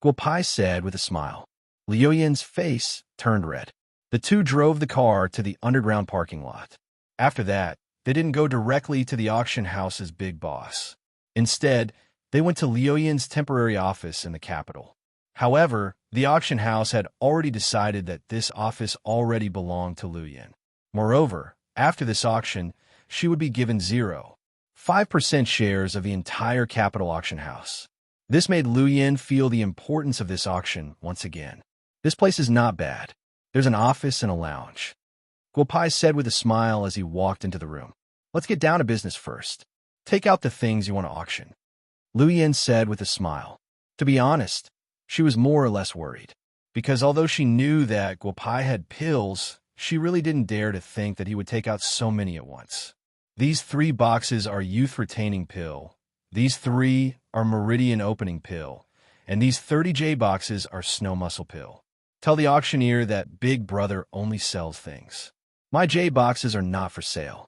Guo Pai said with a smile. Liu Yin's face turned red. The two drove the car to the underground parking lot. After that, they didn't go directly to the auction house's big boss. Instead, they went to Liu Yin's temporary office in the capital. However, the auction house had already decided that this office already belonged to Lu Yin. Moreover, after this auction, she would be given 0.5% shares of the entire capital auction house. This made Lu Yin feel the importance of this auction once again. This place is not bad. There's an office and a lounge. Guo Pai said with a smile as he walked into the room. Let's get down to business first. Take out the things you want to auction. Lu Yin said with a smile. To be honest, she was more or less worried. Because although she knew that Guo Pai had pills, she really didn't dare to think that he would take out so many at once. These 3 boxes are youth-retaining pill. These 3 are meridian opening pill. And these 30 J boxes are snow muscle pill. Tell the auctioneer that Big Brother only sells things. My J boxes are not for sale.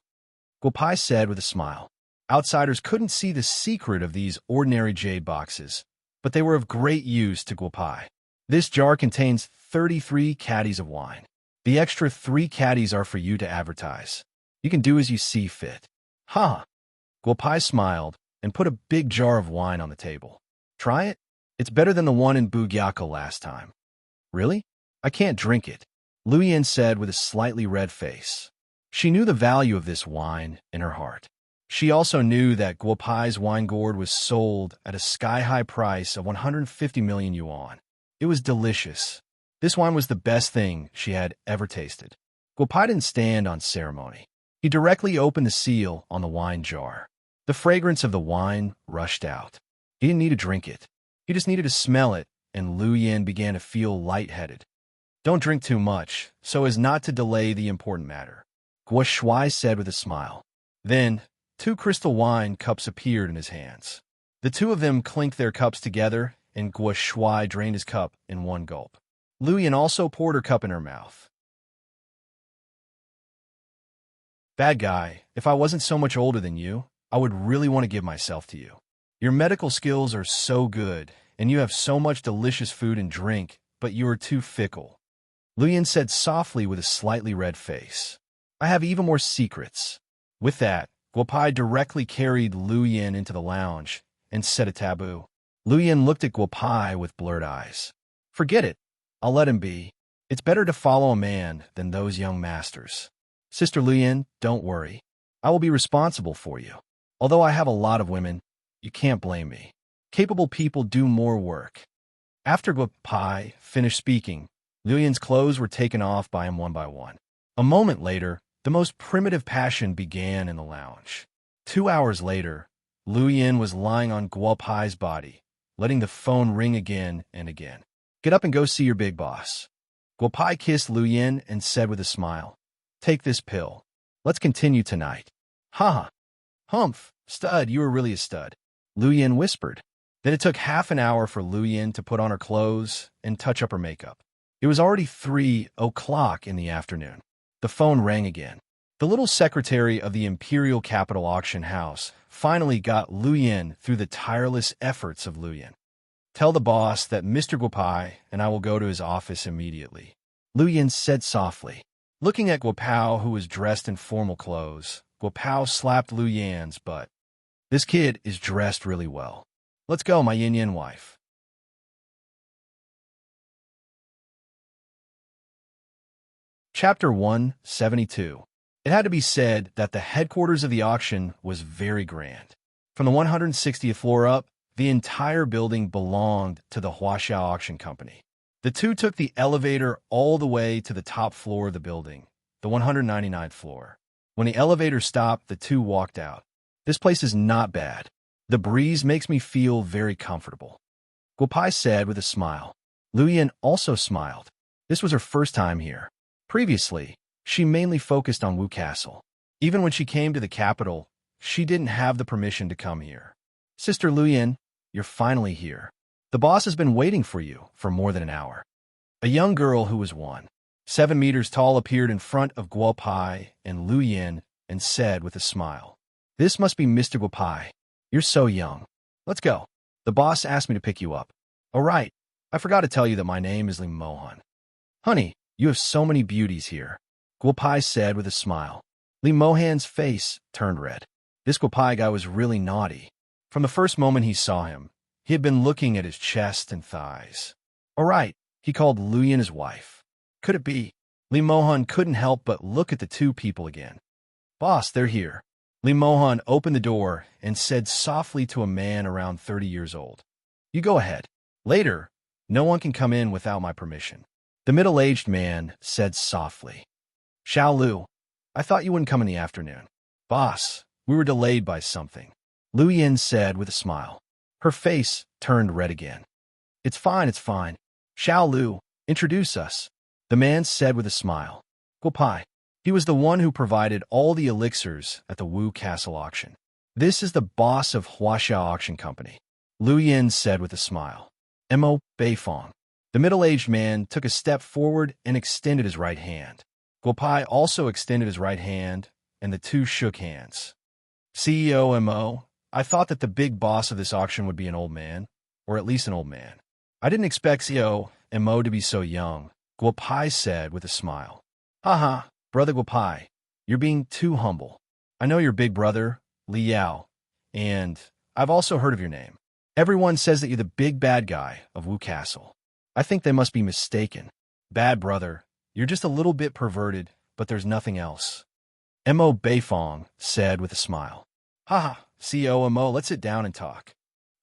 Guo Pai said with a smile. Outsiders couldn't see the secret of these ordinary J boxes, but they were of great use to Guo Pai. This jar contains 33 caddies of wine. The extra 3 caddies are for you to advertise. You can do as you see fit. Ha! Guo Pai smiled and put a big jar of wine on the table. Try it? It's better than the one in Bugyaka last time. Really? I can't drink it, Lu Yin said with a slightly red face. She knew the value of this wine in her heart. She also knew that Guo Pai's wine gourd was sold at a sky-high price of 150 million yuan. It was delicious. This wine was the best thing she had ever tasted. Guo Pai didn't stand on ceremony. He directly opened the seal on the wine jar. The fragrance of the wine rushed out. He didn't need to drink it. He just needed to smell it, and Lu Yin began to feel lightheaded. Don't drink too much, so as not to delay the important matter, Guo Shui said with a smile. Then, 2 crystal wine cups appeared in his hands. The 2 of them clinked their cups together, and Guo Shui drained his cup in 1 gulp. Lu Yin also poured her cup in her mouth. Bad guy, if I wasn't so much older than you, I would really want to give myself to you. Your medical skills are so good, and you have so much delicious food and drink but you are too fickle. Luyan said softly with a slightly red face. I have even more secrets. With that, Guopai directly carried Luyan into the lounge and set a taboo. Luyan looked at Guopai with blurred eyes. Forget it. I'll let him be. It's better to follow a man than those young masters. Sister Luyan, don't worry. I will be responsible for you. Although I have a lot of women, you can't blame me. Capable people do more work. After Guopai finished speaking, Luyan's clothes were taken off by him one by one. A moment later, the most primitive passion began in the lounge. 2 hours later, Luyan was lying on Guopai's body, letting the phone ring again and again. Get up and go see your big boss. Guopai kissed Luyan and said with a smile, Take this pill. Let's continue tonight. Ha! Humph, stud, you were really a stud. Luyan whispered. Then it took half an hour for Luyan to put on her clothes and touch up her makeup. It was already 3 o'clock in the afternoon. The phone rang again. The little secretary of the Imperial Capital Auction House finally got Luyan through the tireless efforts of Luyan. Tell the boss that Mr. Guopai and I will go to his office immediately. Luyan said softly. Looking at Guopao, who was dressed in formal clothes, Guopao slapped Luyan's butt. This kid is dressed really well. Let's go, my yin-yin wife. Chapter 172. It had to be said that the headquarters of the auction was very grand. From the 160th floor up, the entire building belonged to the Huaxiao Auction Company. The two took the elevator all the way to the top floor of the building, the 199th floor. When the elevator stopped, the two walked out. This place is not bad. The breeze makes me feel very comfortable. Guopai said with a smile. Luyan also smiled. This was her first time here. Previously, she mainly focused on Wu Castle. Even when she came to the capital, she didn't have the permission to come here. Sister Luyan, you're finally here. The boss has been waiting for you for more than an hour. A young girl who was 7 meters tall appeared in front of Guopai and Luyan and said with a smile, This must be Mr. Guopai. You're so young. Let's go. The boss asked me to pick you up. All right. I forgot to tell you that my name is Li Mohan. Honey, you have so many beauties here. Guopai said with a smile. Li Mohan's face turned red. This Guopai guy was really naughty. From the first moment he saw him, he had been looking at his chest and thighs. All right, he called Luyan his wife. Could it be? Li Mohan couldn't help but look at the two people again. Boss, they're here. Li Mohan opened the door and said softly to a man around 30 years old. You go ahead. Later, no one can come in without my permission. The middle-aged man said softly. Xiao Lu, I thought you wouldn't come in the afternoon. Boss, we were delayed by something. Luyan said with a smile. Her face turned red again. It's fine, it's fine. Xiao Lu, introduce us. The man said with a smile. Guopai. He was the one who provided all the elixirs at the Wu Castle auction. This is the boss of Huaxiao Auction Company. Luyan said with a smile. Mo Beifong. The middle-aged man took a step forward and extended his right hand. Guopai also extended his right hand, and the two shook hands. CEO Mo, I thought that the big boss of this auction would be an old man, or at least an old man. I didn't expect CEO Mo to be so young, Guopai said with a smile. Haha, Brother Guopai, you're being too humble. I know your big brother, Li Yao, and I've also heard of your name. Everyone says that you're the big bad guy of Wu Castle. I think they must be mistaken. Bad brother, you're just a little bit perverted, but there's nothing else. Mo Beifong said with a smile. Haha, CEO Mo, let's sit down and talk.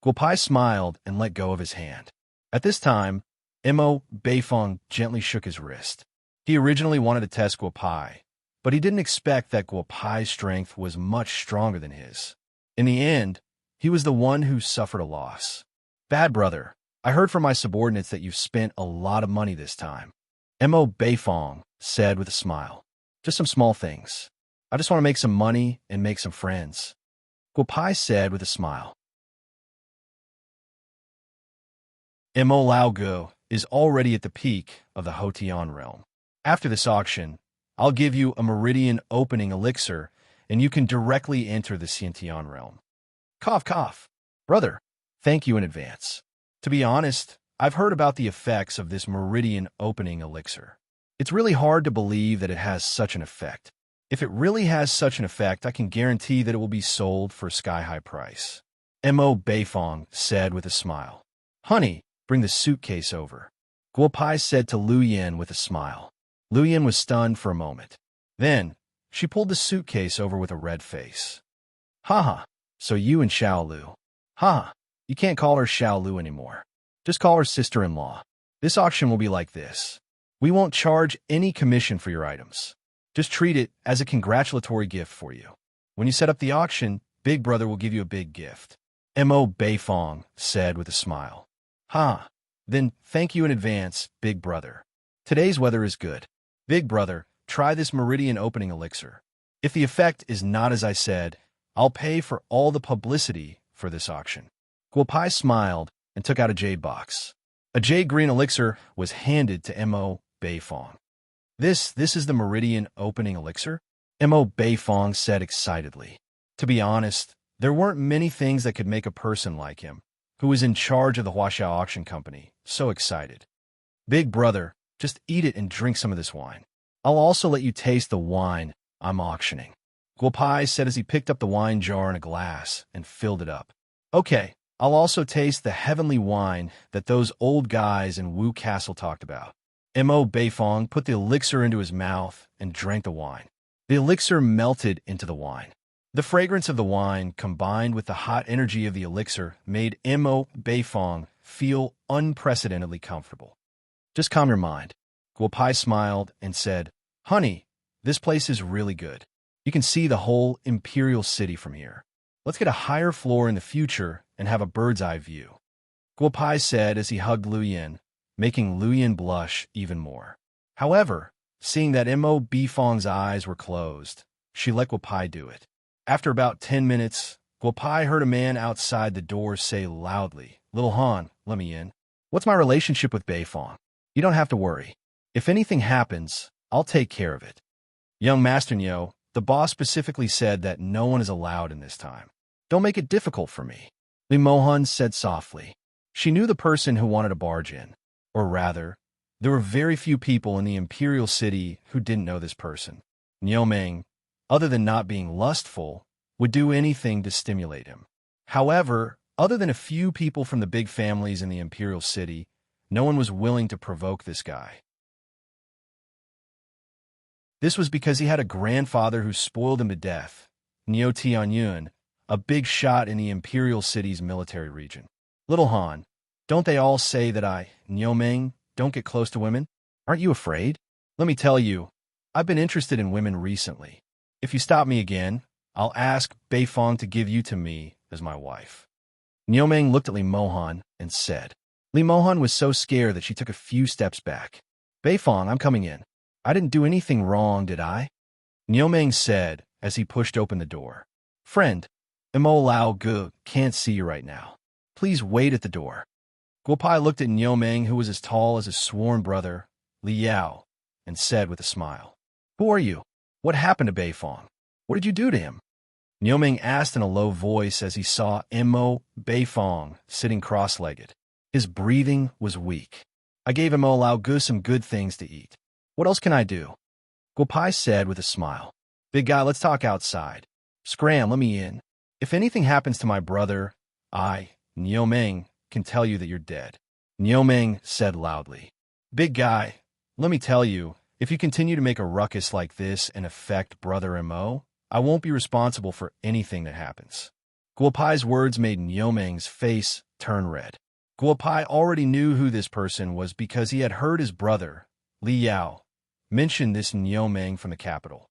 Guopai smiled and let go of his hand. At this time, Mo Beifong gently shook his wrist. He originally wanted to test Guopai, but he didn't expect that Guopai's strength was much stronger than his. In the end, he was the one who suffered a loss. Bad brother, I heard from my subordinates that you've spent a lot of money this time. Mo Beifong said with a smile. Just some small things. I just want to make some money and make some friends. Guopai said with a smile. Mo Laogu is already at the peak of the Hotian realm. After this auction, I'll give you a meridian opening elixir, and you can directly enter the Xiantian realm. Cough, cough. Brother, thank you in advance. To be honest, I've heard about the effects of this meridian opening elixir. It's really hard to believe that it has such an effect. If it really has such an effect, I can guarantee that it will be sold for a sky-high price. Mo Beifong said with a smile. Honey, bring the suitcase over. Guo Pai said to Lu Yin with a smile. Lu Yin was stunned for a moment. Then, she pulled the suitcase over with a red face. Haha, so you and Xiao Lu. Haha, you can't call her Xiao Lu anymore. Just call her sister-in-law. This auction will be like this. We won't charge any commission for your items. Just treat it as a congratulatory gift for you. When you set up the auction, Big Brother will give you a big gift. Mo Beifong said with a smile. Then thank you in advance, Big Brother. Today's weather is good. Big Brother, try this meridian opening elixir. If the effect is not as I said, I'll pay for all the publicity for this auction. Guo Pai smiled and took out a jade box. A jade green elixir was handed to Mo Beifong. This is the meridian opening elixir? Mo Beifong said excitedly. To be honest, there weren't many things that could make a person like him, who was in charge of the Huaxiao Auction Company, so excited. Big Brother, just eat it and drink some of this wine. I'll also let you taste the wine I'm auctioning. Guo Pai said as he picked up the wine jar and a glass and filled it up. Okay, I'll also taste the heavenly wine that those old guys in Wu Castle talked about. Mo Beifong put the elixir into his mouth and drank the wine. The elixir melted into the wine. The fragrance of the wine, combined with the hot energy of the elixir, made Mo Beifong feel unprecedentedly comfortable. Just calm your mind. Guo Pai smiled and said, Honey, this place is really good. You can see the whole imperial city from here. Let's get a higher floor in the future and have a bird's eye view. Guo Pai said as he hugged Lu Yin, making Lu Yin blush even more. However, seeing that Mo Beifong's eyes were closed, she let Guo Pai do it. After about 10 minutes, Guo Pai heard a man outside the door say loudly, Little Han, let me in. What's my relationship with Beifong? You don't have to worry. If anything happens, I'll take care of it. Young Master Nyo, the boss specifically said that no one is allowed in this time. Don't make it difficult for me. Li Mohan said softly. She knew the person who wanted to barge in. Or rather, there were very few people in the imperial city who didn't know this person. Niu Meng, other than not being lustful, would do anything to stimulate him. However, other than a few people from the big families in the imperial city, no one was willing to provoke this guy. This was because he had a grandfather who spoiled him to death, Niu Tianyun, a big shot in the imperial city's military region. Little Han, don't they all say that I, Niu Meng, don't get close to women? Aren't you afraid? Let me tell you, I've been interested in women recently. If you stop me again, I'll ask Beifong to give you to me as my wife. Niu Meng looked at Li Mohan and said. Li Mohan was so scared that she took a few steps back. Beifong, I'm coming in. I didn't do anything wrong, did I? Niu Meng said as he pushed open the door. Friend, Mo Lao Gu can't see you right now. Please wait at the door. Guo Pai looked at Niu Meng, who was as tall as his sworn brother, Li Yao, and said with a smile, Who are you? What happened to Beifong? What did you do to him? Niu Meng asked in a low voice as he saw Mo Beifong sitting cross-legged. His breathing was weak. I gave Mo Lao Gu some good things to eat. What else can I do? Guo Pai said with a smile. Big guy, let's talk outside. Scram, let me in. If anything happens to my brother, I, Niu Meng, can tell you that you're dead. Niu Meng said loudly. Big guy, let me tell you, if you continue to make a ruckus like this and affect Brother Mo, I won't be responsible for anything that happens. Guo Pai's words made Niu Meng's face turn red. Guo Pai already knew who this person was because he had heard his brother, Li Yao, mention this Niu Meng from the capital.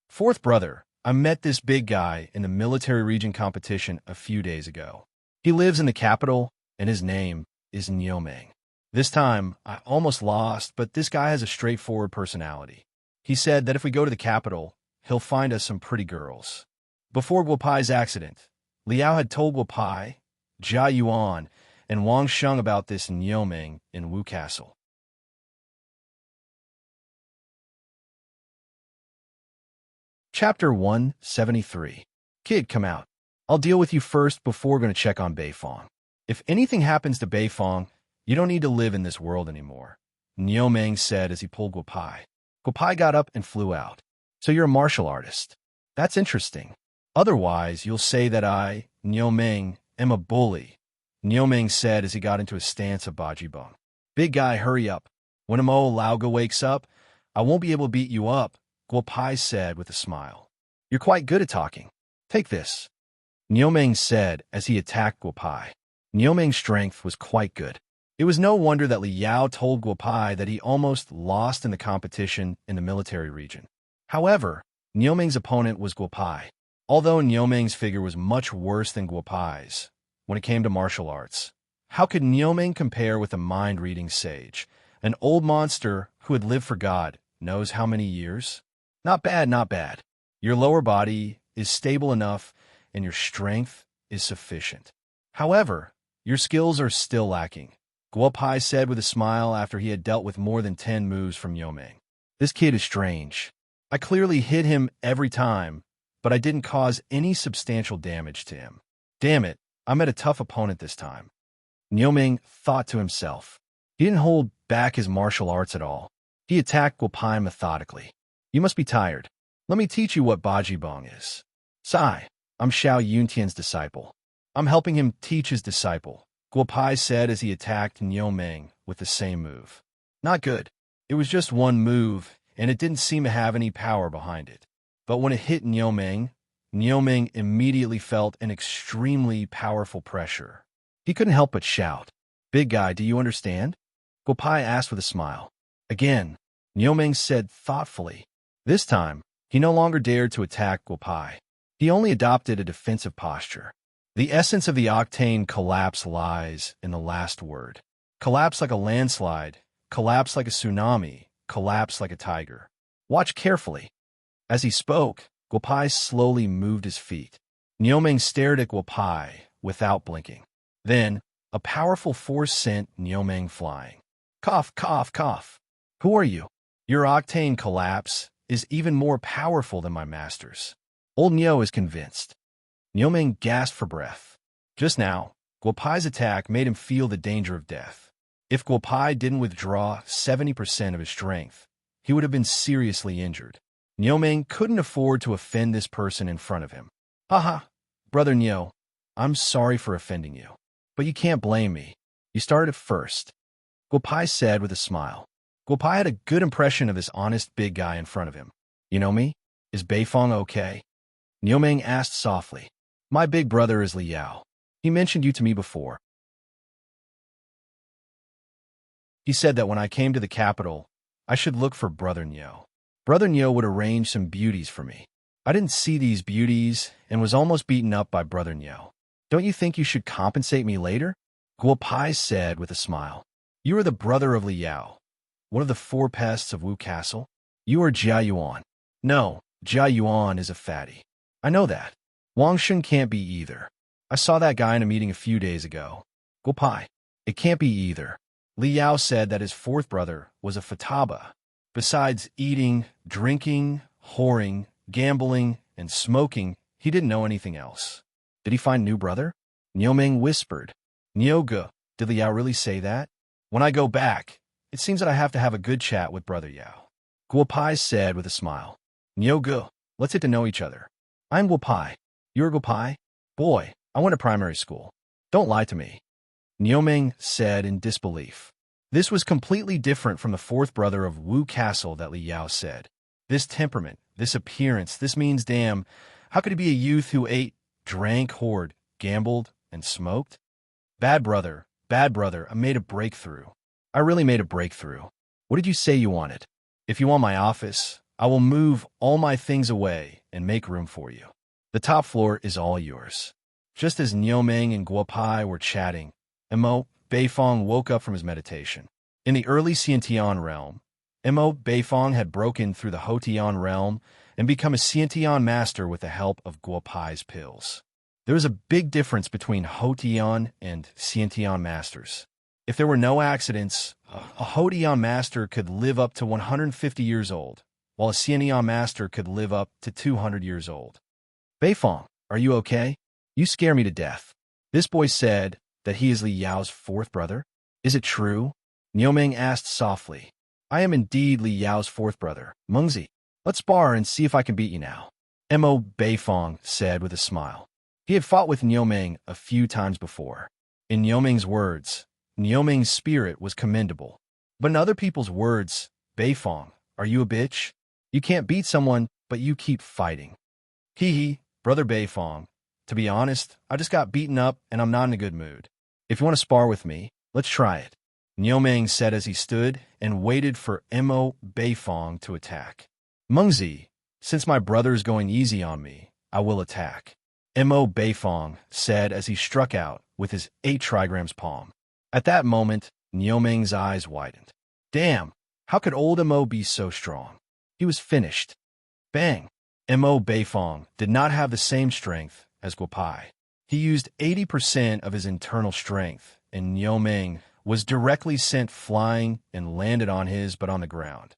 Fourth brother, I met this big guy in the military region competition a few days ago. He lives in the capital, and his name is Niu Meng. This time, I almost lost, but this guy has a straightforward personality. He said that if we go to the capital, he'll find us some pretty girls. Before Guo Pai's accident, Liao had told Guo Pai, Jia Yuan, and Wang Sheng about this Niu Meng in Wu Castle. Chapter 173. Kid, come out. I'll deal with you first before we're going to check on Beifong. If anything happens to Beifong, You don't need to live in this world anymore, Niomeng said as he pulled Guopai. Guopai got up and flew out. So you're a martial artist. That's interesting. Otherwise, you'll say that I, Niomeng, am a bully, Niomeng said as he got into a stance of bajibong. Big guy, hurry up. When Imo Lauga wakes up, I won't be able to beat you up, Guopai said with a smile. You're quite good at talking. Take this, Niomeng said as he attacked Guopai. Niomeng's strength was quite good. It was no wonder that Li Yao told Guopai that he almost lost in the competition in the military region. However, Niomeng's opponent was Guopai. Although Niomeng's figure was much worse than Guopai's when it came to martial arts, how could Niomeng compare with a mind-reading sage, an old monster who had lived for God knows how many years? Not bad, not bad. Your lower body is stable enough and your strength is sufficient. However, your skills are still lacking, Guopai said with a smile after he had dealt with more than 10 moves from Niomeng. This kid is strange. I clearly hit him every time, but I didn't cause any substantial damage to him. Damn it, I met a tough opponent this time, Niomeng thought to himself. He didn't hold back his martial arts at all. He attacked Guopai methodically. You must be tired. Let me teach you what bajibong is. Sai, I'm Xiao Yuntian's disciple. I'm helping him teach his disciple, Guopai said as he attacked Niomeng with the same move. Not good. It was just one move, and it didn't seem to have any power behind it. But when it hit Niomeng, Niomeng immediately felt an extremely powerful pressure. He couldn't help but shout, Big guy, do you understand? Guopai asked with a smile. Again, Niomeng said thoughtfully. This time, he no longer dared to attack Guopai. He only adopted a defensive posture. The essence of the octane collapse lies in the last word. Collapse like a landslide, collapse like a tsunami, collapse like a tiger. Watch carefully. As he spoke, Guopai slowly moved his feet. Niomeng stared at Guopai without blinking. Then, a powerful force sent Niomeng flying. Cough, cough, cough. Who are you? Your octane collapse is even more powerful than my master's. Old Nio is convinced. Niomeng gasped for breath. Just now, Guopai's attack made him feel the danger of death. If Guopai didn't withdraw 70% of his strength, he would have been seriously injured. Niomeng couldn't afford to offend this person in front of him. Haha, Brother Nio, I'm sorry for offending you. But you can't blame me. You started first, Guopai said with a smile. Guopai had a good impression of this honest big guy in front of him. You know me? Is Beifong okay? Niomeng asked softly. My big brother is Li Yao. He mentioned you to me before. He said that when I came to the capital, I should look for Brother Nio. Brother Nio would arrange some beauties for me. I didn't see these beauties and was almost beaten up by Brother Nio. Don't you think you should compensate me later? Guopai said with a smile. You are the brother of Li Yao, one of the 4 pests of Wu Castle. You are Jia Yuan. No, Jia Yuan is a fatty. I know that. Wang Shun can't be either. I saw that guy in a meeting a few days ago. Guopai, it can't be either. Li Yao said that his 4th brother was a fataba. Besides eating, drinking, whoring, gambling, and smoking, he didn't know anything else. Did he find new brother? Niomeng whispered. Nioge, did Li Yao really say that? When I go back, it seems that I have to have a good chat with Brother Yao. Guopai said with a smile. Nioge, let's get to know each other. I'm Guopai. You're Guopai? Boy, I went to primary school. Don't lie to me. Niomeng said in disbelief. This was completely different from the 4th brother of Wu Castle that Li Yao said. This temperament, this appearance, this means damn. How could he be a youth who ate, drank, whored, gambled, and smoked? Bad brother, I made a breakthrough. I really made a breakthrough. What did you say you wanted? If you want my office, I will move all my things away and make room for you. The top floor is all yours. Just as Niomeng and Guopai were chatting, Imo Beifong woke up from his meditation. In the early Xiantian realm, Imo Beifong had broken through the Hotian realm and become a Xiantian master with the help of Guopai's pills. There was a big difference between Hotian and Xiantian masters. If there were no accidents, a Hotian master could live up to 150 years old, while a Xiantian master could live up to 200 years old. Beifong, are you okay? You scare me to death. This boy said that he is Li Yao's 4th brother. Is it true? Nioming asked softly. I am indeed Li Yao's fourth brother, Mengzi. Let's spar and see if I can beat you now. Mo Beifong said with a smile. He had fought with Nioming a few times before. In Nioming's words, Nioming's spirit was commendable. But in other people's words, Beifong, are you a bitch? You can't beat someone, but you keep fighting. Hee, brother Beifong. To be honest, I just got beaten up and I'm not in a good mood. If you want to spar with me, let's try it. Nioming said as he stood and waited for Mo Beifong to attack. Mengzi, since my brother's going easy on me, I will attack. Mo Beifong said as he struck out with his 8 trigrams palm. At that moment, Nioming's eyes widened. Damn, how could old Mo be so strong? He was finished. Bang! Mo Beifong did not have the same strength as Guopai. He used 80% of his internal strength, and Nioming was directly sent flying and landed on his but on the ground.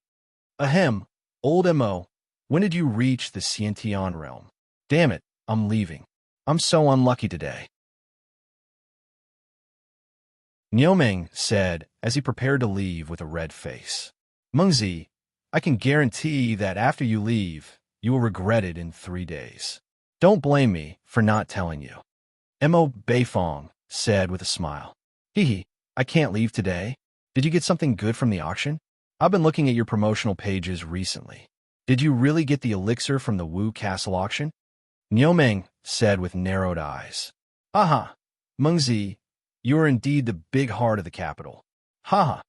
Ahem, old Mo, when did you reach the Xiantian realm? Damn it, I'm leaving. I'm so unlucky today. Nioming said as he prepared to leave with a red face. Mengzi, I can guarantee that after you leave, you will regret it in 3 days. Don't blame me for not telling you. Mo Beifong said with a smile. Hee, I can't leave today. Did you get something good from the auction? I've been looking at your promotional pages recently. Did you really get the elixir from the Wu Castle auction? Nioming said with narrowed eyes. Aha, Mengzi, you are indeed the big heart of the capital. Haha.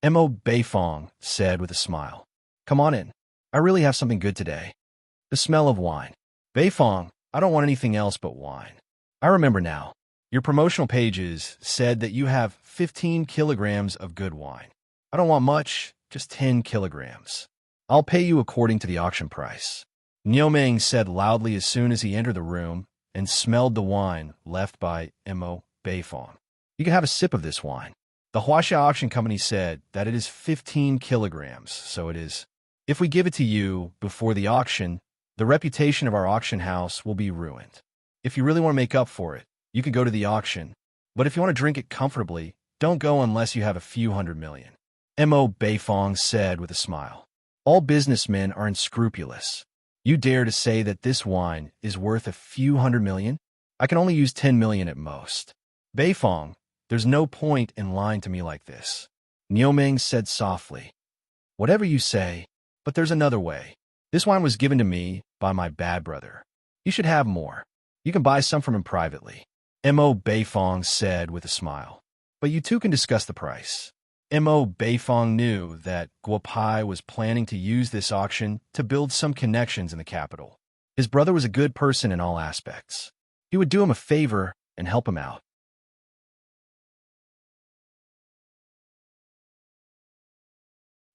Mo Beifong said with a smile. Come on in. I really have something good today. The smell of wine. Beifong, I don't want anything else but wine. I remember now. Your promotional pages said that you have 15 kilograms of good wine. I don't want much, just 10 kilograms. I'll pay you according to the auction price. Nioming said loudly as soon as he entered the room and smelled the wine left by Mo Beifong. You can have a sip of this wine. The Huaxia Auction Company said that it is 15 kilograms, so it is. If we give it to you before the auction, the reputation of our auction house will be ruined. If you really want to make up for it, you can go to the auction, but if you want to drink it comfortably, don't go unless you have a few $100 million. Mo Beifong said with a smile. All businessmen are unscrupulous. You dare to say that this wine is worth a few $100 million? I can only use 10 million at most. Beifong, there's no point in lying to me like this. Nioming said softly. Whatever you say, but there's another way. This wine was given to me by my bad brother. You should have more. You can buy some from him privately. Mo Beifong said with a smile. But you two can discuss the price. Mo Beifong knew that Guopai was planning to use this auction to build some connections in the capital. His brother was a good person in all aspects. He would do him a favor and help him out.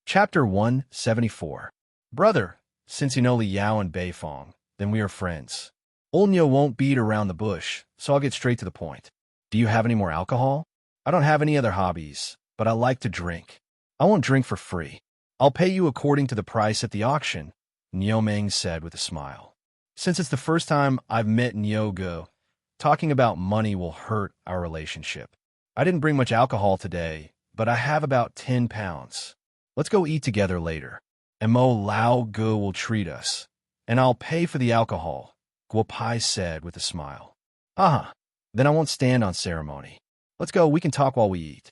Chapter 174. Brother, since you know Li Yao and Beifong, then we are friends. Old Nyo won't beat around the bush, so I'll get straight to the point. Do you have any more alcohol? I don't have any other hobbies, but I like to drink. I won't drink for free. I'll pay you according to the price at the auction, Nioming said with a smile. Since it's the first time I've met Nyogo, talking about money will hurt our relationship. I didn't bring much alcohol today, but I have about 10 pounds. Let's go eat together later. Mo Lao Go will treat us, and I'll pay for the alcohol, Guopai said with a smile. Aha, then I won't stand on ceremony. Let's go, we can talk while we eat.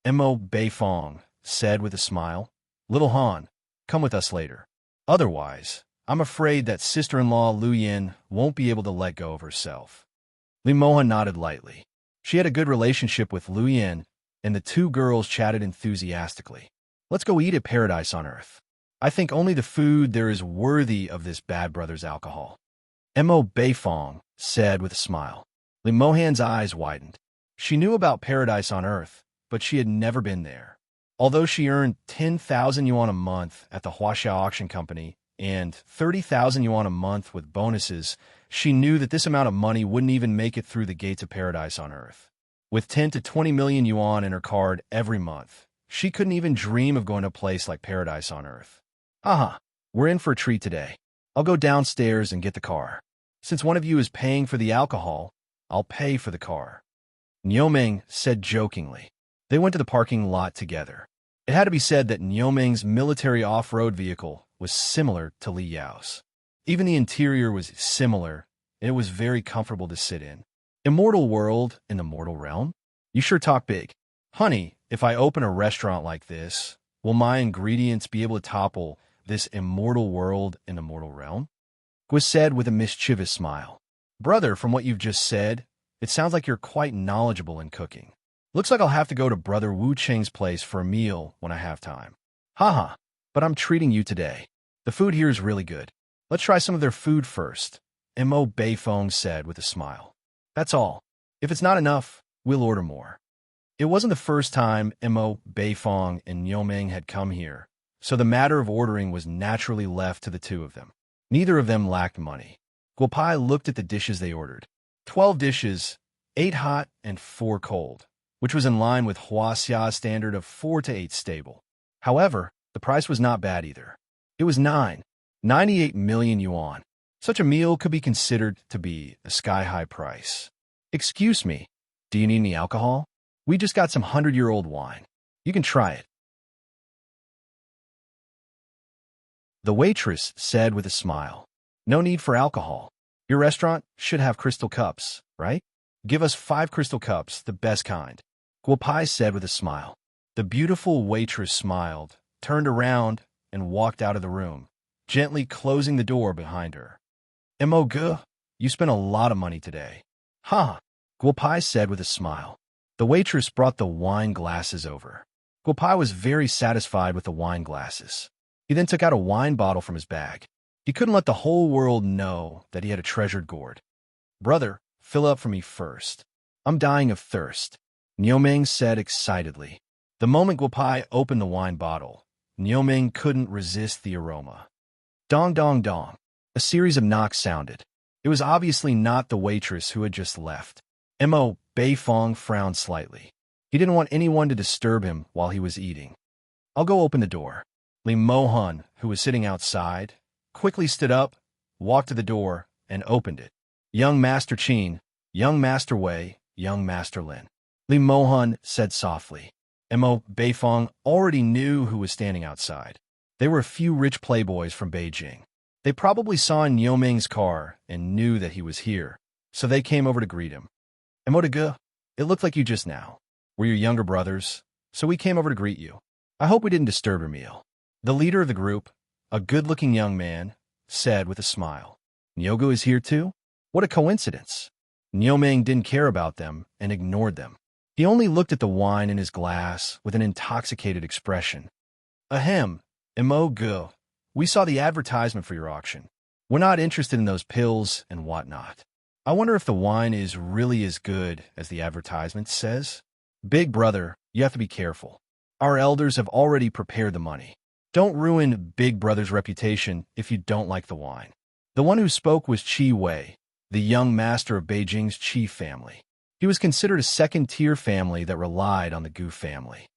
Mo Beifong said with a smile. Little Han, come with us later. Otherwise, I'm afraid that sister-in-law Lu Yin won't be able to let go of herself. Li Mohan nodded lightly. She had a good relationship with Lu Yin, and the two girls chatted enthusiastically. Let's go eat at Paradise on Earth. I think only the food there is worthy of this bad brother's alcohol. Mo Beifong said with a smile. Li Mohan's eyes widened. She knew about Paradise on Earth, but she had never been there. Although she earned 10,000 yuan a month at the Huaxia Auction Company and 30,000 yuan a month with bonuses, she knew that this amount of money wouldn't even make it through the gates of Paradise on Earth. With 10 to 20 million yuan in her card every month, she couldn't even dream of going to a place like Paradise on Earth. Aha, we're in for a treat today. I'll go downstairs and get the car. Since one of you is paying for the alcohol, I'll pay for the car. Nioming said jokingly. They went to the parking lot together. It had to be said that Niuming's military off-road vehicle was similar to Li Yao's. Even the interior was similar, and it was very comfortable to sit in. Immortal world in the mortal realm? You sure talk big. Honey, if I open a restaurant like this, will my ingredients be able to topple this immortal world in the mortal realm? Gui said with a mischievous smile. Brother, from what you've just said, it sounds like you're quite knowledgeable in cooking. Looks like I'll have to go to Brother Wu Cheng's place for a meal when I have time. Haha, but I'm treating you today. The food here is really good. Let's try some of their food first, Mo Beifong said with a smile. That's all. If it's not enough, we'll order more. It wasn't the first time Mo Beifong and Niuming had come here, so the matter of ordering was naturally left to the two of them. Neither of them lacked money. Guopai looked at the dishes they ordered. 12 dishes, 8 hot and 4 cold, which was in line with Huaxia's standard of 4 to 8 stable. However, the price was not bad either. It was 98 million yuan. Such a meal could be considered to be a sky-high price. Excuse me, do you need any alcohol? We just got some 100-year-old wine. You can try it. The waitress said with a smile. No need for alcohol. Your restaurant should have crystal cups, right? Give us 5 crystal cups, the best kind. Guopai said with a smile. The beautiful waitress smiled, turned around, and walked out of the room, gently closing the door behind her. Mo Ge, you spent a lot of money today. Ha! Guopai said with a smile. The waitress brought the wine glasses over. Guopai was very satisfied with the wine glasses. He then took out a wine bottle from his bag. He couldn't let the whole world know that he had a treasured gourd. Brother, fill up for me first. I'm dying of thirst, Niuming said excitedly. The moment Guopai opened the wine bottle, Niuming couldn't resist the aroma. Dong dong dong. A series of knocks sounded. It was obviously not the waitress who had just left. Mo Beifong frowned slightly. He didn't want anyone to disturb him while he was eating. I'll go open the door. Li Mohan, who was sitting outside, quickly stood up, walked to the door, and opened it. Young Master Qin, young Master Wei, young Master Lin. Li Mohan said softly. Mo Beifong already knew who was standing outside. They were a few rich playboys from Beijing. They probably saw Niuming's car and knew that he was here, so they came over to greet him. Mo de Ge, it looked like you just now. We're your younger brothers, so we came over to greet you. I hope we didn't disturb your meal. The leader of the group, a good-looking young man, said with a smile. Nyogo is here too? What a coincidence. Niuming didn't care about them and ignored them. He only looked at the wine in his glass with an intoxicated expression. Ahem, Mo Ge, we saw the advertisement for your auction. We're not interested in those pills and whatnot. I wonder if the wine is really as good as the advertisement says. Big brother, you have to be careful. Our elders have already prepared the money. Don't ruin Big Brother's reputation if you don't like the wine. The one who spoke was Qi Wei, the young master of Beijing's Qi family. He was considered a second-tier family that relied on the Gu family.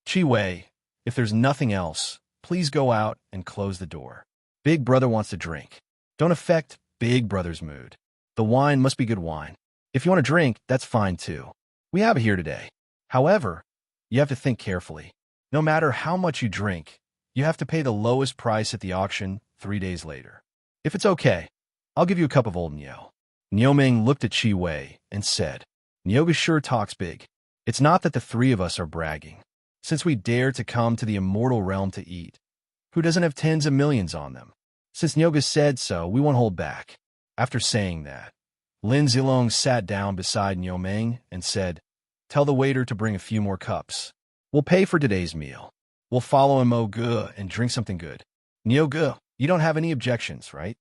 Qi Wei, if there's nothing else, please go out and close the door. Big Brother wants to drink. Don't affect Big Brother's mood. The wine must be good wine. If you want to drink, that's fine too. We have it here today. However, you have to think carefully. No matter how much you drink, you have to pay the lowest price at the auction 3 days later. If it's okay, I'll give you a cup of old Nyo. Niuming looked at Qi Wei and said, Nyoga sure talks big. It's not that the 3 of us are bragging. Since we dare to come to the immortal realm to eat, who doesn't have tens of millions on them? Since Nyoga said so, we won't hold back. After saying that, Lin Zilong sat down beside Niuming and said, Tell the waiter to bring a few more cups. We'll pay for today's meal. We'll follow Mo Ge and drink something good. Nyo Ge, you don't have any objections, right?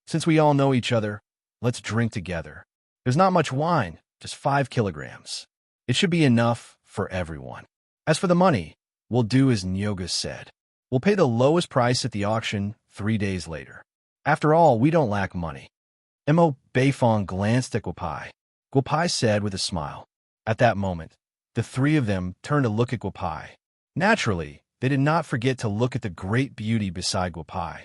Since we all know each other, let's drink together. There's not much wine, just 5 kilograms. It should be enough for everyone. As for the money, we'll do as Nyoga said. We'll pay the lowest price at the auction 3 days later. After all, we don't lack money. Mo Beifong glanced at Guopai. Guopai said with a smile. At that moment, the 3 of them turned to look at Guopai. Naturally, they did not forget to look at the great beauty beside Guopai.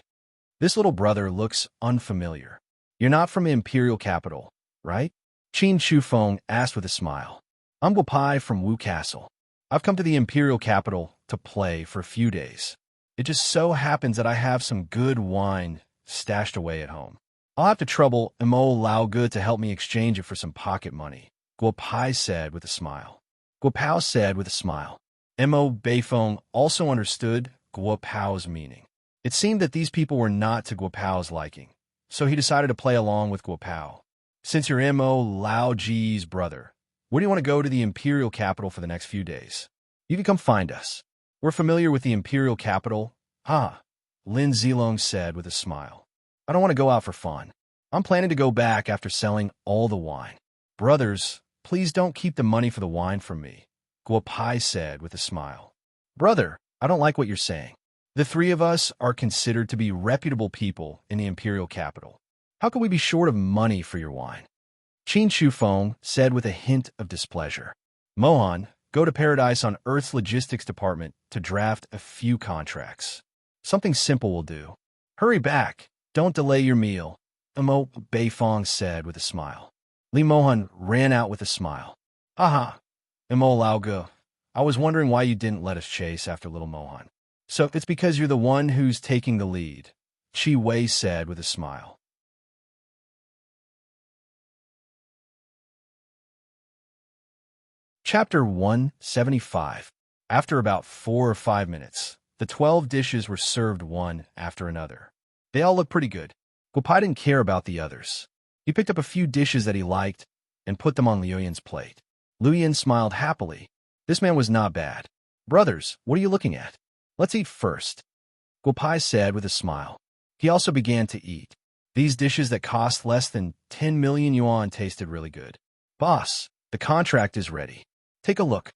This little brother looks unfamiliar. You're not from the imperial capital, right? Qin Shufeng asked with a smile. I'm Guopai from Wu Castle. I've come to the imperial capital to play for a few days. It just so happens that I have some good wine stashed away at home. I'll have to trouble Mo Lao Good to help me exchange it for some pocket money, Guopai said with a smile. Guopao said with a smile. Mo Beifeng also understood Guopao's meaning. It seemed that these people were not to Guopao's liking, so he decided to play along with Guopao. Since you're Mo Lao Ji's brother, where do you want to go to the imperial capital for the next few days? You can come find us. We're familiar with the imperial capital. Ah, Lin Zilong said with a smile. I don't want to go out for fun. I'm planning to go back after selling all the wine. Brothers, please don't keep the money for the wine from me, Guopai said with a smile. Brother, I don't like what you're saying. The three of us are considered to be reputable people in the imperial capital. How could we be short of money for your wine? Qin Shufeng said with a hint of displeasure. Mohan, go to Paradise on Earth's logistics department to draft a few contracts. Something simple will do. Hurry back. Don't delay your meal, Mo Beifeng said with a smile. Li Mohan ran out with a smile. Haha, Mo Laoge, I was wondering why you didn't let us chase after little Mohan. So it's because you're the one who's taking the lead, Chi Wei said with a smile. Chapter 175. After about 4 or 5 minutes, the 12 dishes were served one after another. They all looked pretty good. Guopai didn't care about the others. He picked up a few dishes that he liked and put them on Liu Yan's plate. Liu Yan smiled happily. This man was not bad. Brothers, what are you looking at? Let's eat first, Guopai said with a smile. He also began to eat. These dishes that cost less than 10 million yuan tasted really good. Boss, the contract is ready. Take a look.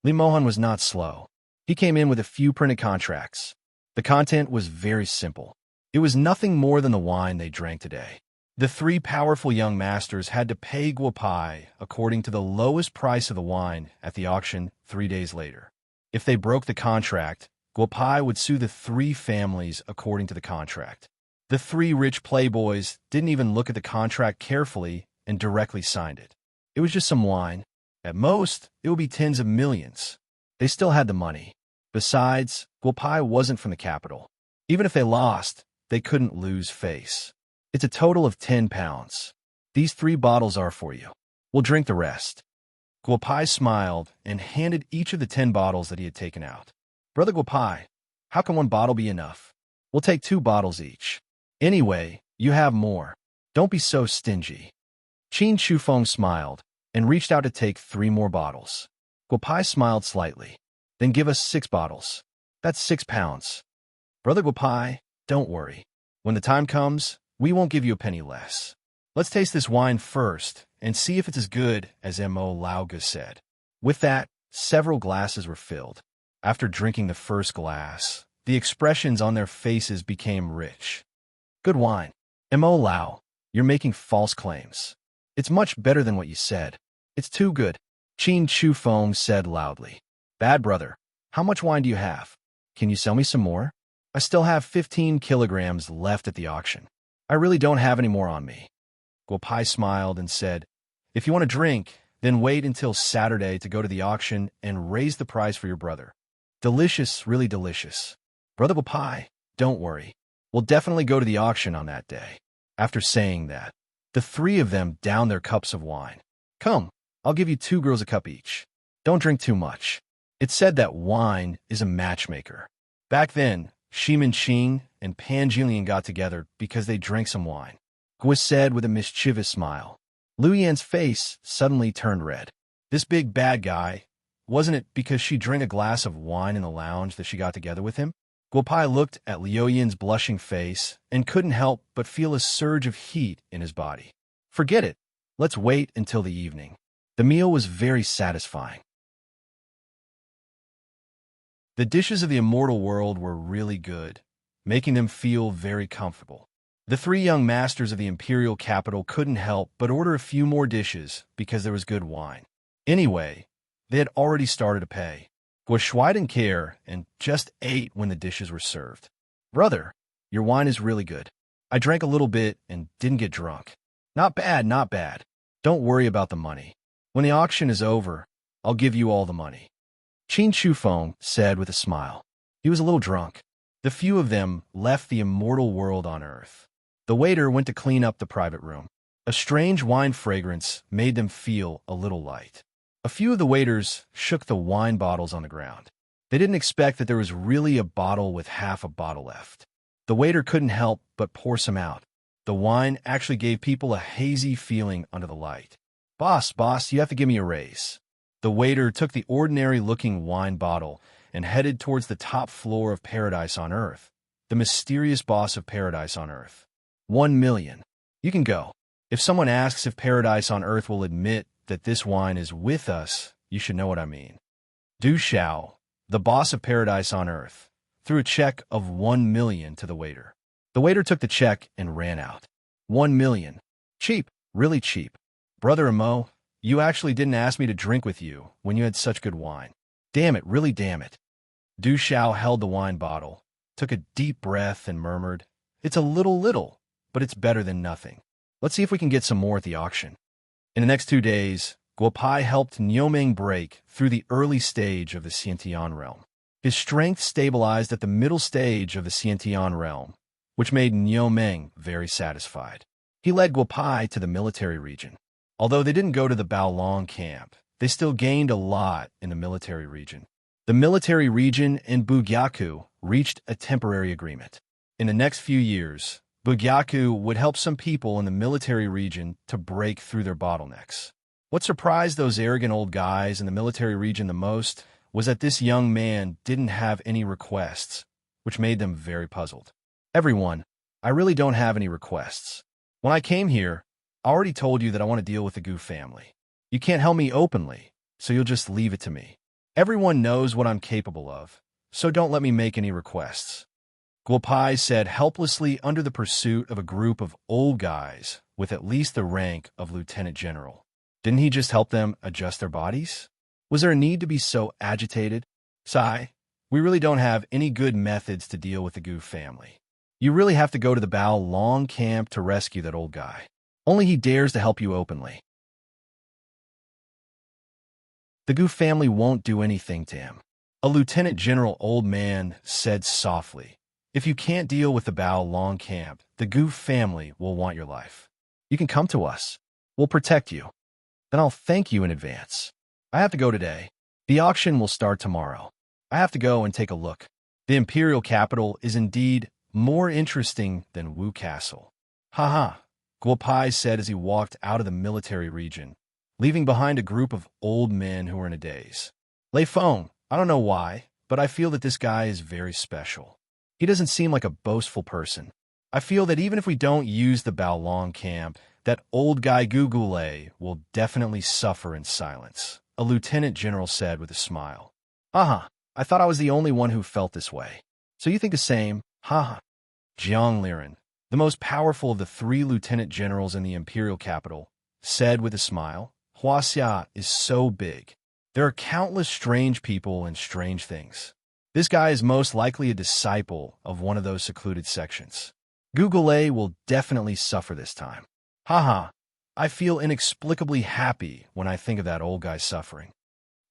Li Mohan was not slow. He came in with a few printed contracts. The content was very simple. It was nothing more than the wine they drank today. The three powerful young masters had to pay Guopai according to the lowest price of the wine at the auction 3 days later. If they broke the contract, Guopai would sue the three families according to the contract. The three rich playboys didn't even look at the contract carefully and directly signed it. It was just some wine. At most, it would be tens of millions. They still had the money. Besides, Guopai wasn't from the capital. Even if they lost, they couldn't lose face. It's a total of 10 pounds. These 3 bottles are for you. We'll drink the rest. Guopai smiled and handed each of the 10 bottles that he had taken out. Brother Guopai, how can 1 bottle be enough? We'll take 2 bottles each. Anyway, you have more. Don't be so stingy. Qin Shufeng smiled and reached out to take 3 more bottles. Guopai smiled slightly. Then give us 6 bottles. That's 6 pounds. Brother Guopai, don't worry. When the time comes, we won't give you a penny less. Let's taste this wine first and see if it's as good as Mo Laoge said. With that, several glasses were filled. After drinking the first glass, the expressions on their faces became rich. Good wine. Mo Lao, you're making false claims. It's much better than what you said. It's too good, Qin Shufeng said loudly. Bad brother, how much wine do you have? Can you sell me some more? I still have 15 kilograms left at the auction. I really don't have any more on me. Guopai smiled and said, if you want to drink, then wait until Saturday to go to the auction and raise the price for your brother. Delicious, really delicious. Brother Guopai, don't worry. We'll definitely go to the auction on that day. After saying that, the 3 of them downed their cups of wine. Come, I'll give you 2 girls a cup each. Don't drink too much. It's said that wine is a matchmaker. Back then, Shimin Qing and Pan Jilian got together because they drank some wine. Guo said with a mischievous smile. Liu Yan's face suddenly turned red. This big bad guy, wasn't it because she drank a glass of wine in the lounge that she got together with him? Guopai looked at Liu Yan's blushing face and couldn't help but feel a surge of heat in his body. Forget it. Let's wait until the evening. The meal was very satisfying. The dishes of the immortal world were really good, making them feel very comfortable. The 3 young masters of the imperial capital couldn't help but order a few more dishes because there was good wine. Anyway, they had already started to pay. Guo Shuai didn't care and just ate when the dishes were served. Brother, your wine is really good. I drank a little bit and didn't get drunk. Not bad, not bad. Don't worry about the money. When the auction is over, I'll give you all the money. Qin Shufeng said with a smile. He was a little drunk. The few of them left the immortal world on Earth. The waiter went to clean up the private room. A strange wine fragrance made them feel a little light. A few of the waiters shook the wine bottles on the ground. They didn't expect that there was really a bottle with half a bottle left. The waiter couldn't help but pour some out. The wine actually gave people a hazy feeling under the light. Boss, you have to give me a raise. The waiter took the ordinary-looking wine bottle and headed towards the top floor of Paradise on Earth, the mysterious boss of Paradise on Earth. 1 million. You can go. If someone asks if Paradise on Earth will admit that this wine is with us, you should know what I mean. Du Xiao, the boss of Paradise on Earth, threw a check of 1 million to the waiter. The waiter took the check and ran out. 1 million. Cheap, really cheap. Brother Imo, you actually didn't ask me to drink with you when you had such good wine. Damn it, really damn it. Du Xiao held the wine bottle, took a deep breath and murmured, It's a little, but it's better than nothing. Let's see if we can get some more at the auction. In the next 2 days, Guopai helped Niuming break through the early stage of the Xiantian realm. His strength stabilized at the middle stage of the Xiantian realm, which made Niuming very satisfied. He led Guopai to the military region. Although they didn't go to the Baolong camp, they still gained a lot in the military region. The military region and Bugyaku reached a temporary agreement. In the next few years, Bugyaku would help some people in the military region to break through their bottlenecks. What surprised those arrogant old guys in the military region the most was that this young man didn't have any requests, which made them very puzzled. Everyone, I really don't have any requests. When I came here, I already told you that I want to deal with the Gu family. You can't help me openly, so you'll just leave it to me. Everyone knows what I'm capable of, so don't let me make any requests. Guopai said helplessly under the pursuit of a group of old guys with at least the rank of lieutenant general. Didn't he just help them adjust their bodies? Was there a need to be so agitated? Sai, we really don't have any good methods to deal with the Gu family. You really have to go to the Bao Long camp to rescue that old guy. Only he dares to help you openly. The Gu family won't do anything to him. A lieutenant general old man said softly, If you can't deal with the Bao Long camp, the Gu family will want your life. You can come to us. We'll protect you. Then I'll thank you in advance. I have to go today. The auction will start tomorrow. I have to go and take a look. The imperial capital is indeed more interesting than Wu Castle. Ha, Guopai said as he walked out of the military region, leaving behind a group of old men who were in a daze. Lei Feng, I don't know why, but I feel that this guy is very special. He doesn't seem like a boastful person. I feel that even if we don't use the Baolong camp, that old guy Gugule will definitely suffer in silence, a lieutenant general said with a smile. I thought I was the only one who felt this way. So you think the same? Jiang Liren, the most powerful of the 3 lieutenant generals in the imperial capital, said with a smile, Huaxia is so big. There are countless strange people and strange things. This guy is most likely a disciple of one of those secluded sections. Gugule will definitely suffer this time. I feel inexplicably happy when I think of that old guy suffering.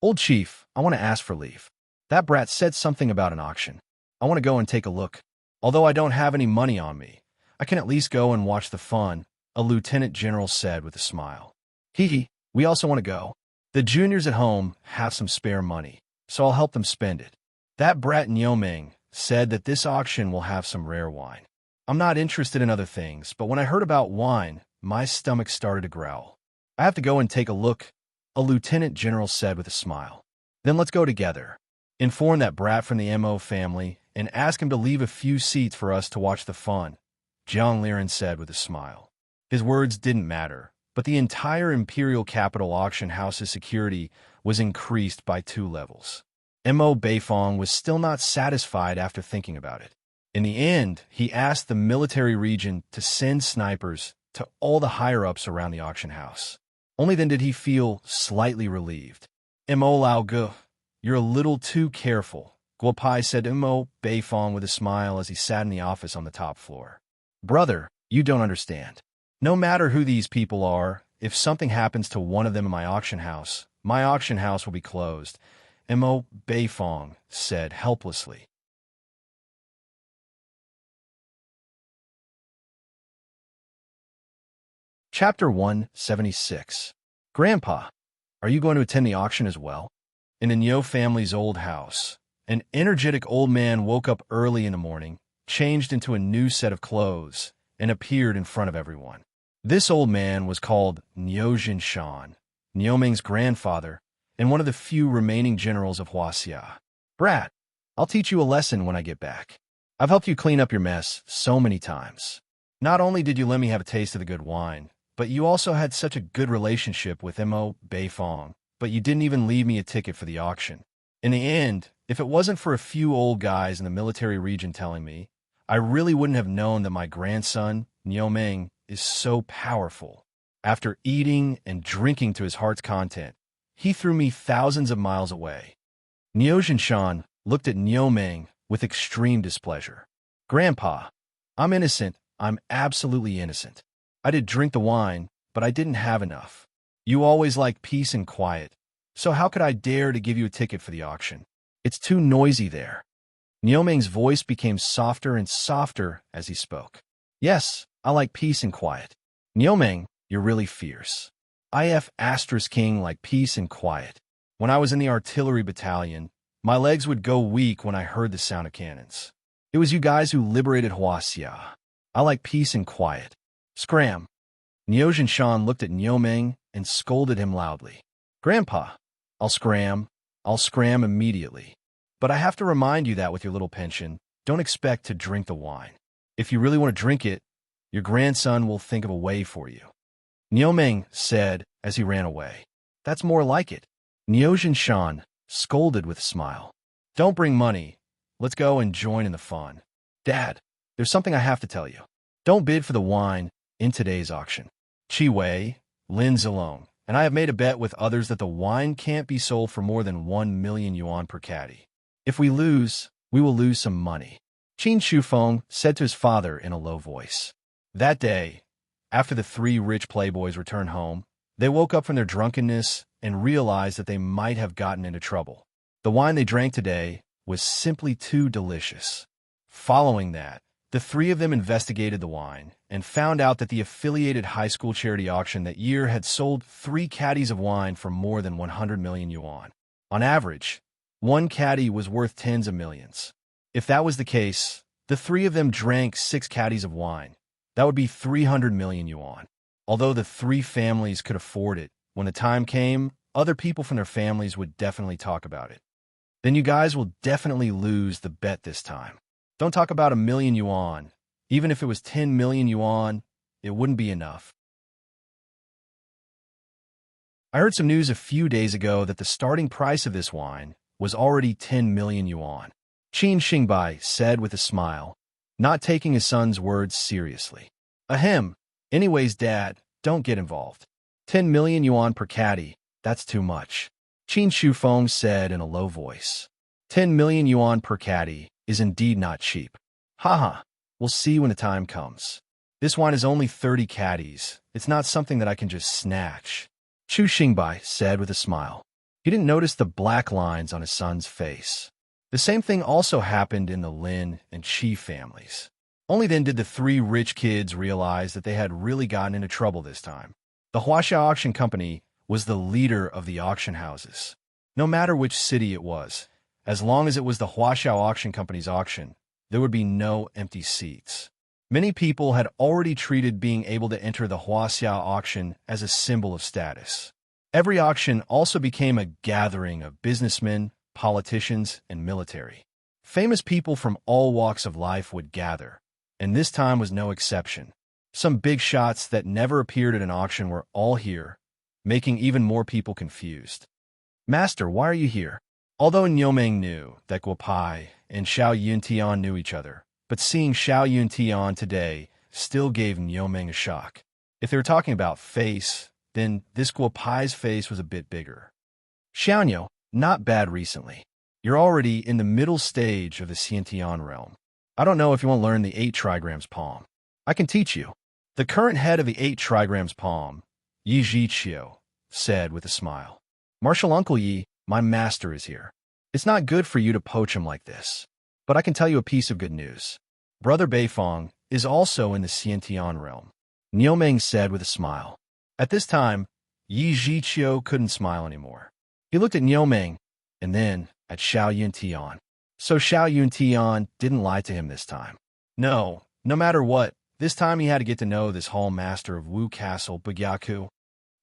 Old chief, I want to ask for leave. That brat said something about an auction. I want to go and take a look. Although I don't have any money on me, I can at least go and watch the fun, a lieutenant general said with a smile. We also want to go. The juniors at home have some spare money, so I'll help them spend it. That brat Niuming said that this auction will have some rare wine. I'm not interested in other things, but when I heard about wine, my stomach started to growl. I have to go and take a look, a lieutenant general said with a smile. Then let's go together. Inform that brat from the MO family and ask him to leave a few seats for us to watch the fun, Jiang Liren said with a smile. His words didn't matter, but the entire Imperial Capital Auction House's security was increased by 2 levels. Mo Beifong was still not satisfied after thinking about it. In the end, he asked the military region to send snipers to all the higher-ups around the auction house. Only then did he feel slightly relieved. Mo Lao Gu, you're a little too careful, Guopai said to Mo Beifong with a smile as he sat in the office on the top floor. Brother, you don't understand. No matter who these people are, if something happens to one of them in my auction house will be closed, Mo Beifong said helplessly. Chapter 176. Grandpa, are you going to attend the auction as well? In the Nyo family's old house, an energetic old man woke up early in the morning, changed into a new set of clothes, and appeared in front of everyone. This old man was called Nyo Jinshan, Nioming's grandfather, and one of the few remaining generals of Huaxia. Brat, I'll teach you a lesson when I get back. I've helped you clean up your mess so many times. Not only did you let me have a taste of the good wine, but you also had such a good relationship with Mo Beifong, but you didn't even leave me a ticket for the auction. In the end, if it wasn't for a few old guys in the military region telling me, I really wouldn't have known that my grandson, Nioming, is so powerful. After eating and drinking to his heart's content, he threw me thousands of miles away. Nyo Jinshan looked at Nioming with extreme displeasure. Grandpa, I'm innocent. I'm absolutely innocent. I did drink the wine, but I didn't have enough. You always like peace and quiet, so how could I dare to give you a ticket for the auction? It's too noisy there. Nioming's voice became softer and softer as he spoke. Yes, I like peace and quiet. Nioming, you're really fierce. IF Asterisk King like peace and quiet. When I was in the artillery battalion, my legs would go weak when I heard the sound of cannons. It was you guys who liberated Huaxia. I like peace and quiet. Scram. Nyo Jinshan looked at Nioming and scolded him loudly. Grandpa, I'll scram immediately. But I have to remind you that with your little pension, don't expect to drink the wine. If you really want to drink it, your grandson will think of a way for you. Nioming said as he ran away. That's more like it. Nyo Jinshan scolded with a smile. Don't bring money. Let's go and join in the fun. Dad, there's something I have to tell you. Don't bid for the wine in today's auction. Chi Wei, Lin Zilong, and I have made a bet with others that the wine can't be sold for more than 1 million yuan per caddy. If we lose, we will lose some money. Qin Shufeng said to his father in a low voice. That day, after the 3 rich playboys returned home, they woke up from their drunkenness and realized that they might have gotten into trouble. The wine they drank today was simply too delicious. Following that, the 3 of them investigated the wine and found out that the affiliated high school charity auction that year had sold 3 caddies of wine for more than 100 million yuan. On average, 1 caddy was worth tens of millions. If that was the case, the 3 of them drank 6 caddies of wine. That would be 300 million yuan. Although the 3 families could afford it, when the time came, other people from their families would definitely talk about it. Then you guys will definitely lose the bet this time. Don't talk about 1 million yuan. Even if it was 10 million yuan, it wouldn't be enough. I heard some news a few days ago that the starting price of this wine was already 10 million yuan. Qin Xingbai said with a smile, not taking his son's words seriously. Ahem. Anyways, Dad, don't get involved. 10 million yuan per caddy, that's too much. Qin Shufeng said in a low voice. 10 million yuan per caddy is indeed not cheap. Haha, we'll see when the time comes. This wine is only 30 caddies. It's not something that I can just snatch. Chu Xingbai said with a smile. He didn't notice the black lines on his son's face. The same thing also happened in the Lin and Qi families. Only then did the 3 rich kids realize that they had really gotten into trouble this time. The Huaxia Auction Company was the leader of the auction houses. No matter which city it was, as long as it was the Huaxia Auction Company's auction, there would be no empty seats. Many people had already treated being able to enter the Huaxia auction as a symbol of status. Every auction also became a gathering of businessmen, politicians, and military. Famous people from all walks of life would gather, and this time was no exception. Some big shots that never appeared at an auction were all here, making even more people confused. Master, why are you here? Although Nioming knew that Guo Pai and Xiao Yuntian knew each other, but seeing Xiao Yuntian today still gave Nioming a shock. If they were talking about face, then this Guo Pai's face was a bit bigger. Xiaonyo, not bad recently. You're already in the middle stage of the Xiantian realm. I don't know if you want to learn the 8 trigrams palm. I can teach you. The current head of the 8 trigrams palm, Yi Zhiqiu said with a smile. Martial Uncle Yi, my master is here. It's not good for you to poach him like this. But I can tell you a piece of good news. Brother Beifong is also in the Xiantian realm, Niumeng said with a smile. At this time, Yi Zhiqiu couldn't smile anymore. He looked at Niumeng and then at Xiao Yuntian. So Xiao Yuntian didn't lie to him this time. No matter what, this time he had to get to know this hall master of Wu Castle, Bugyaku.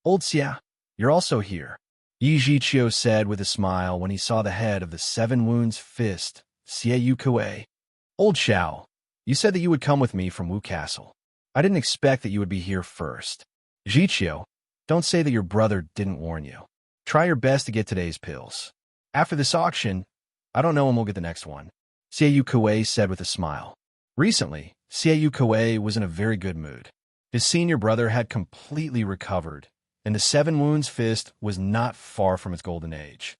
Old Xia, you're also here, Yi Zhiqiu said with a smile when he saw the head of the Seven Wounds Fist, Xie Yukue. Old Xiao, you said that you would come with me from Wu Castle. I didn't expect that you would be here first. Zhiqiu, don't say that your brother didn't warn you. Try your best to get today's pills. After this auction, I don't know when we'll get the next one, Xie Yukue said with a smile. Recently, Xie Yukue was in a very good mood. His senior brother had completely recovered, and the Seven Wounds Fist was not far from its golden age.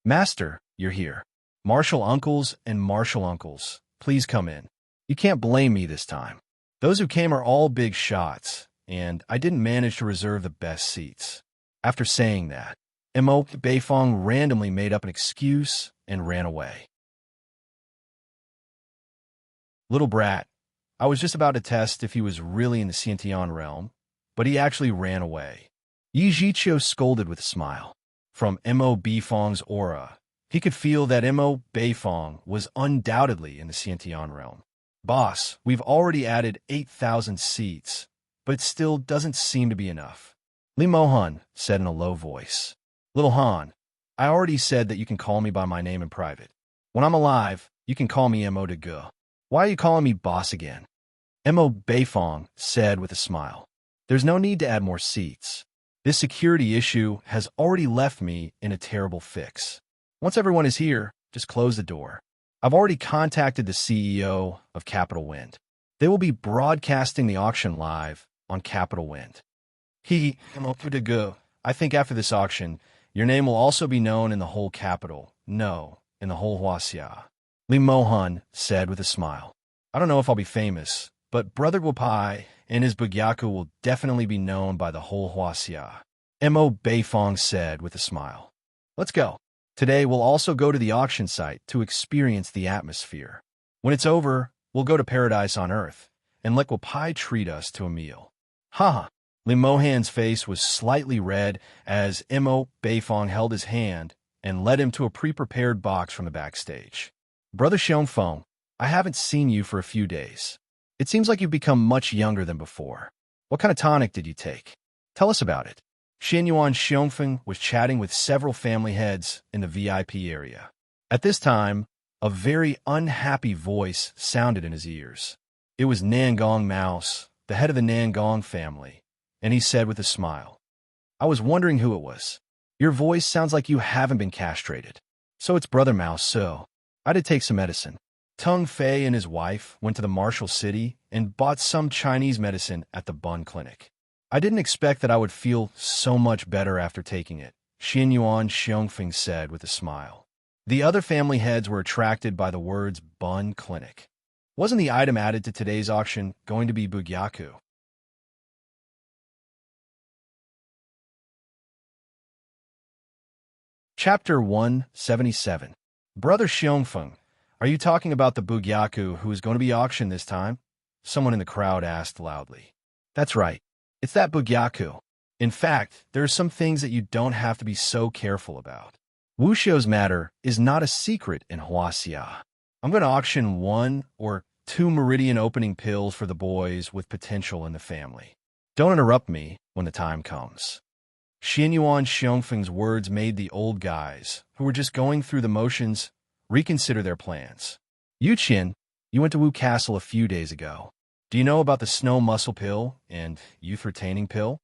Master, you're here. Martial uncles and martial uncles, please come in. You can't blame me this time. Those who came are all big shots, and I didn't manage to reserve the best seats. After saying that, Mo Beifong randomly made up an excuse and ran away. Little brat, I was just about to test if he was really in the Xiantian realm, but he actually ran away. Yi Zhiqiu scolded with a smile. From Mo Beifong's aura, he could feel that Mo Beifong was undoubtedly in the Xiantian realm. Boss, we've already added 8,000 seats, but it still doesn't seem to be enough. Li Mohan said in a low voice. Little Han, I already said that you can call me by my name in private. When I'm alive, you can call me Mo de Gu. Why are you calling me boss again? Mo Beifong said with a smile. There's no need to add more seats. This security issue has already left me in a terrible fix. Once everyone is here, just close the door. I've already contacted the CEO of Capital Wind. They will be broadcasting the auction live on Capital Wind. I think after this auction, your name will also be known in the whole capital. No, in the whole Huaxia. Li Mohan said with a smile. I don't know if I'll be famous, but Brother Guopai and his Bugyaku will definitely be known by the whole Huaxia. Mo Beifong said with a smile. Let's go. Today we'll also go to the auction site to experience the atmosphere. When it's over, we'll go to paradise on earth and let Guopai treat us to a meal. Haha. Li Mohan's face was slightly red as Mo Beifong held his hand and led him to a pre-prepared box from the backstage. Brother Xiongfeng, I haven't seen you for a few days. It seems like you've become much younger than before. What kind of tonic did you take? Tell us about it. Xianyuan Xiongfeng was chatting with several family heads in the VIP area. At this time, a very unhappy voice sounded in his ears. It was Nangong Mouse, the head of the Nangong family, and he said with a smile, I was wondering who it was. Your voice sounds like you haven't been castrated. So it's Brother Mouse, so I did take some medicine. Tung Fei and his wife went to the Martial City and bought some Chinese medicine at the Bun Clinic. I didn't expect that I would feel so much better after taking it, Xianyuan Xiongfeng said with a smile. The other family heads were attracted by the words Bun Clinic. Wasn't the item added to today's auction going to be Bugyaku? Chapter 177. Brother Xiongfeng, are you talking about the Bugyaku who is going to be auctioned this time? Someone in the crowd asked loudly. That's right. It's that Bugyaku. In fact, there are some things that you don't have to be so careful about. Wuxiu's matter is not a secret in Huaxia. I'm going to auction 1 or 2 meridian opening pills for the boys with potential in the family. Don't interrupt me when the time comes. Xianyuan Xiongfeng's words made the old guys, who were just going through the motions, reconsider their plans. Yuqian, you went to Wu Castle a few days ago. Do you know about the snow muscle pill and youth-retaining pill?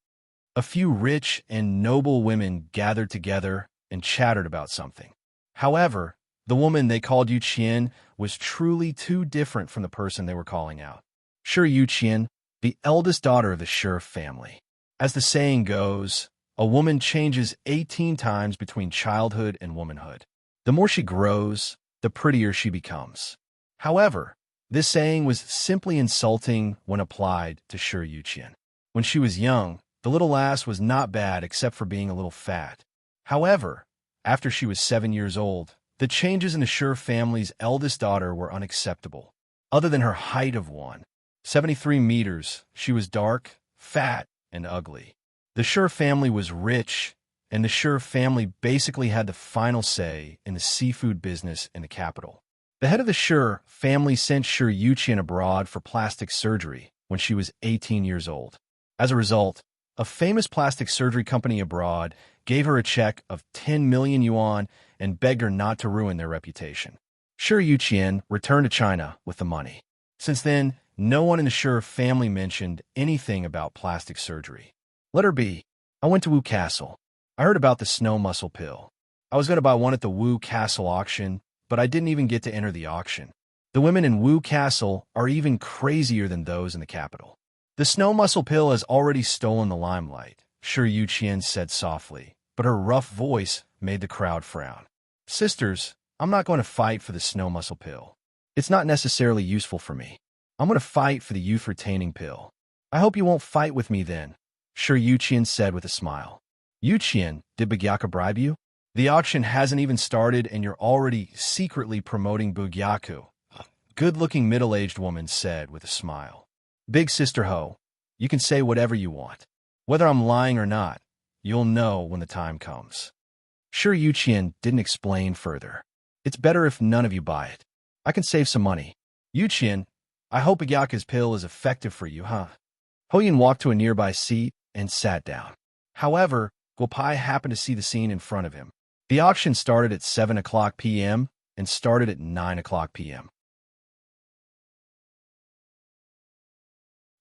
A few rich and noble women gathered together and chattered about something. However, the woman they called Yuqian was truly too different from the person they were calling out. Sure, Yuqian, the eldest daughter of the Shi family. As the saying goes, a woman changes 18 times between childhood and womanhood. The more she grows, the prettier she becomes. However, this saying was simply insulting when applied to Shi Yuqian. When she was young, The little lass was not bad except for being a little fat. However, after she was 7 years old, the changes in the Sher family's eldest daughter were unacceptable. Other than her height of 173 meters, she was dark, fat, and ugly. The Sher family was rich, and the Sher family basically had the final say in the seafood business in the capital. The head of the Sher family sent Sher Yuqian abroad for plastic surgery when she was 18 years old. As a result, a famous plastic surgery company abroad gave her a check of 10 million yuan and begged her not to ruin their reputation. Sher Yuqian returned to China with the money. Since then, no one in the Sher family mentioned anything about plastic surgery. Letter B. I went to Wu Castle. I heard about the snow mussel pill. I was going to buy one at the Wu Castle auction, but I didn't even get to enter the auction. The women in Wu Castle are even crazier than those in the capital. The snow mussel pill has already stolen the limelight, Sher Yuqian said softly, but her rough voice made the crowd frown. Sisters, I'm not going to fight for the snow mussel pill. It's not necessarily useful for me. I'm going to fight for the youth-retaining pill. I hope you won't fight with me then, Sher Yuqian said with a smile. Yuqian, did Bugyaku bribe you? The auction hasn't even started and you're already secretly promoting Bugyaku, a good-looking middle-aged woman said with a smile. Big sister Ho, you can say whatever you want. Whether I'm lying or not, you'll know when the time comes. Sher Yuqian didn't explain further. It's better if none of you buy it. I can save some money. Yuqian, I hope Bugyaku's pill is effective for you, huh? Hoyin walked to a nearby seat and sat down. However, Guopai happened to see the scene in front of him. The auction started at 7 o'clock p.m. and started at 9 o'clock p.m.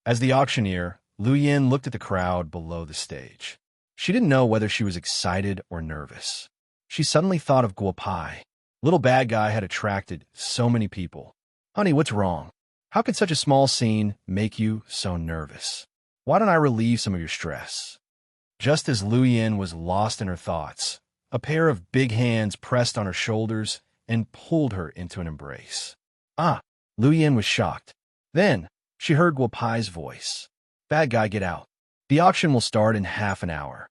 As the auctioneer, Lu Yin looked at the crowd below the stage. She didn't know whether she was excited or nervous. She suddenly thought of Guopai. Little bad guy had attracted so many people. Honey, what's wrong? How could such a small scene make you so nervous? Why don't I relieve some of your stress? Just as Lu Yin was lost in her thoughts, a pair of big hands pressed on her shoulders and pulled her into an embrace. Ah! Lu Yin was shocked. Then, she heard Guopai's voice. Bad guy, get out. The auction will start in half an hour.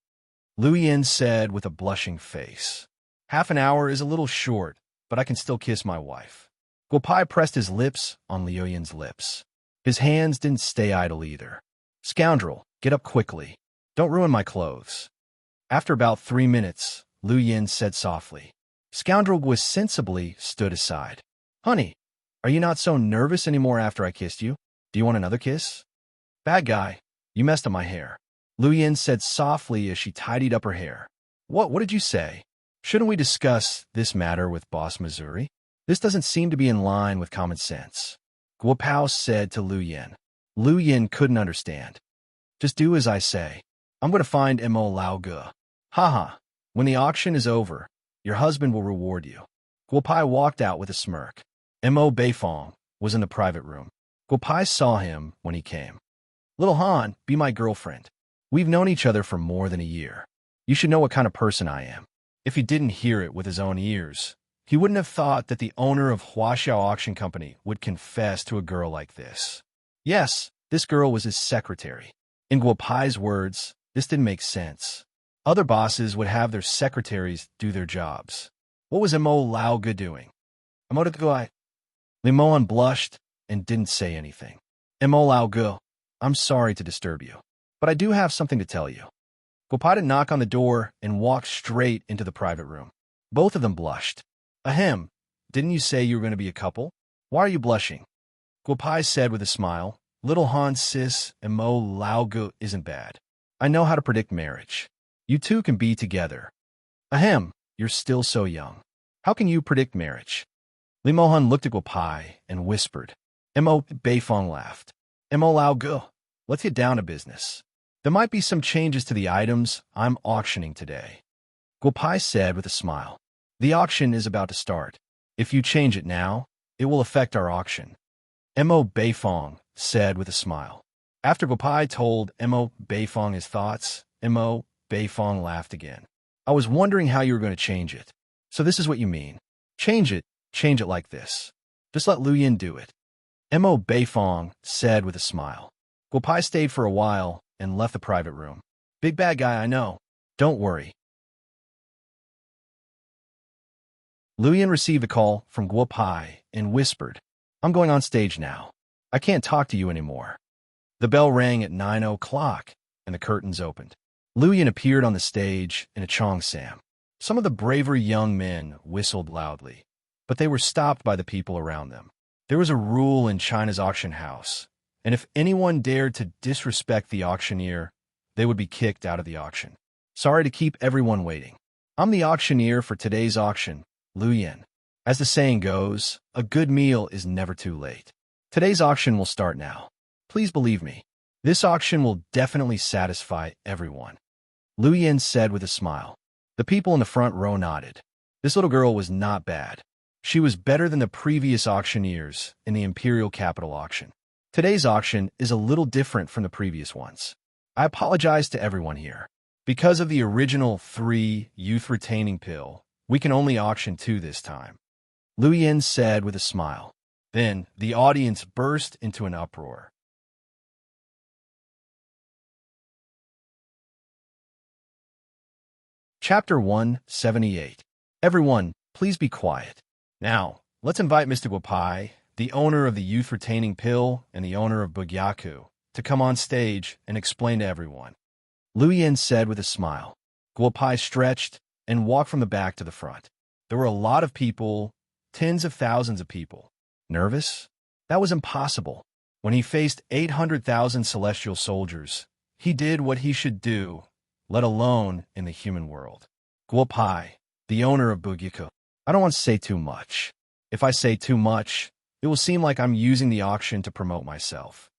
Lu Yin said with a blushing face. Half an hour is a little short, but I can still kiss my wife. Guopai pressed his lips on Liu Yin's lips. His hands didn't stay idle either. Scoundrel, get up quickly. Don't ruin my clothes. After about 3 minutes, Lu Yin said softly. Scoundrel was sensibly stood aside. Honey, are you not so nervous anymore after I kissed you? Do you want another kiss? Bad guy, you messed up my hair. Lu Yin said softly as she tidied up her hair. What did you say? Shouldn't we discuss this matter with Boss Missouri? This doesn't seem to be in line with common sense. Guopao said to Lu Yin. Lu Yin couldn't understand. Just do as I say. I'm going to find Mo Lao Ge. Haha, when the auction is over, your husband will reward you. Guopai walked out with a smirk. Mo Beifong was in the private room. Guopai saw him when he came. Little Han, be my girlfriend. We've known each other for more than a year. You should know what kind of person I am. If he didn't hear it with his own ears, he wouldn't have thought that the owner of Huaxiao Auction Company would confess to a girl like this. Yes, this girl was his secretary. In Guopai's words, this didn't make sense. Other bosses would have their secretaries do their jobs. What was Mo Lao Ge doing? Limoan blushed and didn't say anything. Mo Lao Ge, I'm sorry to disturb you, but I do have something to tell you. Guopai didn't knock on the door and walked straight into the private room. Both of them blushed. Ahem, didn't you say you were going to be a couple? Why are you blushing? Guopai said with a smile, Little Han sis and Mo Lao Ge isn't bad. I know how to predict marriage. You two can be together. Ahem, you're still so young. How can you predict marriage? Li Mohan looked at Guopai and whispered. Mo Beifong laughed. Mo Lao Ge, let's get down to business. There might be some changes to the items I'm auctioning today. Guopai said with a smile. The auction is about to start. If you change it now, it will affect our auction. Mo Beifong said with a smile. After Guopai told Mo Beifong his thoughts, Mo Beifong laughed again. I was wondering how you were going to change it. So this is what you mean. Change it like this. Just let Lu Yin do it. Mo Beifong said with a smile. Guopai stayed for a while and left the private room. Big bad guy, I know. Don't worry. Luyan received a call from Guo Pai and whispered, I'm going on stage now. I can't talk to you anymore. The bell rang at 9 o'clock, and the curtains opened. Luyan appeared on the stage in a cheongsam. Some of the braver young men whistled loudly, but they were stopped by the people around them. There was a rule in China's auction house, and if anyone dared to disrespect the auctioneer, they would be kicked out of the auction. Sorry to keep everyone waiting. I'm the auctioneer for today's auction, Luyan. As the saying goes, a good meal is never too late. Today's auction will start now. Please believe me, this auction will definitely satisfy everyone. Luyan said with a smile. The people in the front row nodded. This little girl was not bad. She was better than the previous auctioneers in the Imperial Capital auction. Today's auction is a little different from the previous ones. I apologize to everyone here. Because of the original 3 youth retaining pill, we can only auction 2 this time. Luyan said with a smile. Then the audience burst into an uproar. Chapter 178. Everyone, please be quiet. Now, let's invite Mr. Guo Pai, the owner of the youth retaining pill and the owner of Bugyaku, to come on stage and explain to everyone. Luyan said with a smile. Guo Pai stretched and walked from the back to the front. There were a lot of people, tens of thousands of people. Nervous? That was impossible. When he faced 800,000 celestial soldiers, he did what he should do, let alone in the human world. Guo Pai, the owner of Bugyaku. I don't want to say too much. If I say too much, it will seem like I'm using the auction to promote myself.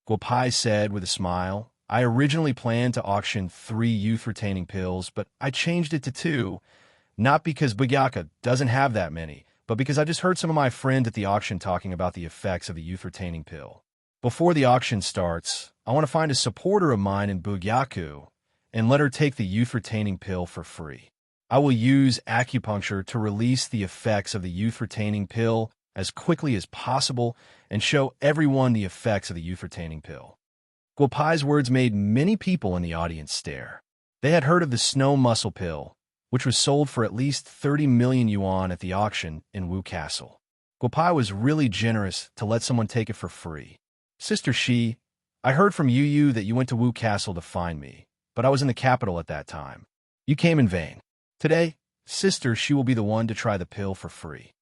Guo Pai said with a smile, I originally planned to auction 3 youth retaining pills, but I changed it to 2, not because Bugyaku doesn't have that many, but because I just heard some of my friends at the auction talking about the effects of the youth retaining pill. Before the auction starts, I want to find a supporter of mine in Bugyaku and let her take the youth retaining pill for free. I will use acupuncture to release the effects of the youth retaining pill as quickly as possible and show everyone the effects of the youth retaining pill. Guo Pai's words made many people in the audience stare. They had heard of the snow muscle pill, which was sold for at least 30 million yuan at the auction in Wu Castle. Guo Pai was really generous to let someone take it for free. Sister Shi, I heard from Yu that you went to Wu Castle to find me, but I was in the capital at that time. You came in vain. Today, Sister Shi will be the one to try the pill for free.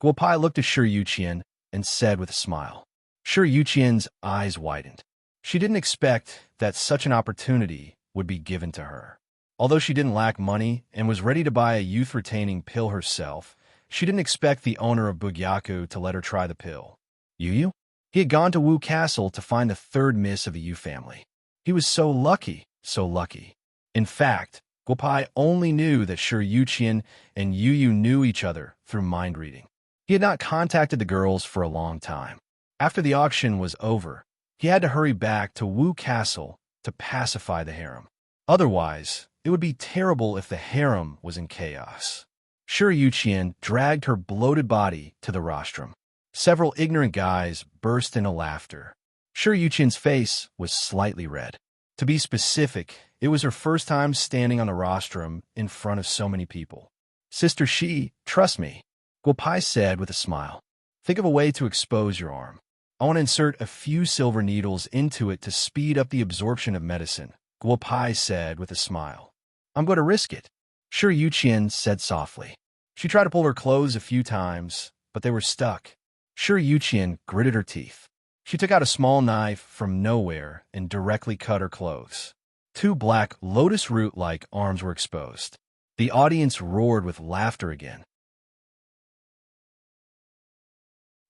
Guo Pai looked at Shi Yuqian and said with a smile. Shi Yuqian's eyes widened. She didn't expect that such an opportunity would be given to her. Although she didn't lack money and was ready to buy a youth-retaining pill herself, she didn't expect the owner of Bugyaku to let her try the pill. Yu? He had gone to Wu Castle to find the 3rd miss of the Yu family. He was so lucky, so lucky. In fact, Guo Pai only knew that Shi Yuqian and Yu knew each other through mind reading. He had not contacted the girls for a long time. After the auction was over, he had to hurry back to Wu Castle to pacify the harem. Otherwise, it would be terrible if the harem was in chaos. Shi Yuqian dragged her bloated body to the rostrum. Several ignorant guys burst into laughter. Shi Yuqian's face was slightly red. To be specific, it was her first time standing on the rostrum in front of so many people. Sister Shi, trust me, Guo Pai said with a smile. Think of a way to expose your arm. I want to insert a few silver needles into it to speed up the absorption of medicine, Guo Pai said with a smile. I'm going to risk it, Shi Yuqian said softly. She tried to pull her clothes a few times, but they were stuck. Shi Yuqian gritted her teeth. She took out a small knife from nowhere and directly cut her clothes. 2 black lotus root-like arms were exposed. The audience roared with laughter again.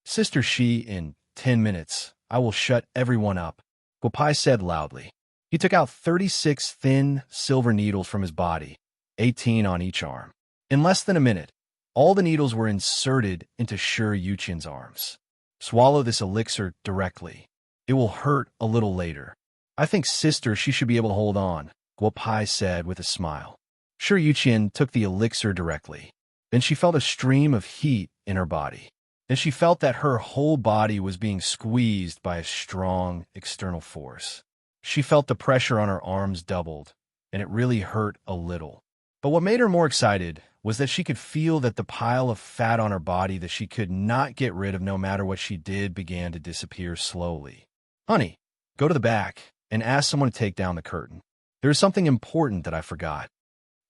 Sister Shi, in 10 minutes, I will shut everyone up, Guo Pai said loudly. He took out 36 thin silver needles from his body, 18 on each arm. In less than a minute, all the needles were inserted into Shi Yuqian's arms. Swallow this elixir directly. It will hurt a little later. I think Sister Shi should be able to hold on, Guo Pai said with a smile. Shi Yuqian took the elixir directly. Then she felt a stream of heat in her body. Then she felt that her whole body was being squeezed by a strong external force. She felt the pressure on her arms doubled, and it really hurt a little. But what made her more excited was that she could feel that the pile of fat on her body that she could not get rid of no matter what she did began to disappear slowly. "Honey, go to the back and ask someone to take down the curtain. There is something important that I forgot."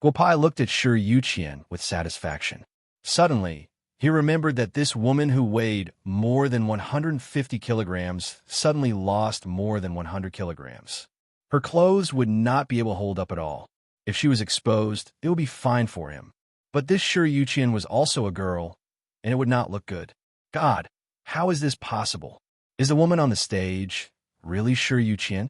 Guopai looked at Shi Yuqian with satisfaction. Suddenly, he remembered that this woman who weighed more than 150 kilograms suddenly lost more than 100 kilograms. Her clothes would not be able to hold up at all. If she was exposed, it would be fine for him. But this Shi Yuqian was also a girl, and it would not look good. God, how is this possible? Is the woman on the stage really Shi Yuqian?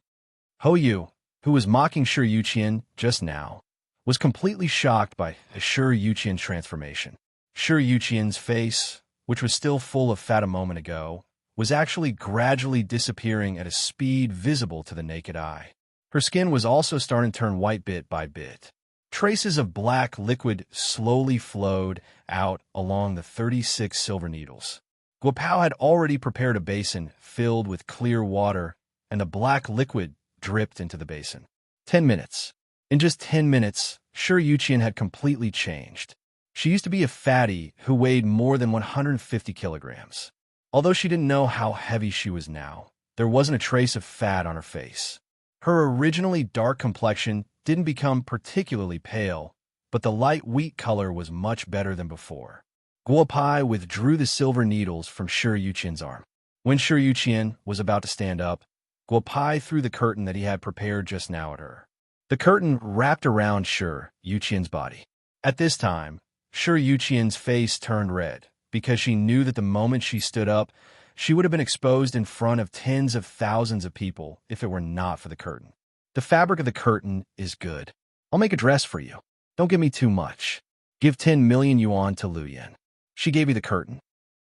Ho Yu, who was mocking Shi Yuqian just now, was completely shocked by Shi Yuqian's transformation. Shi Yuqian's face, which was still full of fat a moment ago, was actually gradually disappearing at a speed visible to the naked eye. Her skin was also starting to turn white bit by bit. Traces of black liquid slowly flowed out along the 36 silver needles. Guopao had already prepared a basin filled with clear water, and the black liquid dripped into the basin. 10 minutes. In just 10 minutes, Shi Yuqian had completely changed. She used to be a fatty who weighed more than 150 kilograms. Although she didn't know how heavy she was now, there wasn't a trace of fat on her face. Her originally dark complexion didn't become particularly pale, but the light wheat color was much better than before. Guopai withdrew the silver needles from Shi Yuqian's arm. When Shi Yuqian was about to stand up, Guopai threw the curtain that he had prepared just now at her. The curtain wrapped around Shi Yuqian's body. At this time, Shi Yuqian's face turned red, because she knew that the moment she stood up, she would have been exposed in front of tens of thousands of people if it were not for the curtain. The fabric of the curtain is good. I'll make a dress for you. Don't give me too much. Give 10 million yuan to Lu Yan. She gave you the curtain.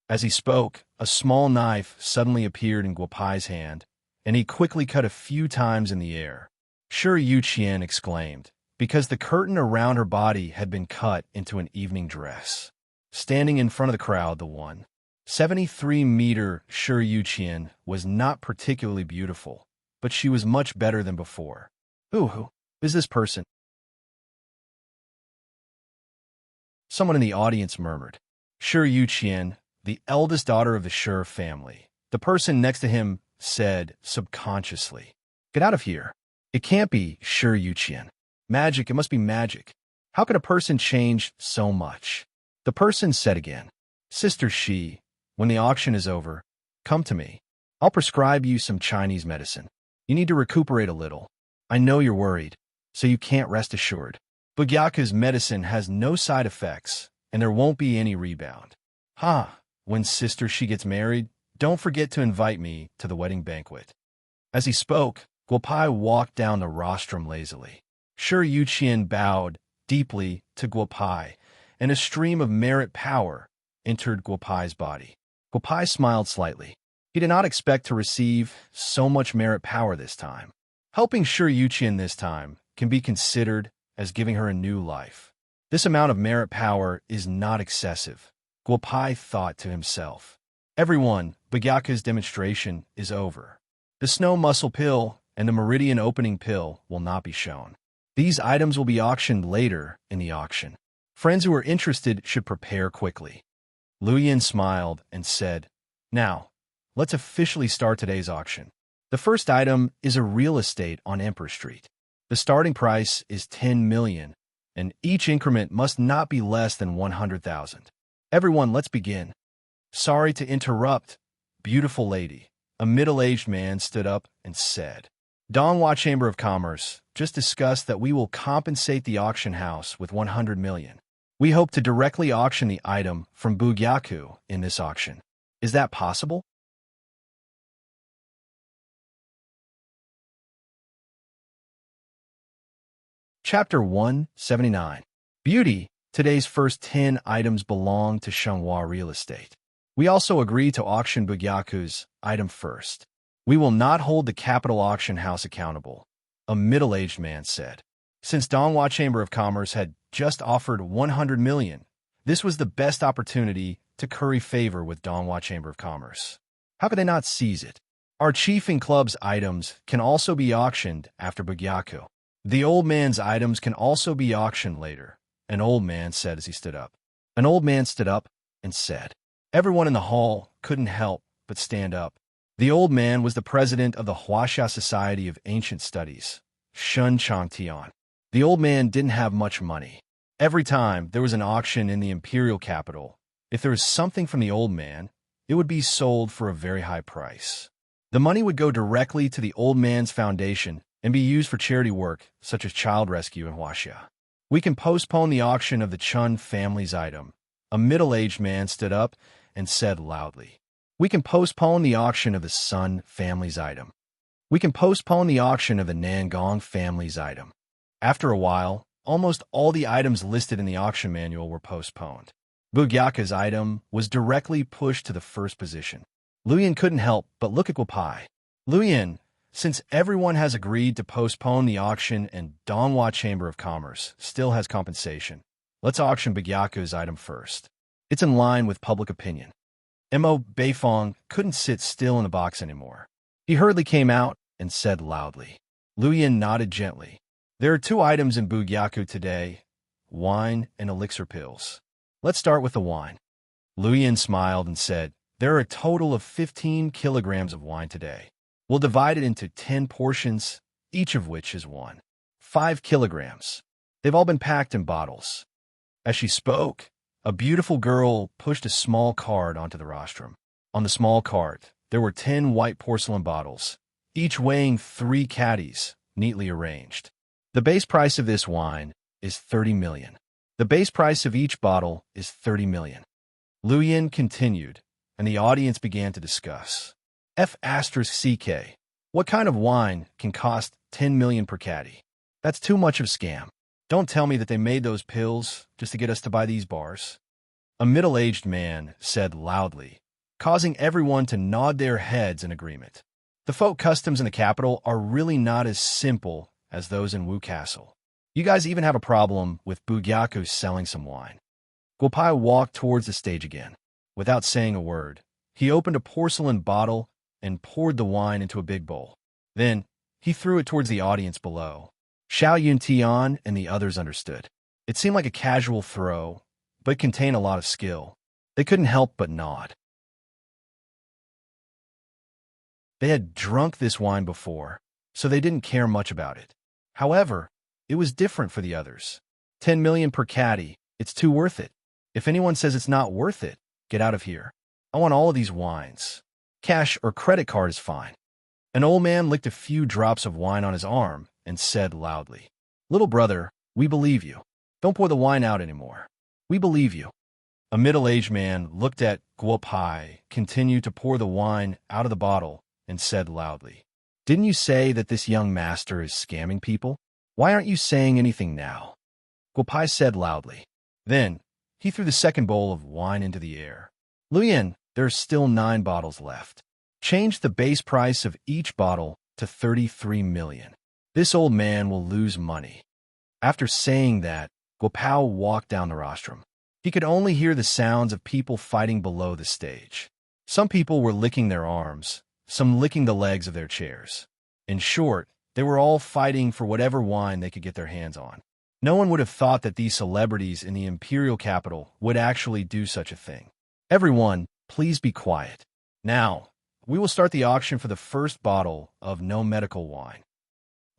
As he spoke, a small knife suddenly appeared in Guopai's hand, and he quickly cut a few times in the air. Shi Yuqian exclaimed, because the curtain around her body had been cut into an evening dress. Standing in front of the crowd, the 173-meter Shi Yuqian was not particularly beautiful, but she was much better than before. Who is this person? Someone in the audience murmured. Shi Yuqian, the eldest daughter of the Shi family. The person next to him said subconsciously, "Get out of here. It can't be Shi Yuqian. Magic, it must be magic. How could a person change so much?" The person said again, "Sister Shi, when the auction is over, come to me. I'll prescribe you some Chinese medicine. You need to recuperate a little. I know you're worried, so you can't rest assured. Bugyaku's medicine has no side effects, and there won't be any rebound. When Sister Shi gets married, don't forget to invite me to the wedding banquet." As he spoke, Guopai walked down the rostrum lazily. Shi Yuqian bowed deeply to Guopai, and a stream of merit power entered Guopai's body. Guopai smiled slightly. He did not expect to receive so much merit power this time. Helping Shi Yuqian this time can be considered as giving her a new life. This amount of merit power is not excessive, Guopai thought to himself. Everyone, Bugyaku's demonstration is over. The snow muscle pill and the meridian opening pill will not be shown. These items will be auctioned later in the auction. Friends who are interested should prepare quickly. Lu Yan smiled and said, "Now, let's officially start today's auction. The first item is a real estate on Emperor Street. The starting price is 10 million, and each increment must not be less than 100,000. Everyone, let's begin." "Sorry to interrupt, beautiful lady," a middle-aged man stood up and said. "Donghua Chamber of Commerce just discussed that we will compensate the auction house with 100 million. We hope to directly auction the item from Bugyaku in this auction. Is that possible?" Chapter 179. Beauty. Today's first 10 items belong to Shenghua Real Estate. We also agree to auction Bugyaku's item first. "We will not hold the capital auction house accountable," a middle-aged man said. Since Donghua Chamber of Commerce had just offered 100 million, this was the best opportunity to curry favor with Donghua Chamber of Commerce. How could they not seize it? Our chief in club's items can also be auctioned after Bugyaku. The old man's items can also be auctioned later, an old man said as he stood up. An old man stood up and said. Everyone in the hall couldn't help but stand up. The old man was the president of the Huaxia Society of Ancient Studies, Shun Changtian. The old man didn't have much money. Every time there was an auction in the imperial capital, if there was something from the old man, it would be sold for a very high price. The money would go directly to the old man's foundation and be used for charity work, such as child rescue in Huaxia. We can postpone the auction of the Chun family's item. A middle-aged man stood up and said loudly. We can postpone the auction of the Sun family's item. We can postpone the auction of the Nangong family's item. After a while, almost all the items listed in the auction manual were postponed. Bugyaka's item was directly pushed to the first position. Luyan couldn't help but look at Guopai. Luyan, since everyone has agreed to postpone the auction and Donghua Chamber of Commerce still has compensation, let's auction Bugyaka's item first. It's in line with public opinion. Mo Beifong couldn't sit still in the box anymore. He hurriedly came out and said loudly. Luyan nodded gently. There are 2 items in Bugyaku today, wine and elixir pills. Let's start with the wine. Luyan smiled and said, there are a total of 15 kilograms of wine today. We'll divide it into 10 portions, each of which is 5 kilograms. They've all been packed in bottles. As she spoke, a beautiful girl pushed a small card onto the rostrum. On the small card, there were 10 white porcelain bottles, each weighing 3 caddies, neatly arranged. The base price of this wine is 30 million. The base price of each bottle is 30 million. Luyan continued, and the audience began to discuss. F***CK. What kind of wine can cost 10 million per caddy? That's too much of a scam. Don't tell me that they made those pills just to get us to buy these bars. A middle-aged man said loudly, causing everyone to nod their heads in agreement. The folk customs in the capital are really not as simple as those in Wu Castle. You guys even have a problem with Bugyaku selling some wine. Guopai walked towards the stage again. Without saying a word, he opened a porcelain bottle and poured the wine into a big bowl. Then, he threw it towards the audience below. Xiao Yuntian and the others understood. It seemed like a casual throw, but contained a lot of skill. They couldn't help but nod. They had drunk this wine before, so they didn't care much about it. However, it was different for the others. 10 million per caddy, it's too worth it. If anyone says it's not worth it, get out of here. I want all of these wines. Cash or credit card is fine. An old man licked a few drops of wine on his arm and said loudly, Little brother, we believe you. Don't pour the wine out anymore. We believe you. A middle-aged man looked at Guopai, continued to pour the wine out of the bottle, and said loudly, Didn't you say that this young master is scamming people? Why aren't you saying anything now? Guopai said loudly. Then, he threw the second bowl of wine into the air. Luyan, there are still 9 bottles left. Change the base price of each bottle to 33 million. This old man will lose money. After saying that, Guopao walked down the rostrum. He could only hear the sounds of people fighting below the stage. Some people were licking their arms, some licking the legs of their chairs. In short, they were all fighting for whatever wine they could get their hands on. No one would have thought that these celebrities in the imperial capital would actually do such a thing. Everyone, please be quiet. Now, we will start the auction for the first bottle of no medical wine.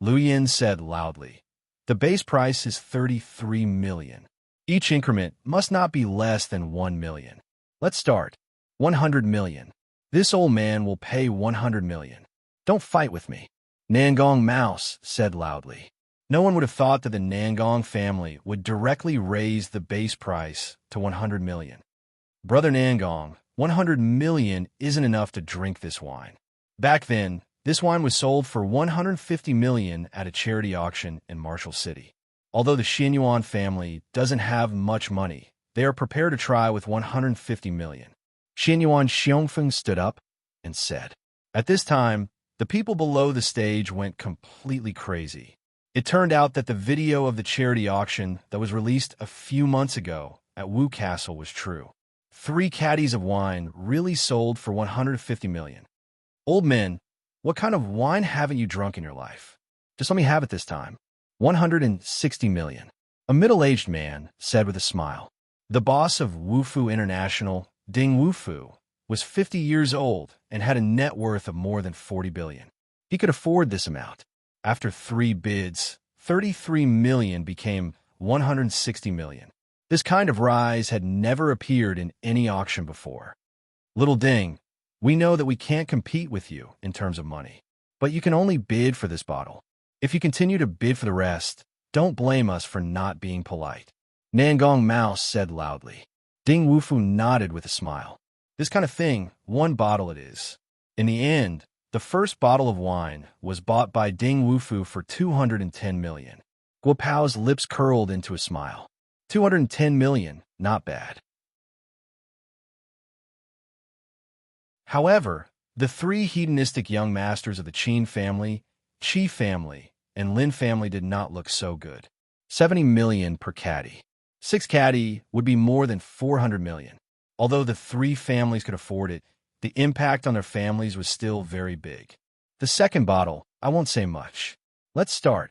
Luyan said loudly, The base price is 33 million. Each increment must not be less than 1 million. Let's start. 100 million. This old man will pay 100 million. Don't fight with me. Nangong Mouse said loudly. No one would have thought that the Nangong family would directly raise the base price to 100 million. Brother Nangong, 100 million isn't enough to drink this wine. Back then, this wine was sold for 150 million at a charity auction in Marshall City. Although the Xinyuan family doesn't have much money, they are prepared to try with 150 million. Xinyuan Xiongfeng stood up and said. At this time, the people below the stage went completely crazy. It turned out that the video of the charity auction that was released a few months ago at Wu Castle was true. 3 caddies of wine really sold for 150 million. Old men, what kind of wine haven't you drunk in your life? Just let me have it this time. 160 million. A middle-aged man said with a smile. The boss of Wufu International, Ding Wufu, was 50 years old and had a net worth of more than 40 billion. He could afford this amount. After 3 bids, 33 million became 160 million. This kind of rise had never appeared in any auction before. Little Ding, we know that we can't compete with you in terms of money, but you can only bid for this bottle. If you continue to bid for the rest, don't blame us for not being polite. Nangong Mouse said loudly. Ding Wufu nodded with a smile. This kind of thing, 1 bottle it is. In the end, the first bottle of wine was bought by Ding Wufu for 210 million. Guo Pao's lips curled into a smile. 210 million, not bad. However, the 3 hedonistic young masters of the Qin family, Qi family, and Lin family did not look so good. 70 million per caddy. 6 caddy would be more than 400 million. Although the 3 families could afford it, the impact on their families was still very big. The second bottle, I won't say much. Let's start.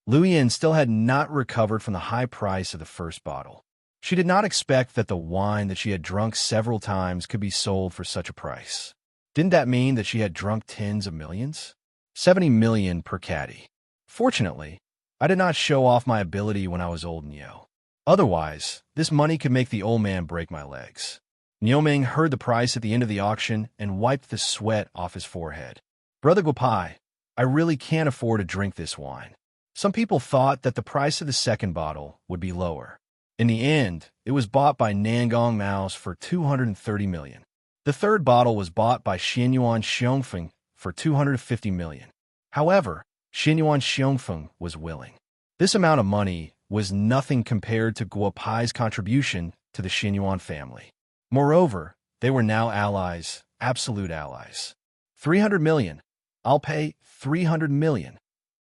Lu Yin still had not recovered from the high price of the first bottle. She did not expect that the wine that she had drunk several times could be sold for such a price. Didn't that mean that she had drunk tens of millions? 70 million per caddy. Fortunately, I did not show off my ability when I was old and yo. Otherwise, this money could make the old man break my legs. Niu Ming heard the price at the end of the auction and wiped the sweat off his forehead. Brother Guopai, I really can't afford to drink this wine. Some people thought that the price of the second bottle would be lower. In the end, it was bought by Nangong Mouse for 230 million. The third bottle was bought by Xianyuan Xiongfeng for 250 million. However, Xianyuan Xiongfeng was willing. This amount of money was nothing compared to Guo Pai's contribution to the Xianyuan family. Moreover, they were now allies, absolute allies. 300 million. I'll pay 300 million.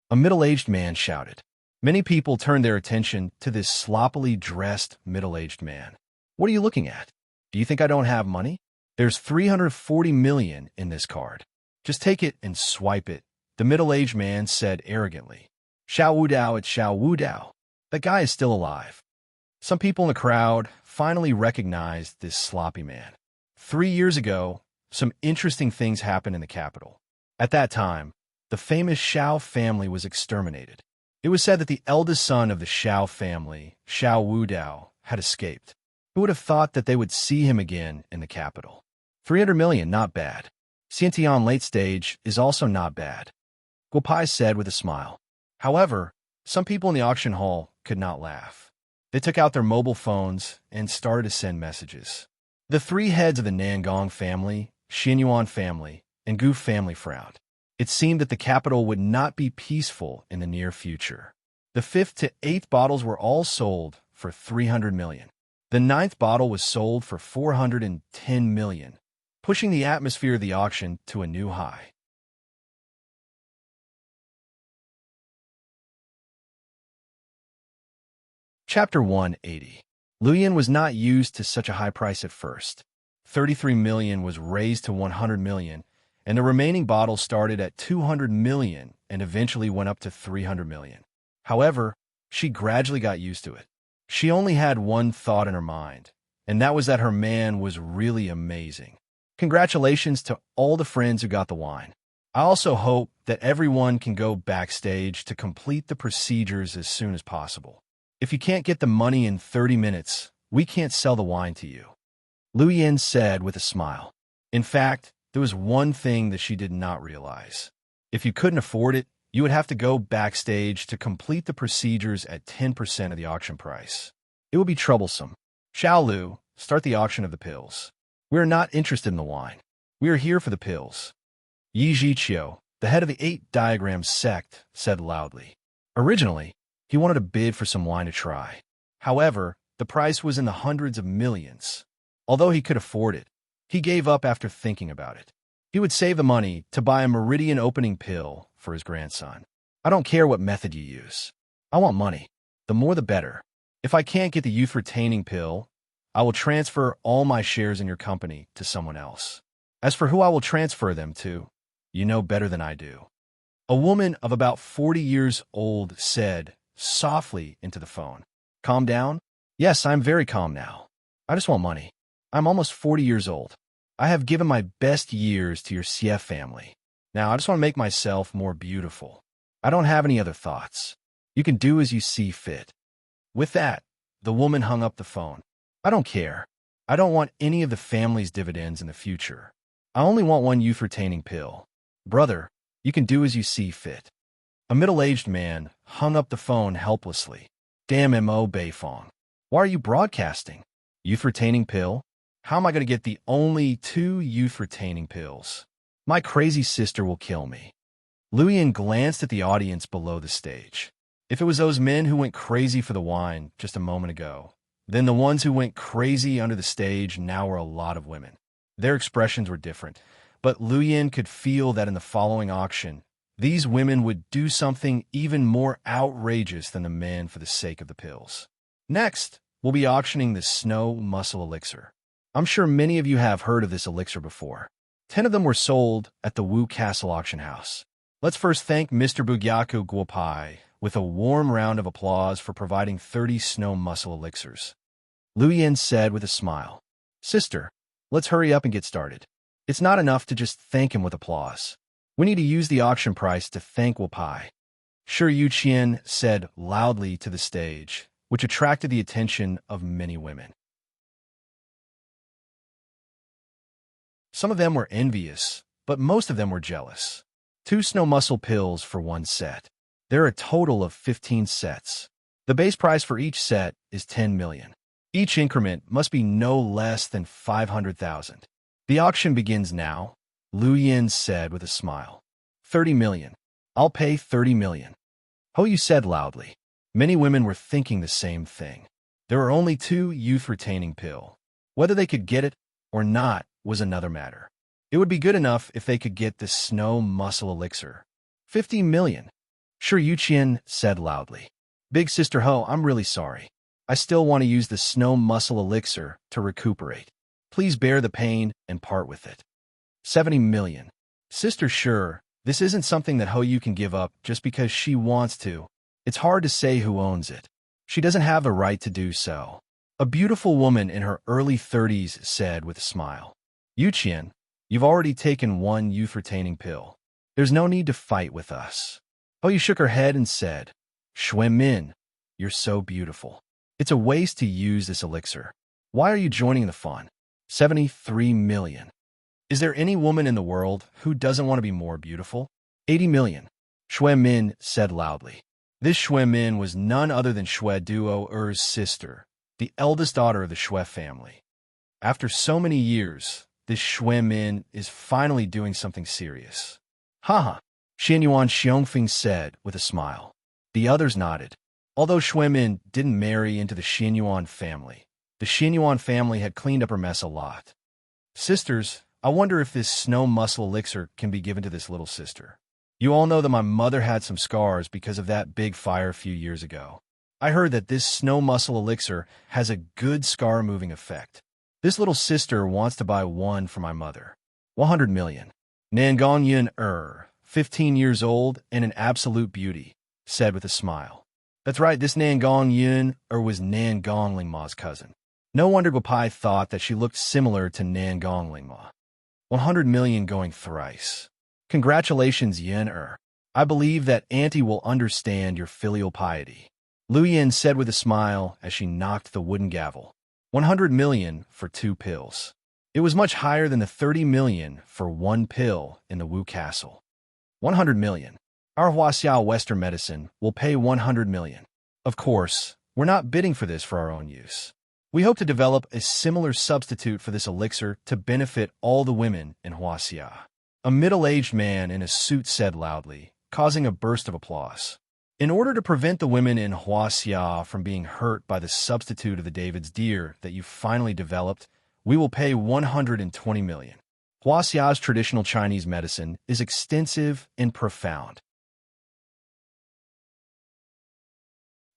A middle-aged man shouted. Many people turned their attention to this sloppily dressed middle-aged man. What are you looking at? Do you think I don't have money? There's 340 million in this card. Just take it and swipe it, the middle-aged man said arrogantly. Xiao Wudao, it's Xiao Wudao. That guy is still alive. Some people in the crowd finally recognized this sloppy man. 3 years ago, some interesting things happened in the capital. At that time, the famous Xiao family was exterminated. It was said that the eldest son of the Xiao family, Xiao Wudao, had escaped. Who would have thought that they would see him again in the capital? 300 million, not bad. Xiantian late stage is also not bad, Guo Pai said with a smile. However, some people in the auction hall could not laugh. They took out their mobile phones and started to send messages. The 3 heads of the Nangong family, Xianyuan family, and Gu family frowned. It seemed that the capital would not be peaceful in the near future. The 5th to 8th bottles were all sold for 300 million. The 9th bottle was sold for 410 million, pushing the atmosphere of the auction to a new high. Chapter 180. Lu Yin was not used to such a high price at first. 33 million was raised to 100 million, and the remaining bottles started at 200 million and eventually went up to 300 million. However, she gradually got used to it. She only had one thought in her mind, and that was that her man was really amazing. Congratulations to all the friends who got the wine. I also hope that everyone can go backstage to complete the procedures as soon as possible. If you can't get the money in 30 minutes, we can't sell the wine to you, Lu Yin said with a smile. In fact, there was one thing that she did not realize. If you couldn't afford it, you would have to go backstage to complete the procedures at 10% of the auction price. It would be troublesome. Xiao Lu, start the auction of the pills. We are not interested in the wine. We are here for the pills. Yi Zhiqiu, the head of the 8 Diagrams sect, said loudly. Originally, he wanted to bid for some wine to try. However, the price was in the hundreds of millions. Although he could afford it, he gave up after thinking about it. He would save the money to buy a meridian opening pill for his grandson. I don't care what method you use. I want money. The more the better. If I can't get the youth retaining pill, I will transfer all my shares in your company to someone else. As for who I will transfer them to, you know better than I do. A woman of about 40 years old said softly into the phone. Calm down? Yes, I'm very calm now. I just want money. I'm almost 40 years old. I have given my best years to your CF family. Now I just want to make myself more beautiful. I don't have any other thoughts. You can do as you see fit. With that, the woman hung up the phone. I don't care. I don't want any of the family's dividends in the future. I only want one youth-retaining pill. Brother, you can do as you see fit. A middle-aged man hung up the phone helplessly. Damn M.O. Beifong. Why are you broadcasting? Youth-retaining pill? How am I going to get the only 2 youth-retaining pills? My crazy sister will kill me. Luyan glanced at the audience below the stage. If it was those men who went crazy for the wine just a moment ago, then the ones who went crazy under the stage now were a lot of women. Their expressions were different, but Luyan could feel that in the following auction, these women would do something even more outrageous than the men for the sake of the pills. Next, we'll be auctioning the Snow Muscle Elixir. I'm sure many of you have heard of this elixir before. 10 of them were sold at the Wu Castle auction house. Let's first thank Mr. Bugyaku Guopai with a warm round of applause for providing 30 Snow Muscle Elixirs. Luyan said with a smile, Sister, let's hurry up and get started. It's not enough to just thank him with applause. We need to use the auction price to thank Guopai. Sure, Yu Qian said loudly to the stage, which attracted the attention of many women. Some of them were envious, but most of them were jealous. 2 snow muscle pills for 1 set. There are a total of 15 sets. The base price for each set is 10 million. Each increment must be no less than 500,000. The auction begins now, Luyan said with a smile. 30 million. I'll pay 30 million. Ho Yu said loudly. Many women were thinking the same thing. There were only 2 youth-retaining pill. Whether they could get it or not was another matter. It would be good enough if they could get the Snow Muscle Elixir. 50 million. Sure, Yu Qian said loudly. Big Sister Ho, I'm really sorry. I still want to use the Snow Muscle Elixir to recuperate. Please bear the pain and part with it. 70 million. Sister, sure, this isn't something that Ho Yu can give up just because she wants to. It's hard to say who owns it. She doesn't have the right to do so. A beautiful woman in her early 30s said with a smile. Yu Qian, you've already taken 1 youth-retaining pill. There's no need to fight with us. Ho Yu shook her head and said, Xue Min, you're so beautiful. It's a waste to use this elixir. Why are you joining the fun? 73 million. Is there any woman in the world who doesn't want to be more beautiful? 80 million. Xue Min said loudly. This Xue Min was none other than Xue Duo sister, the eldest daughter of the Xue family. After so many years, this Xue Min is finally doing something serious. Haha, Xianyuan Xiongfeng said with a smile. The others nodded. Although Xue Min didn't marry into the Xianyuan family, the Xianyuan family had cleaned up her mess a lot. Sisters, I wonder if this Snow Muscle Elixir can be given to this little sister. You all know that my mother had some scars because of that big fire a few years ago. I heard that this Snow Muscle Elixir has a good scar-removing effect. This little sister wants to buy 1 for my mother. 100 million. Nangong Yun 15 years old and an absolute beauty, said with a smile. That's right, this Nangong Yun was Nangong Lingma's cousin. No wonder Guopai thought that she looked similar to Nangong Lingma. 100 million going thrice. Congratulations, Yun I believe that Auntie will understand your filial piety. Luyan said with a smile as she knocked the wooden gavel. 100 million for 2 pills. It was much higher than the 30 million for 1 pill in the Wu Castle. 100 million. Our Huaxiao Western Medicine will pay 100 million. Of course, we're not bidding for this for our own use. We hope to develop a similar substitute for this elixir to benefit all the women in Huaxia. A middle-aged man in a suit said loudly, causing a burst of applause. In order to prevent the women in Huaxia from being hurt by the substitute of the David's deer that you finally developed, we will pay 120 million. Huaxia's traditional Chinese medicine is extensive and profound.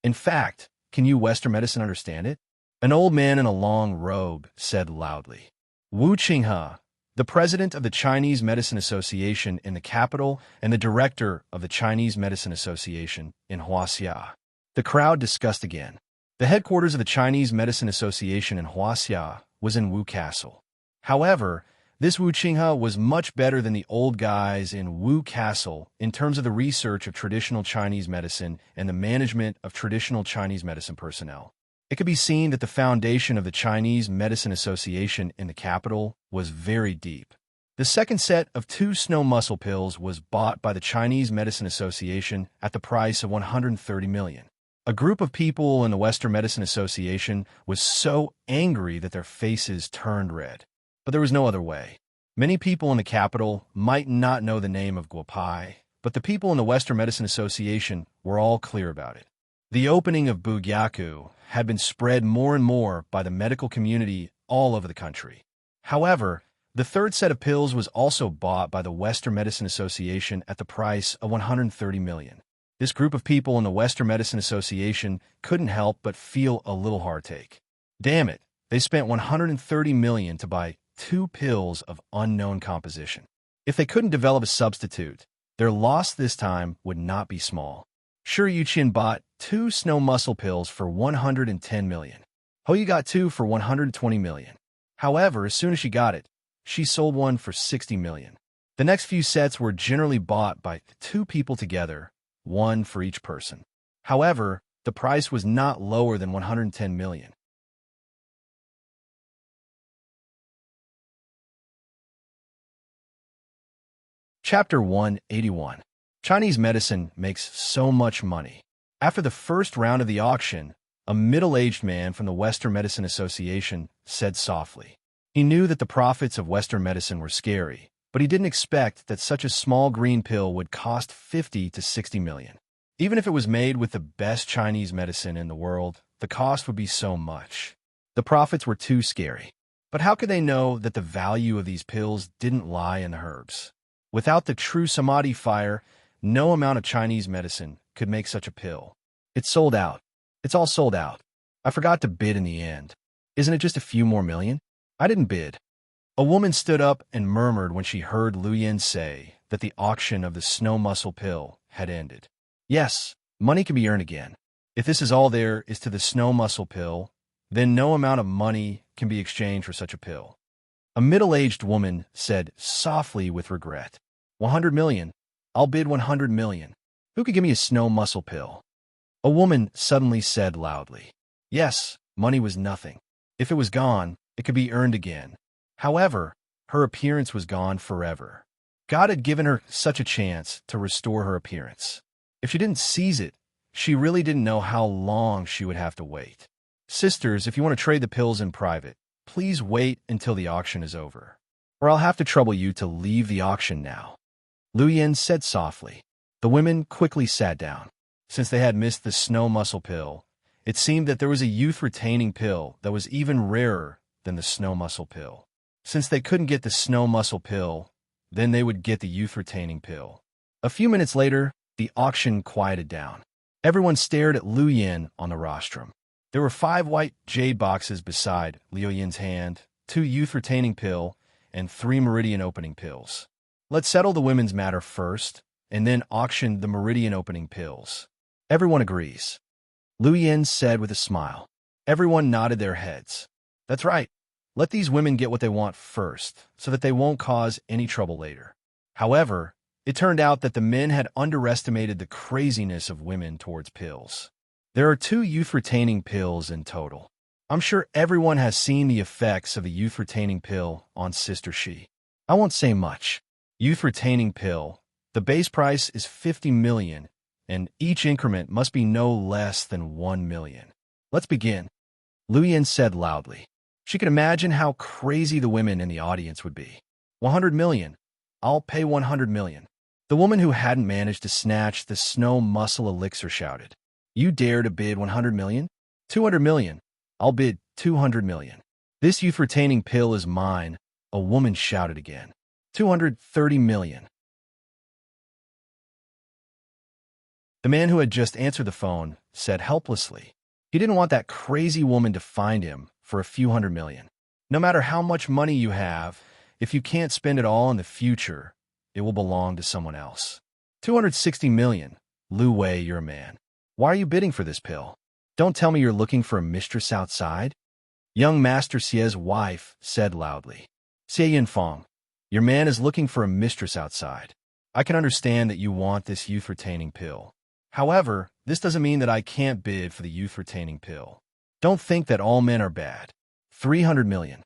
In fact, can you Western medicine understand it? An old man in a long robe said loudly. Wu Qinghe, the president of the Chinese Medicine Association in the capital and the director of the Chinese Medicine Association in Huaxia. The crowd discussed again. The headquarters of the Chinese Medicine Association in Huaxia was in Wu Castle. However, this Wu Qinghe was much better than the old guys in Wu Castle in terms of the research of traditional Chinese medicine and the management of traditional Chinese medicine personnel. It could be seen that the foundation of the Chinese Medicine Association in the capital was very deep. The second set of 2 snow muscle pills was bought by the Chinese Medicine Association at the price of 130 million. A group of people in the Western Medicine Association was so angry that their faces turned red. But there was no other way. Many people in the capital might not know the name of Guopai, but the people in the Western Medicine Association were all clear about it. The opening of Bugyaku had been spread more and more by the medical community all over the country. However, the third set of pills was also bought by the Western Medicine Association at the price of 130 million. This group of people in the Western Medicine Association couldn't help but feel a little heartache. Damn it, they spent 130 million to buy 2 pills of unknown composition. If they couldn't develop a substitute, their loss this time would not be small. Sure, Yuqian bought 2 snow muscle pills for 110 million. Hoyu got 2 for 120 million. However, as soon as she got it, she sold 1 for 60 million. The next few sets were generally bought by 2 people together, 1 for each person. However, the price was not lower than 110 million. Chapter 181. Chinese medicine makes so much money. After the first round of the auction, a middle-aged man from the Western Medicine Association said softly. He knew that the profits of Western medicine were scary, but he didn't expect that such a small green pill would cost 50 to 60 million. Even if it was made with the best Chinese medicine in the world, the cost would be so much. The profits were too scary. But how could they know that the value of these pills didn't lie in the herbs? Without the true samadhi fire, no amount of Chinese medicine could make such a pill. It's sold out. It's all sold out. I forgot to bid in the end. Isn't it just a few more million? I didn't bid. A woman stood up and murmured when she heard Lu Yin say that the auction of the snow muscle pill had ended. Yes, money can be earned again. If this is all there is to the snow muscle pill, then no amount of money can be exchanged for such a pill. A middle-aged woman said softly with regret, 100 million. I'll bid 100 million. Who could give me a snow muscle pill? A woman suddenly said loudly, yes, money was nothing. If it was gone, it could be earned again. However, her appearance was gone forever. God had given her such a chance to restore her appearance. If she didn't seize it, she really didn't know how long she would have to wait. Sisters, if you want to trade the pills in private, please wait until the auction is over, or I'll have to trouble you to leave the auction now. Lu Yin said softly. The women quickly sat down. Since they had missed the snow muscle pill, it seemed that there was a youth-retaining pill that was even rarer than the snow muscle pill. Since they couldn't get the snow muscle pill, then they would get the youth-retaining pill. A few minutes later, the auction quieted down. Everyone stared at Lu Yin on the rostrum. There were 5 white jade boxes beside Liu Yin's hand, 2 youth-retaining pill, and 3 meridian-opening pills. Let's settle the women's matter first, and then auction the meridian-opening pills. Everyone agrees. Lu Yin said with a smile. Everyone nodded their heads. That's right. Let these women get what they want first, so that they won't cause any trouble later. However, it turned out that the men had underestimated the craziness of women towards pills. There are 2 youth-retaining pills in total. I'm sure everyone has seen the effects of the youth-retaining pill on Sister Shi. I won't say much. Youth-retaining pill. The base price is 50 million, and each increment must be no less than 1 million. Let's begin. Lu Yin said loudly. She could imagine how crazy the women in the audience would be. 100 million. I'll pay 100 million. The woman who hadn't managed to snatch the snow muscle elixir shouted. You dare to bid 100 million? 200 million. I'll bid 200 million. This youth-retaining pill is mine, a woman shouted again. 230 million. The man who had just answered the phone said helplessly. He didn't want that crazy woman to find him for a few hundred million. No matter how much money you have, If you can't spend it all in the future, it will belong to someone else. 260 million. Lu Wei, you're a man. Why are you bidding for this pill? Don't tell me you're looking for a mistress outside? Young Master Xie's wife said loudly. Xie Yinfang, your man is looking for a mistress outside. I can understand that you want this youth-retaining pill. However, this doesn't mean that I can't bid for the youth-retaining pill. Don't think that all men are bad. 300 million.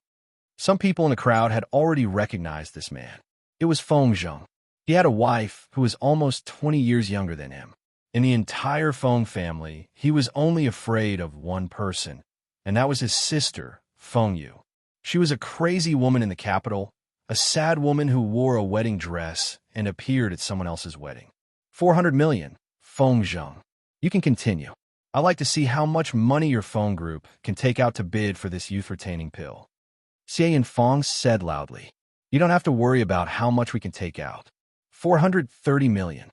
Some people in the crowd had already recognized this man. It was Feng Zheng. He had a wife who was almost 20 years younger than him. In the entire Feng family, he was only afraid of one person, and that was his sister, Feng Yu. She was a crazy woman in the capital, a sad woman who wore a wedding dress and appeared at someone else's wedding. 400 million. Feng Zheng. You can continue. I'd like to see how much money your Feng group can take out to bid for this youth-retaining pill. Xie Yinfang said loudly. You don't have to worry about how much we can take out. 430 million.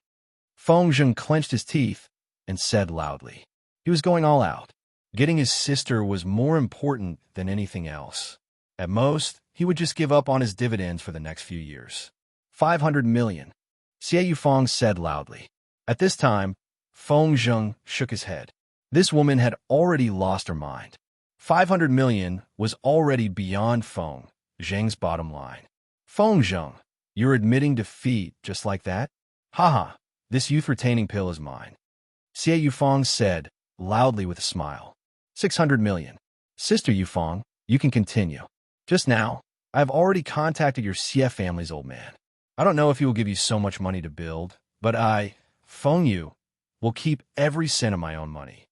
Feng Zheng clenched his teeth and said loudly. He was going all out. Getting his sister was more important than anything else. At most, he would just give up on his dividends for the next few years. 500 million. Xie Yufang said loudly. At this time, Feng Zheng shook his head. This woman had already lost her mind. 500 million was already beyond Feng Zheng's bottom line. Feng Zheng, you're admitting defeat just like that? Haha, this youth-retaining pill is mine. Xie Yufang said, loudly with a smile. 600 million. Sister Yufang, you can continue. Just now, I have already contacted your Xie family's old man. I don't know if he will give you so much money to build, but I, Feng Yu, will keep every cent of my own money.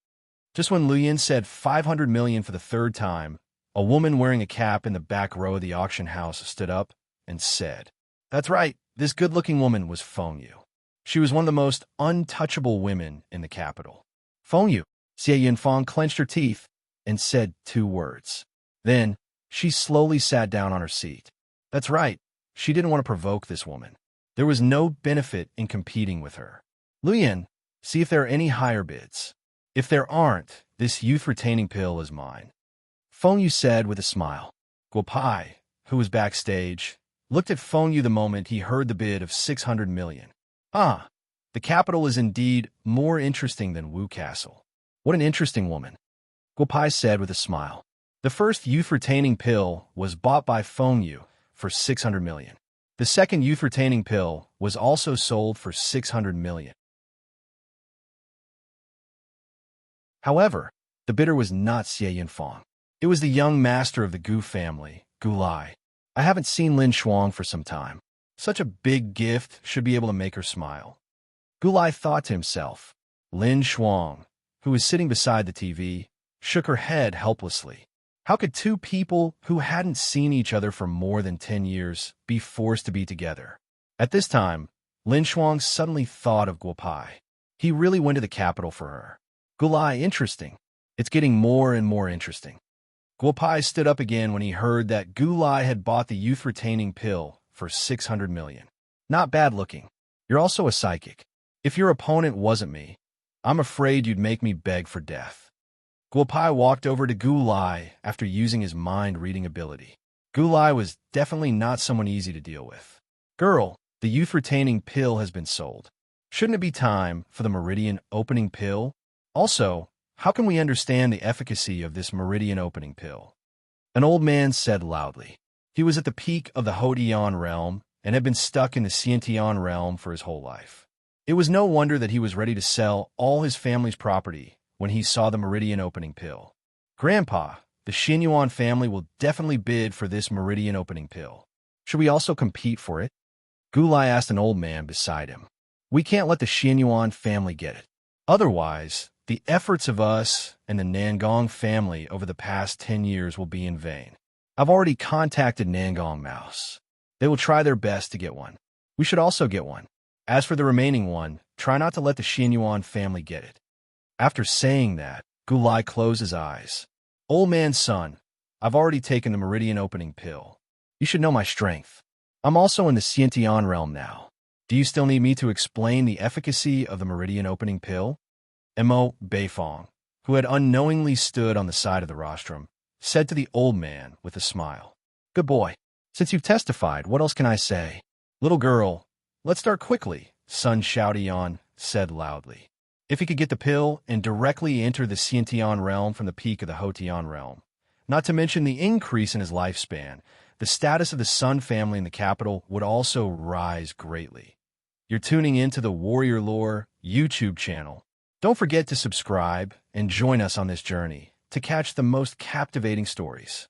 Just when Lu Yin said 500 million for the third time, a woman wearing a cap in the back row of the auction house stood up and said, That's right, this good-looking woman was Feng Yu. She was one of the most untouchable women in the capital. Feng Yu. Xie Yinfang clenched her teeth and said 2 words. Then, she slowly sat down on her seat. That's right, she didn't want to provoke this woman. There was no benefit in competing with her. Lu Yin, see if there are any higher bids. If there aren't, this youth-retaining pill is mine. Feng Yu said with a smile. Guo Pai, who was backstage, looked at Feng Yu the moment he heard the bid of 600 million. Ah, the capital is indeed more interesting than Wu Castle. What an interesting woman. Guo Pai said with a smile. The first youth-retaining pill was bought by Feng Yu for 600 million. The second youth-retaining pill was also sold for 600 million. However, the bidder was not Xie Yinfang. It was the young master of the Gu family, Gu Lai. I haven't seen Lin Shuang for some time. Such a big gift should be able to make her smile. Gu Lai thought to himself. Lin Shuang, who was sitting beside the TV, shook her head helplessly. How could 2 people who hadn't seen each other for more than 10 years be forced to be together? At this time, Lin Shuang suddenly thought of Guo Pai. He really went to the capital for her. Gu Lai, interesting. It's getting more and more interesting. Guo Pai stood up again when he heard that Gu Lai had bought the youth-retaining pill for 600 million. Not bad looking. You're also a psychic. If your opponent wasn't me, I'm afraid you'd make me beg for death. Guo Pai walked over to Gu Lai after using his mind-reading ability. Gu Lai was definitely not someone easy to deal with. Girl, the youth-retaining pill has been sold. Shouldn't it be time for the meridian opening pill? Also, how can we understand the efficacy of this meridian opening pill? An old man said loudly. He was at the peak of the Hodian realm and had been stuck in the Xiantian realm for his whole life. It was no wonder that he was ready to sell all his family's property when he saw the meridian opening pill. Grandpa, the Xianyuan family will definitely bid for this meridian opening pill. Should we also compete for it? Gu Lai asked an old man beside him. We can't let the Xianyuan family get it. Otherwise, the efforts of us and the Nangong family over the past 10 years will be in vain. I've already contacted Nangong Mouse. They will try their best to get one. We should also get one. As for the remaining one, try not to let the Xianyuan family get it. After saying that, Gu Lai closed his eyes. Old man's son, I've already taken the meridian opening pill. You should know my strength. I'm also in the Xiantian realm now. Do you still need me to explain the efficacy of the meridian opening pill? Mo Beifong, who had unknowingly stood on the side of the rostrum, said to the old man with a smile. Good boy. Since you've testified, what else can I say? Little girl, let's start quickly, Sun Xiaotian said loudly. If he could get the pill and directly enter the Xiantian realm from the peak of the Hotian realm, not to mention the increase in his lifespan, the status of the Sun family in the capital would also rise greatly. You're tuning into the Warrior Lore YouTube channel. Don't forget to subscribe and join us on this journey to catch the most captivating stories.